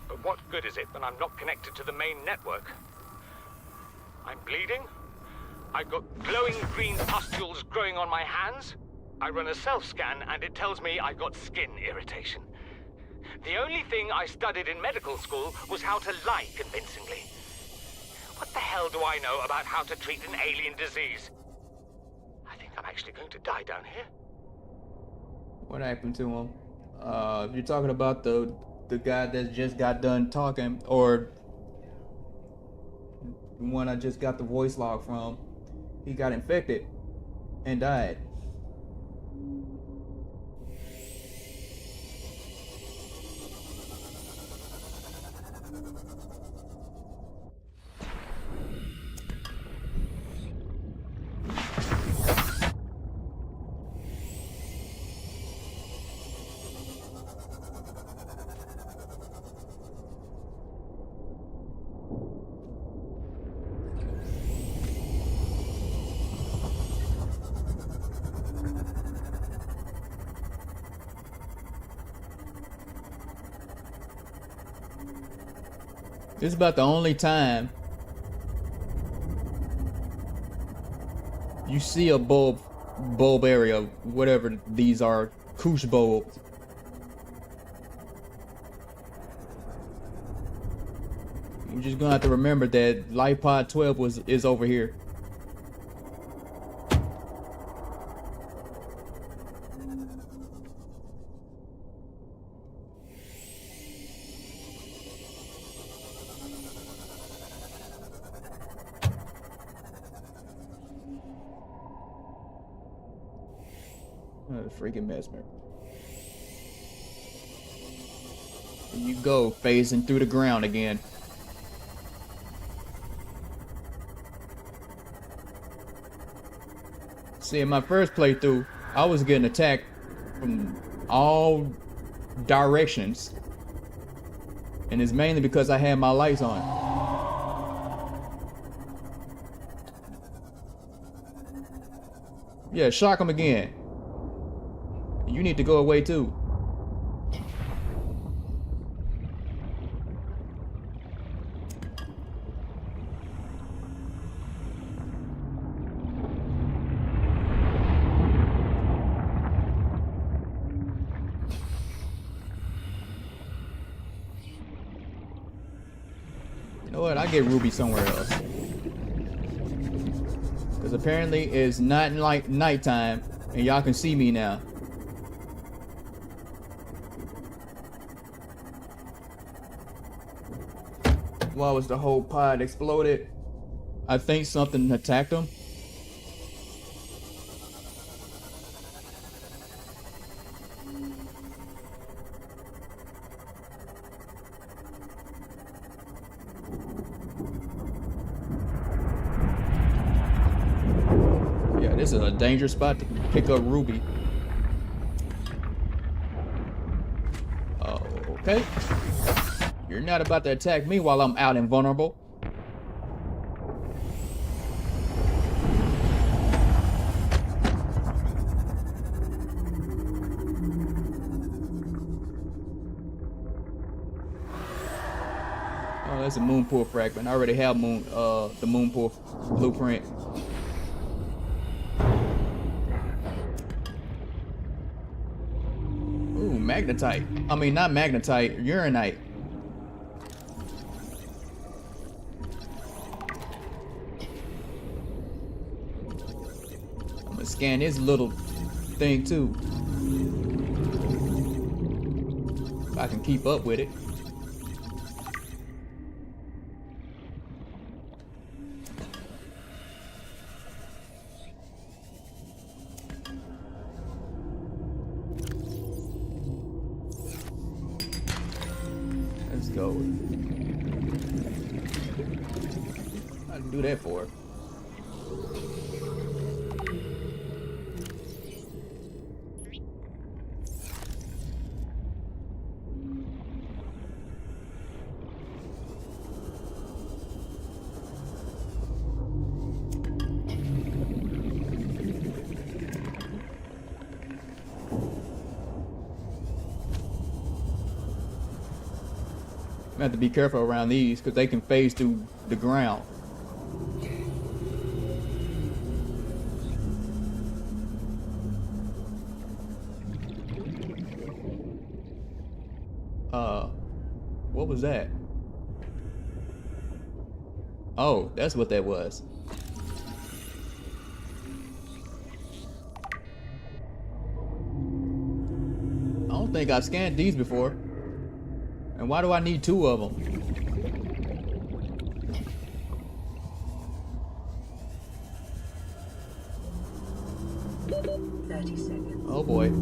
But what good is it when I'm not connected to the main network? I'm bleeding. I've got glowing green pustules growing on my hands. I run a self-scan and it tells me I've got skin irritation. The only thing I studied in medical school was how to lie convincingly. What the hell do I know about how to treat an alien disease? I think I'm actually going to die down here. What happened to him? If you're talking about the guy that just got done talking, or the one I just got the voice log from, he got infected and died. This is about the only time you see a bulb area, whatever these are, couche bulbs. We're just gonna have to remember that Life Pod 12 is over here. Freaking mesmer. Here you go, phasing through the ground again. See, in my first playthrough, I was getting attacked from all directions. And it's mainly because I had my lights on. Yeah, shock him again. You need to go away too. You know what? I get Ruby somewhere else. Because apparently it's not like nighttime and y'all can see me now. Why was the whole pod exploded? I think something attacked them. Yeah, this is a dangerous spot to pick up Ruby. Okay. You're not about to attack me while I'm out and vulnerable. Oh, that's a moon pool fragment. I already have the moon pool blueprint. Ooh, magnetite. I mean, not magnetite, uranite. Scan this little thing too. If I can keep up with it. Let's go. I can do that for her. I have to be careful around these because they can phase through the ground. What was that? Oh, that's what that was. I don't think I've scanned these before. And why do I need two of them? Oh boy.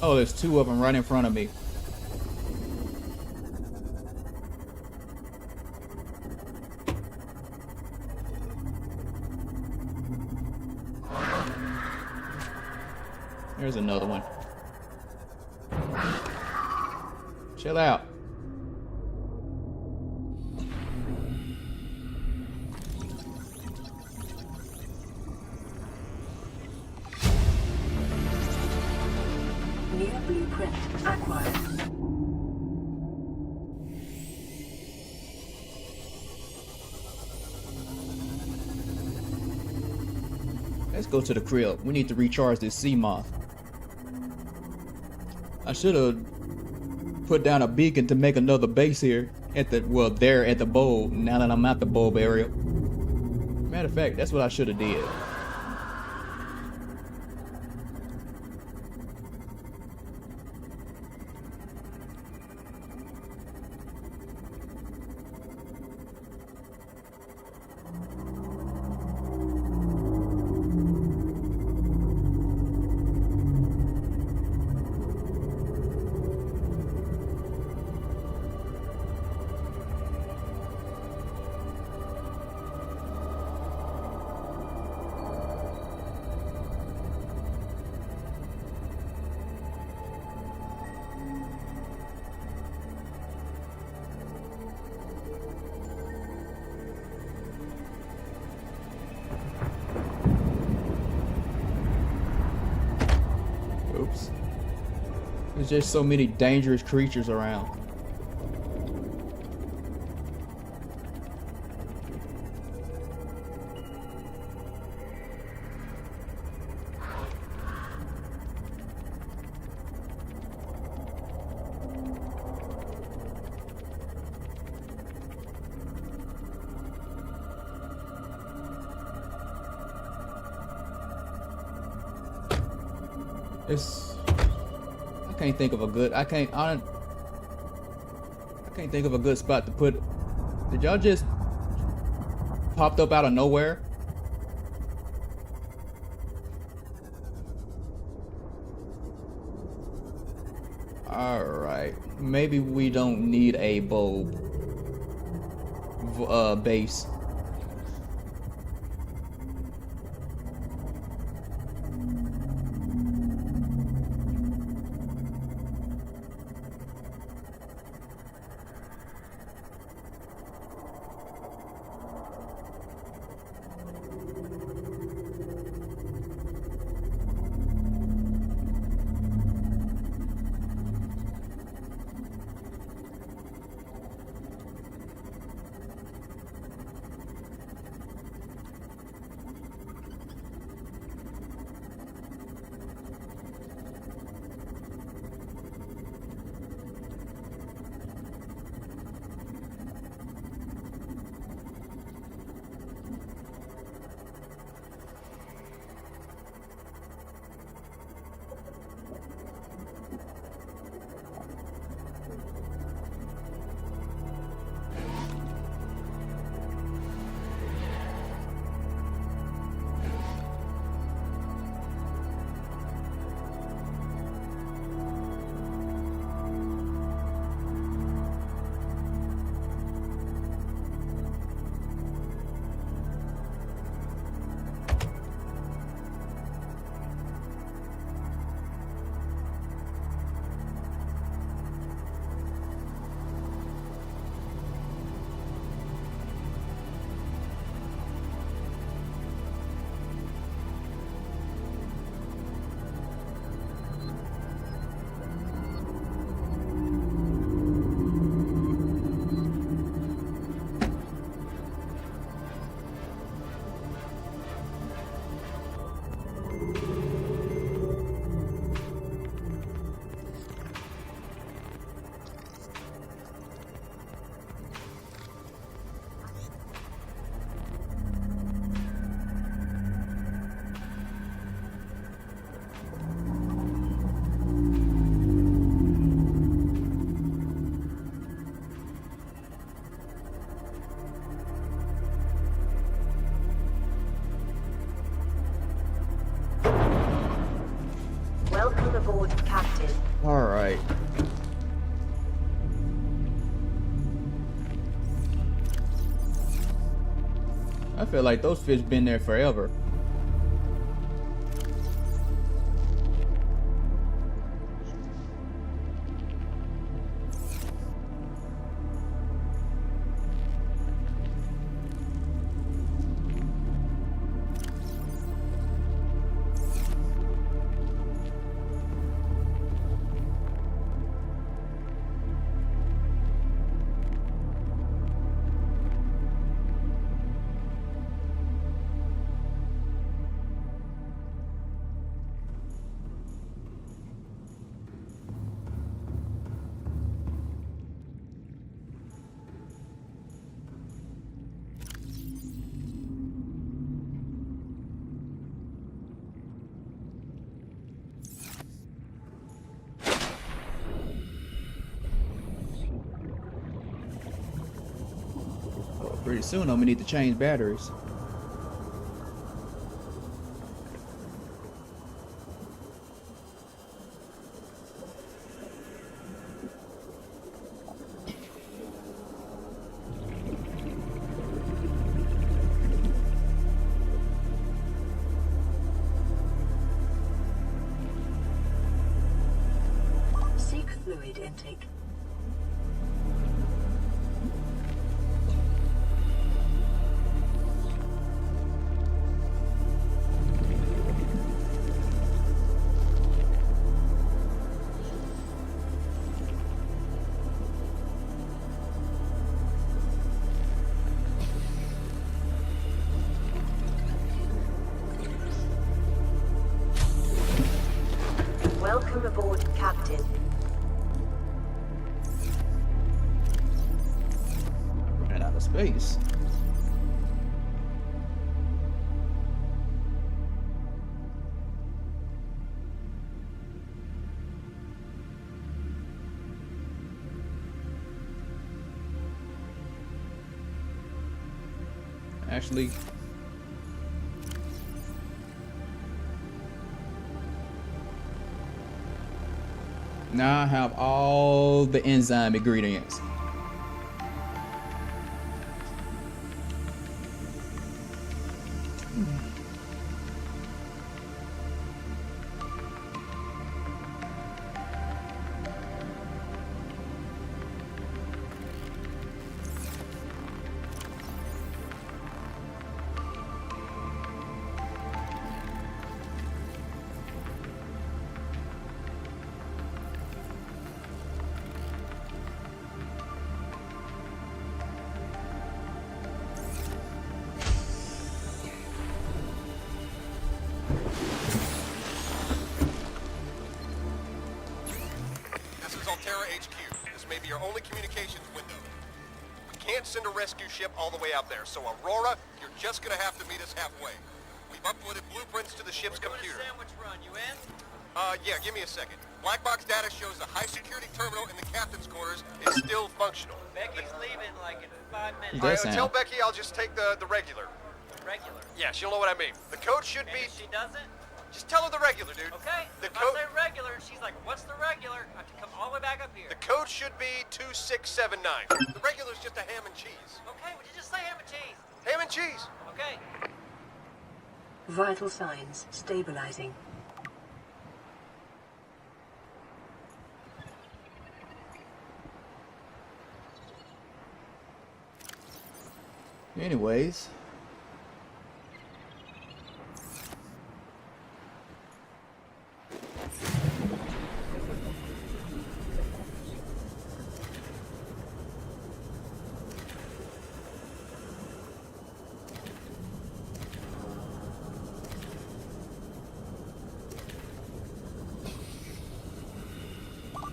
Oh, there's two of them right in front of me. There's another one. Chill out. New blueprint acquired. Let's go to the crib. We need to recharge this sea moth. I should have put down a beacon to make another base here at the, well, there at the bulb, now that I'm at the bulb area. Matter of fact, that's what I should have did. Oops. There's just so many dangerous creatures around. I can't think of a good. I can't think of a good spot to put. Did y'all just popped up out of nowhere? All right, maybe we don't need a bulb base. Welcome aboard, Captain. All right. I feel like those fish been there forever. Pretty soon I'm gonna need to change batteries. Seek fluid intake. Welcome aboard, Captain. Running out of space. Actually, now I have all the enzyme ingredients. This is Altera HQ. This may be your only communications window. We can't send a rescue ship all the way out there, so Aurora, you're just gonna have to meet us halfway. We've uploaded blueprints to the ship's computer. Sandwich run, you in? Yeah, give me a second. Black box data shows the high security terminal in the captain's quarters is still functional. Becky's leaving like in 5 minutes. That sound. Tell Becky I'll just take the regular. Regular. Yeah, she'll know what I mean. The code should And be... if she doesn't, Just tell her the regular, dude. okay. The If I code... say regular, she's like, what's the regular? I have to come all the way back up here. The code should be 2679. The regular's just a ham and cheese. Okay, would you just say ham and cheese? Ham and cheese. Okay. Vital signs stabilizing. Anyways,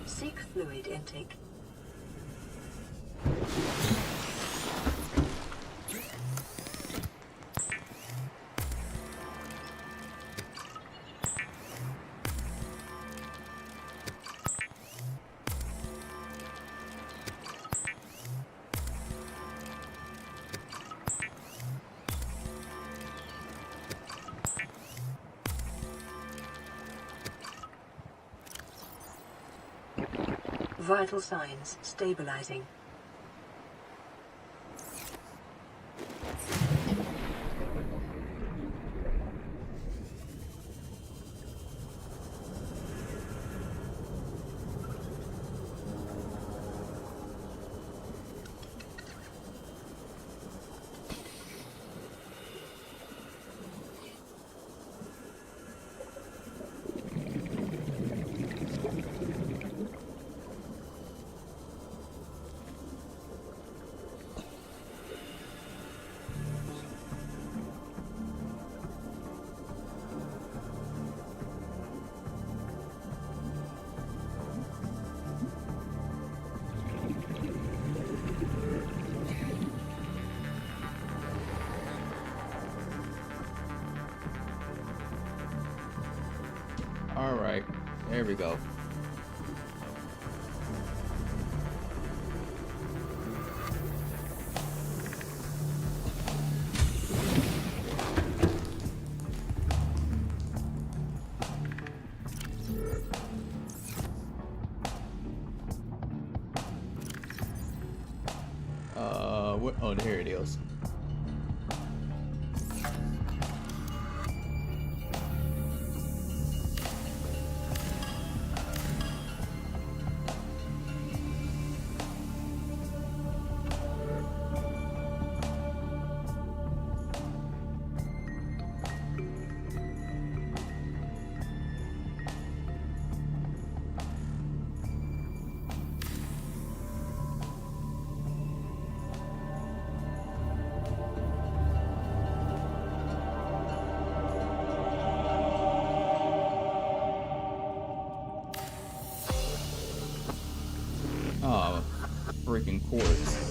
Seek fluid intake. Vital signs stabilizing. all right, there we go. Oh, here it is. Oh, freaking quartz.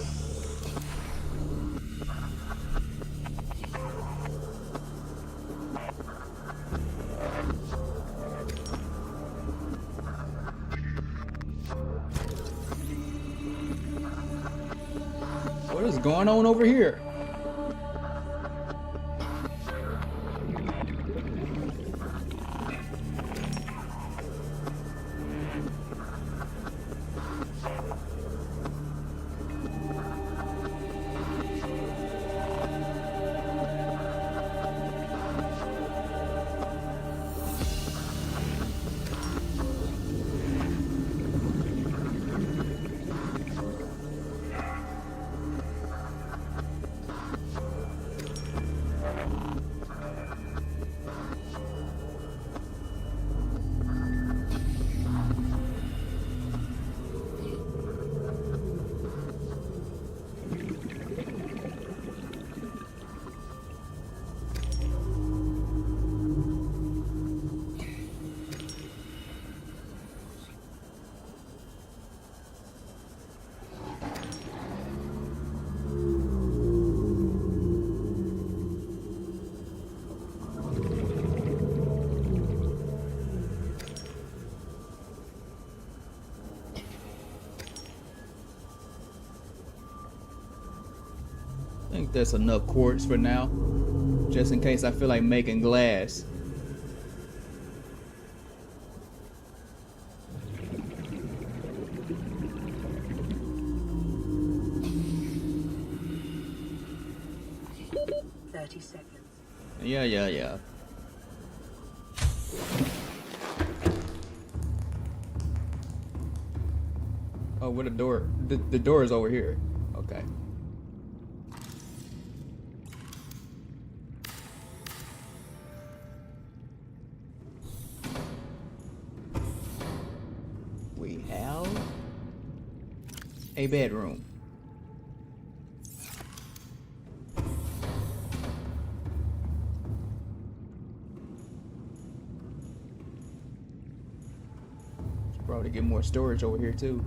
What is going on over here? I think that's enough quartz for now, just in case I feel like making glass. Yeah. Oh, where the door? The door is over here. Okay. We have a bedroom. Should probably get more storage over here too.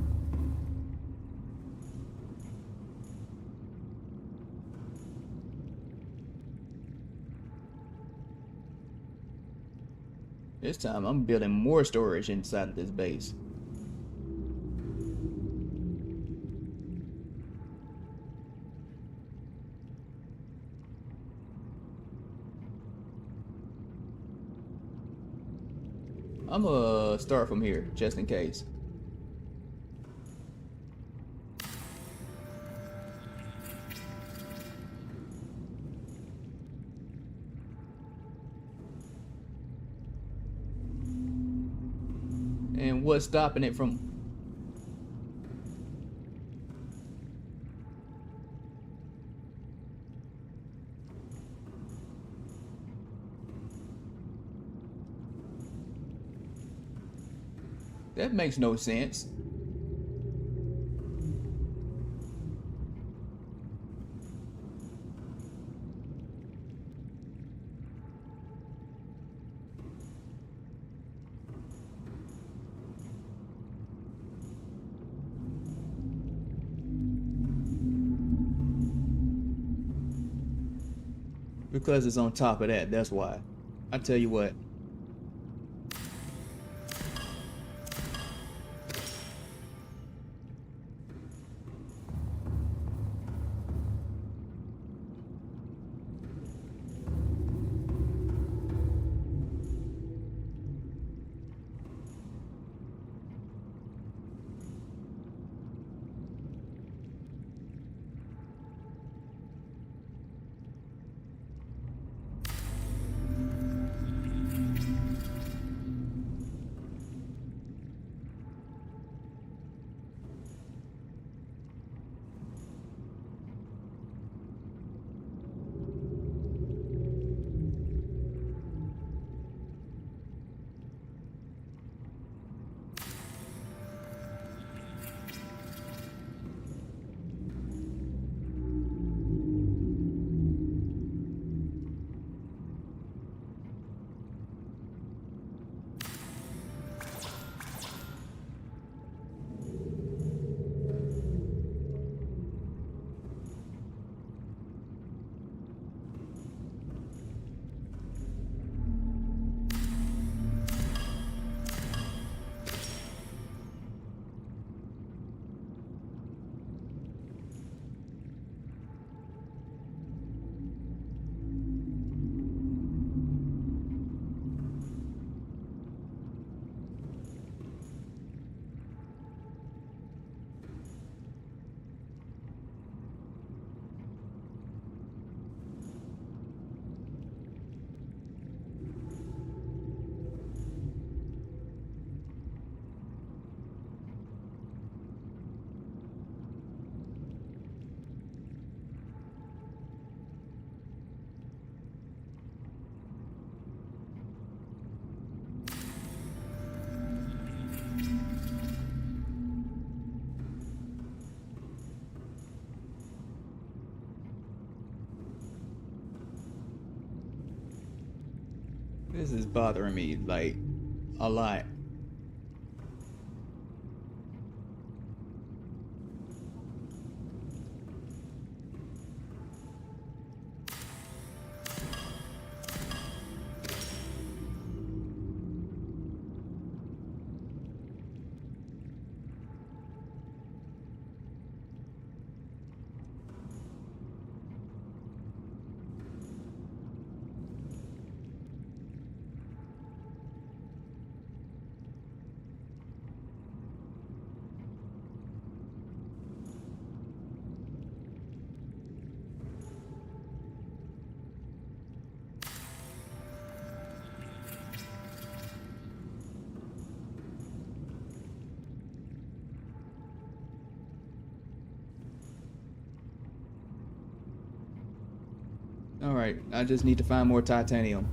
This time I'm building more storage inside of this base. I'm gonna start from here, just in case. And what's stopping it from... That makes no sense. Because it's on top of that, that's why. I tell you what. This is bothering me, like, a lot. Alright, I just need to find more titanium.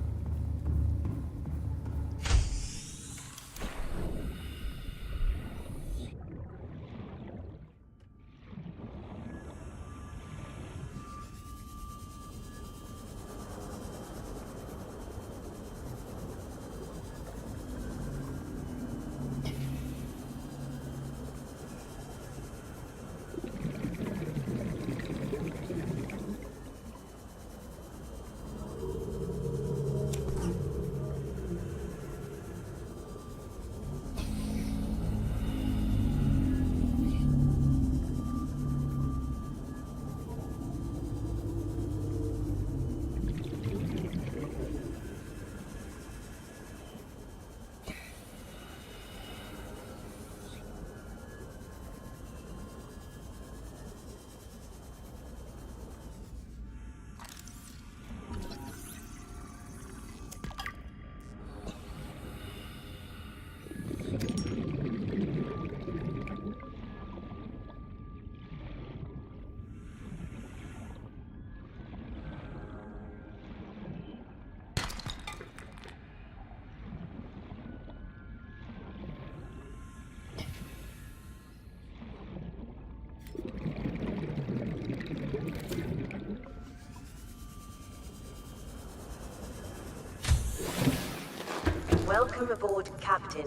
Welcome aboard, Captain.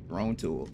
Wrong tool.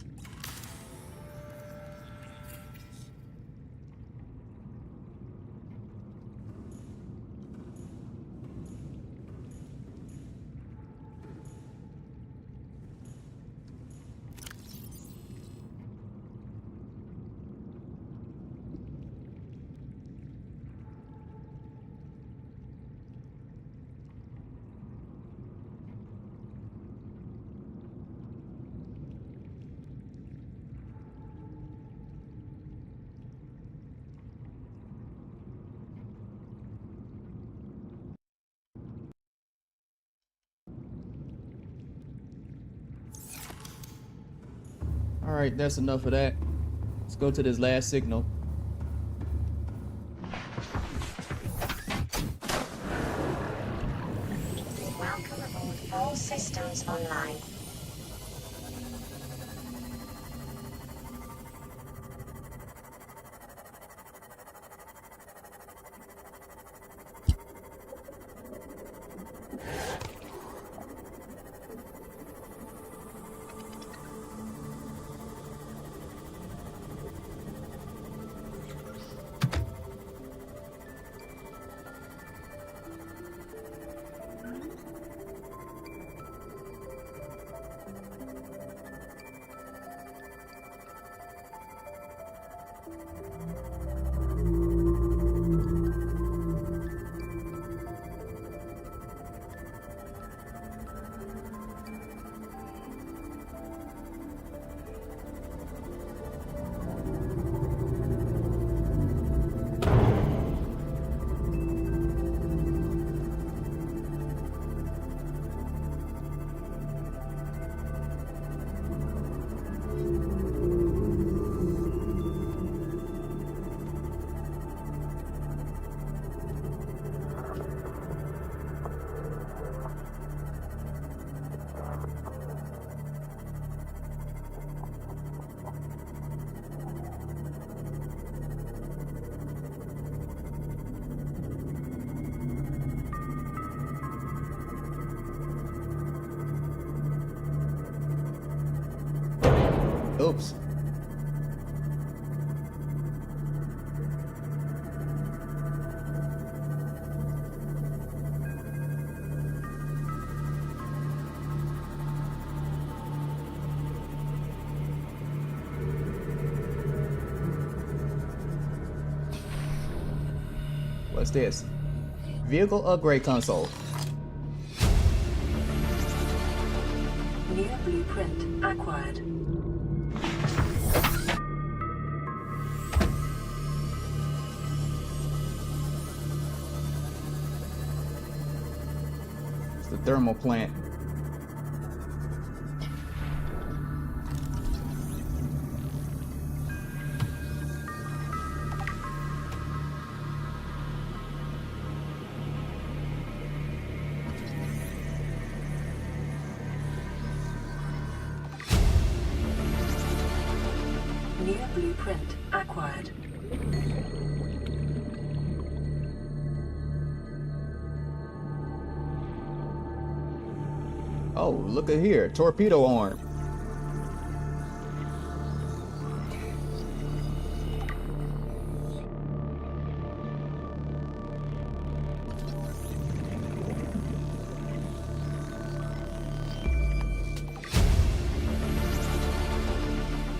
Alright, that's enough of that. Let's go to this last signal. Welcome aboard. All systems online. helps. What's this? Vehicle upgrade console. New blueprint acquired. It's the thermal plant. New blueprint acquired. Oh, look at here, torpedo arm.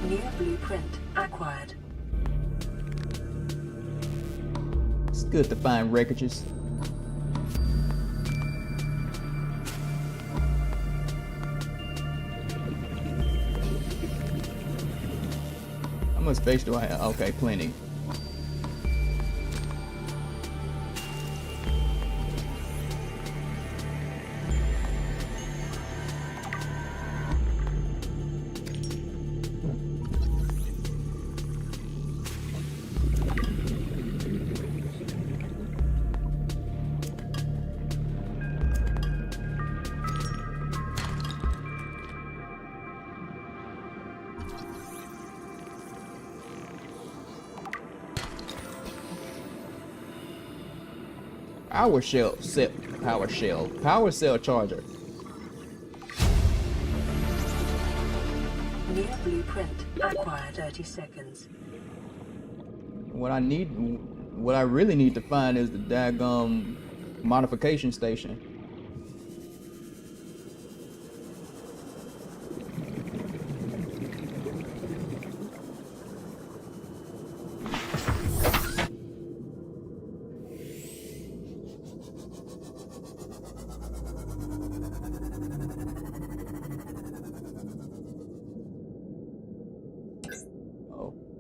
New blueprint acquired. It's good to find wreckages. How much space do I have? Okay, plenty. Power cell charger. New blueprint acquired. 30 seconds. What I really need to find is the daggum modification station.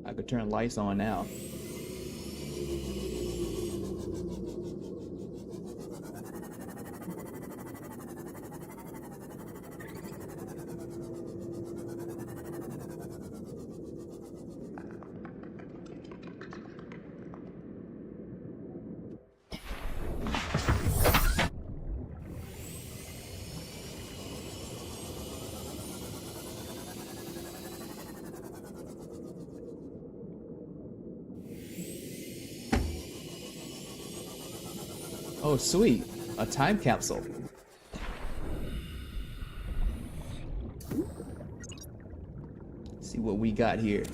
I could turn lights on now. Oh, sweet. A time capsule. Let's see what we got here.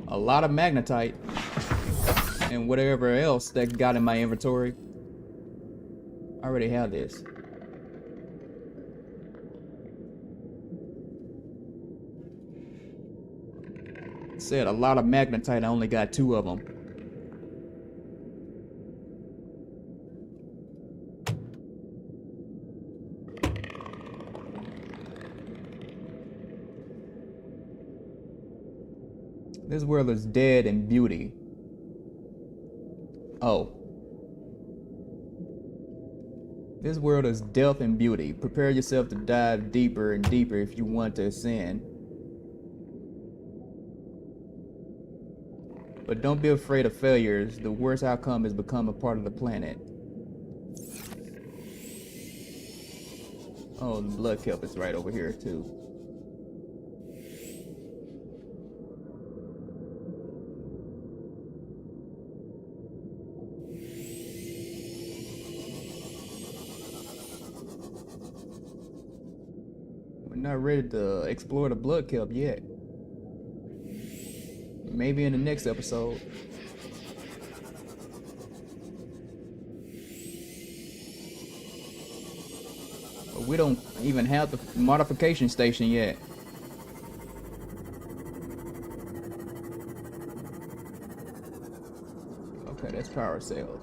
A lot of magnetite. And whatever else that got in my inventory. I already have this. It said a lot of magnetite. I only got 2 of them. This world is dead in beauty. Oh. This world is death and beauty. Prepare yourself to dive deeper and deeper if you want to ascend. But don't be afraid of failures. The worst outcome is become a part of the planet. Oh, the blood kelp is right over here too. not ready to explore the blood kelp yet. Maybe in the next episode. But we don't even have the modification station yet. Okay, that's power cells.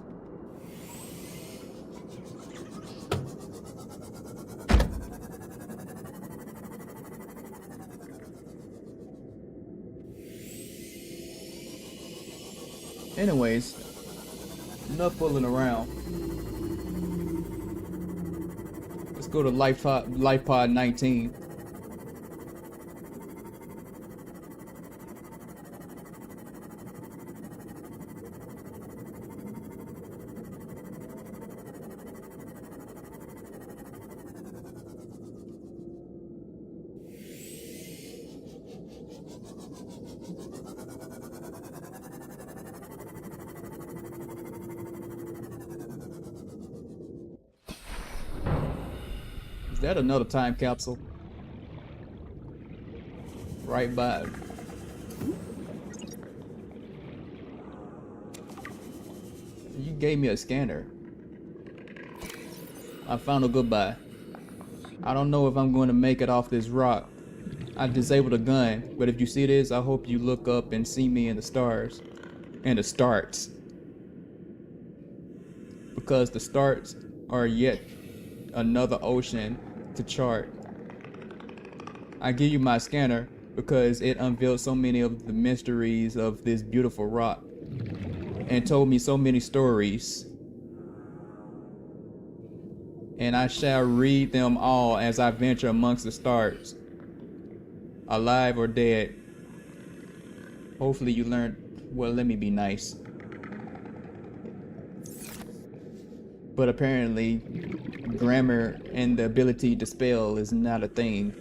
Anyways, enough fooling around. Let's go to Life Pod 19. Is that another time capsule? Right by. You gave me a scanner. I found a goodbye. I don't know if I'm going to make it off this rock. I disabled a gun, but if you see this, I hope you look up and see me in the stars. And the starts. Because the starts are yet another ocean to chart. I give you my scanner because it unveiled so many of the mysteries of this beautiful rock and told me so many stories. And I shall read them all as I venture amongst the stars, alive or dead. Hopefully you learned, well, let me be nice. But apparently, grammar and the ability to spell is not a thing.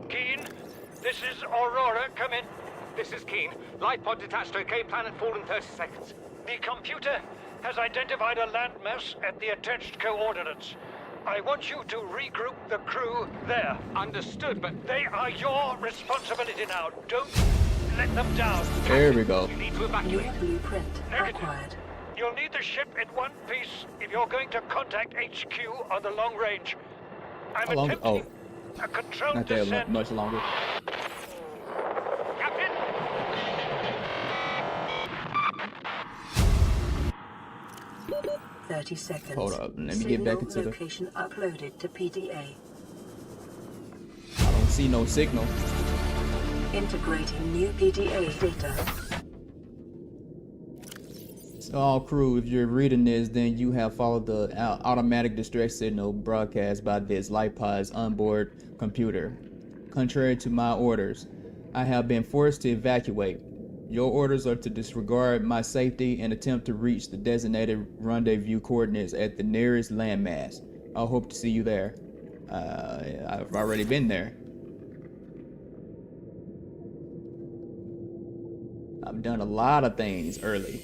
Keen, this is Aurora. Come in. This is Keen. Life pod detached to OK planet fall in 30 seconds. The computer has identified a landmass at the attached coordinates. I want you to regroup the crew there. Understood, but they are your responsibility now. Don't let them down. There we go. You need to evacuate. New blueprint Negative. acquired. You'll need the ship in one piece if you're going to contact HQ on the long range. I'm How long? attempting Oh, a controlled not that descent. much longer. Captain! 30 seconds. Hold up, let me get back into the. Location uploaded to PDA. I don't see no signal. Integrating new PDA data. So all crew, if you're reading this, then you have followed the automatic distress signal broadcast by this Life Pod's onboard computer. Contrary to my orders, I have been forced to evacuate. Your orders are to disregard my safety and attempt to reach the designated rendezvous coordinates at the nearest landmass. I hope to see you there. I've already been there. I've done a lot of things early.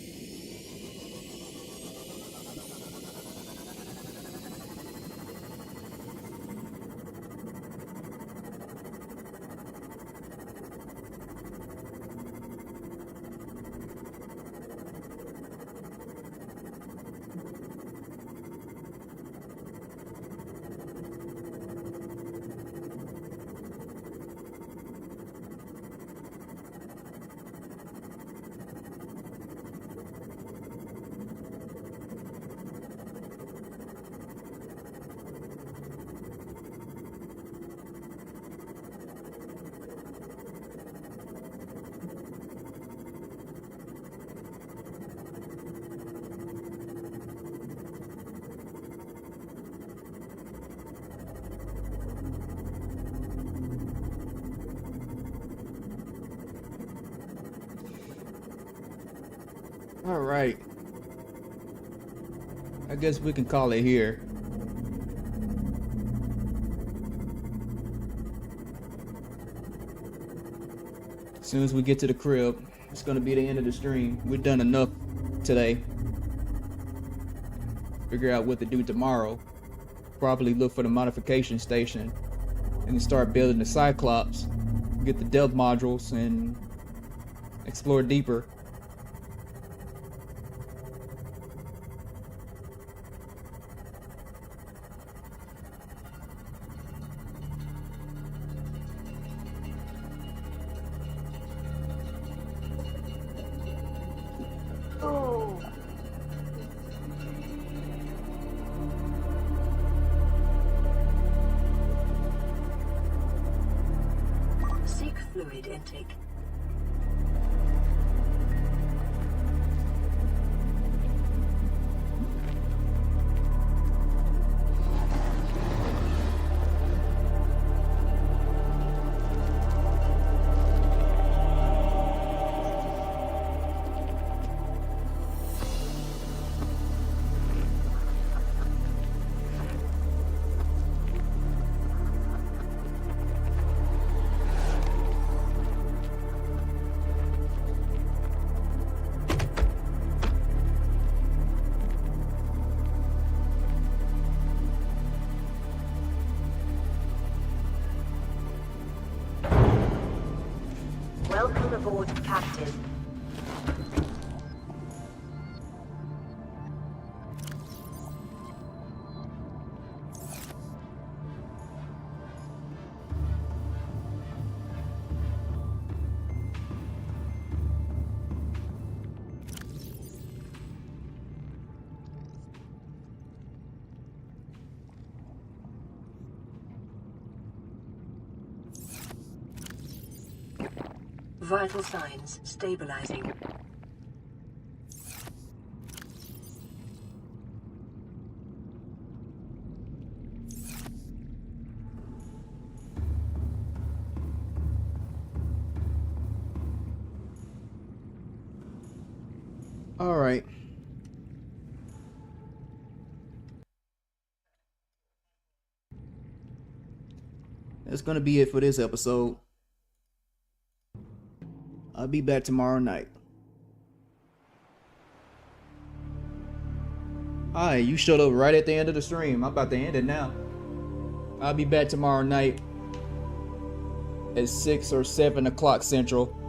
All right. I guess we can call it here. As soon as we get to the crib, it's gonna be the end of the stream. We've done enough today. Figure out what to do tomorrow. probably look for the modification station and then start building the Cyclops, get the depth modules, and explore deeper. Seek fluid intake. Welcome aboard, Captain. Vital signs stabilizing. All right. That's gonna be it for this episode. I'll be back tomorrow night. Hi, you showed up right at the end of the stream. I'm about to end it now. I'll be back tomorrow night at 6 or 7 o'clock Central.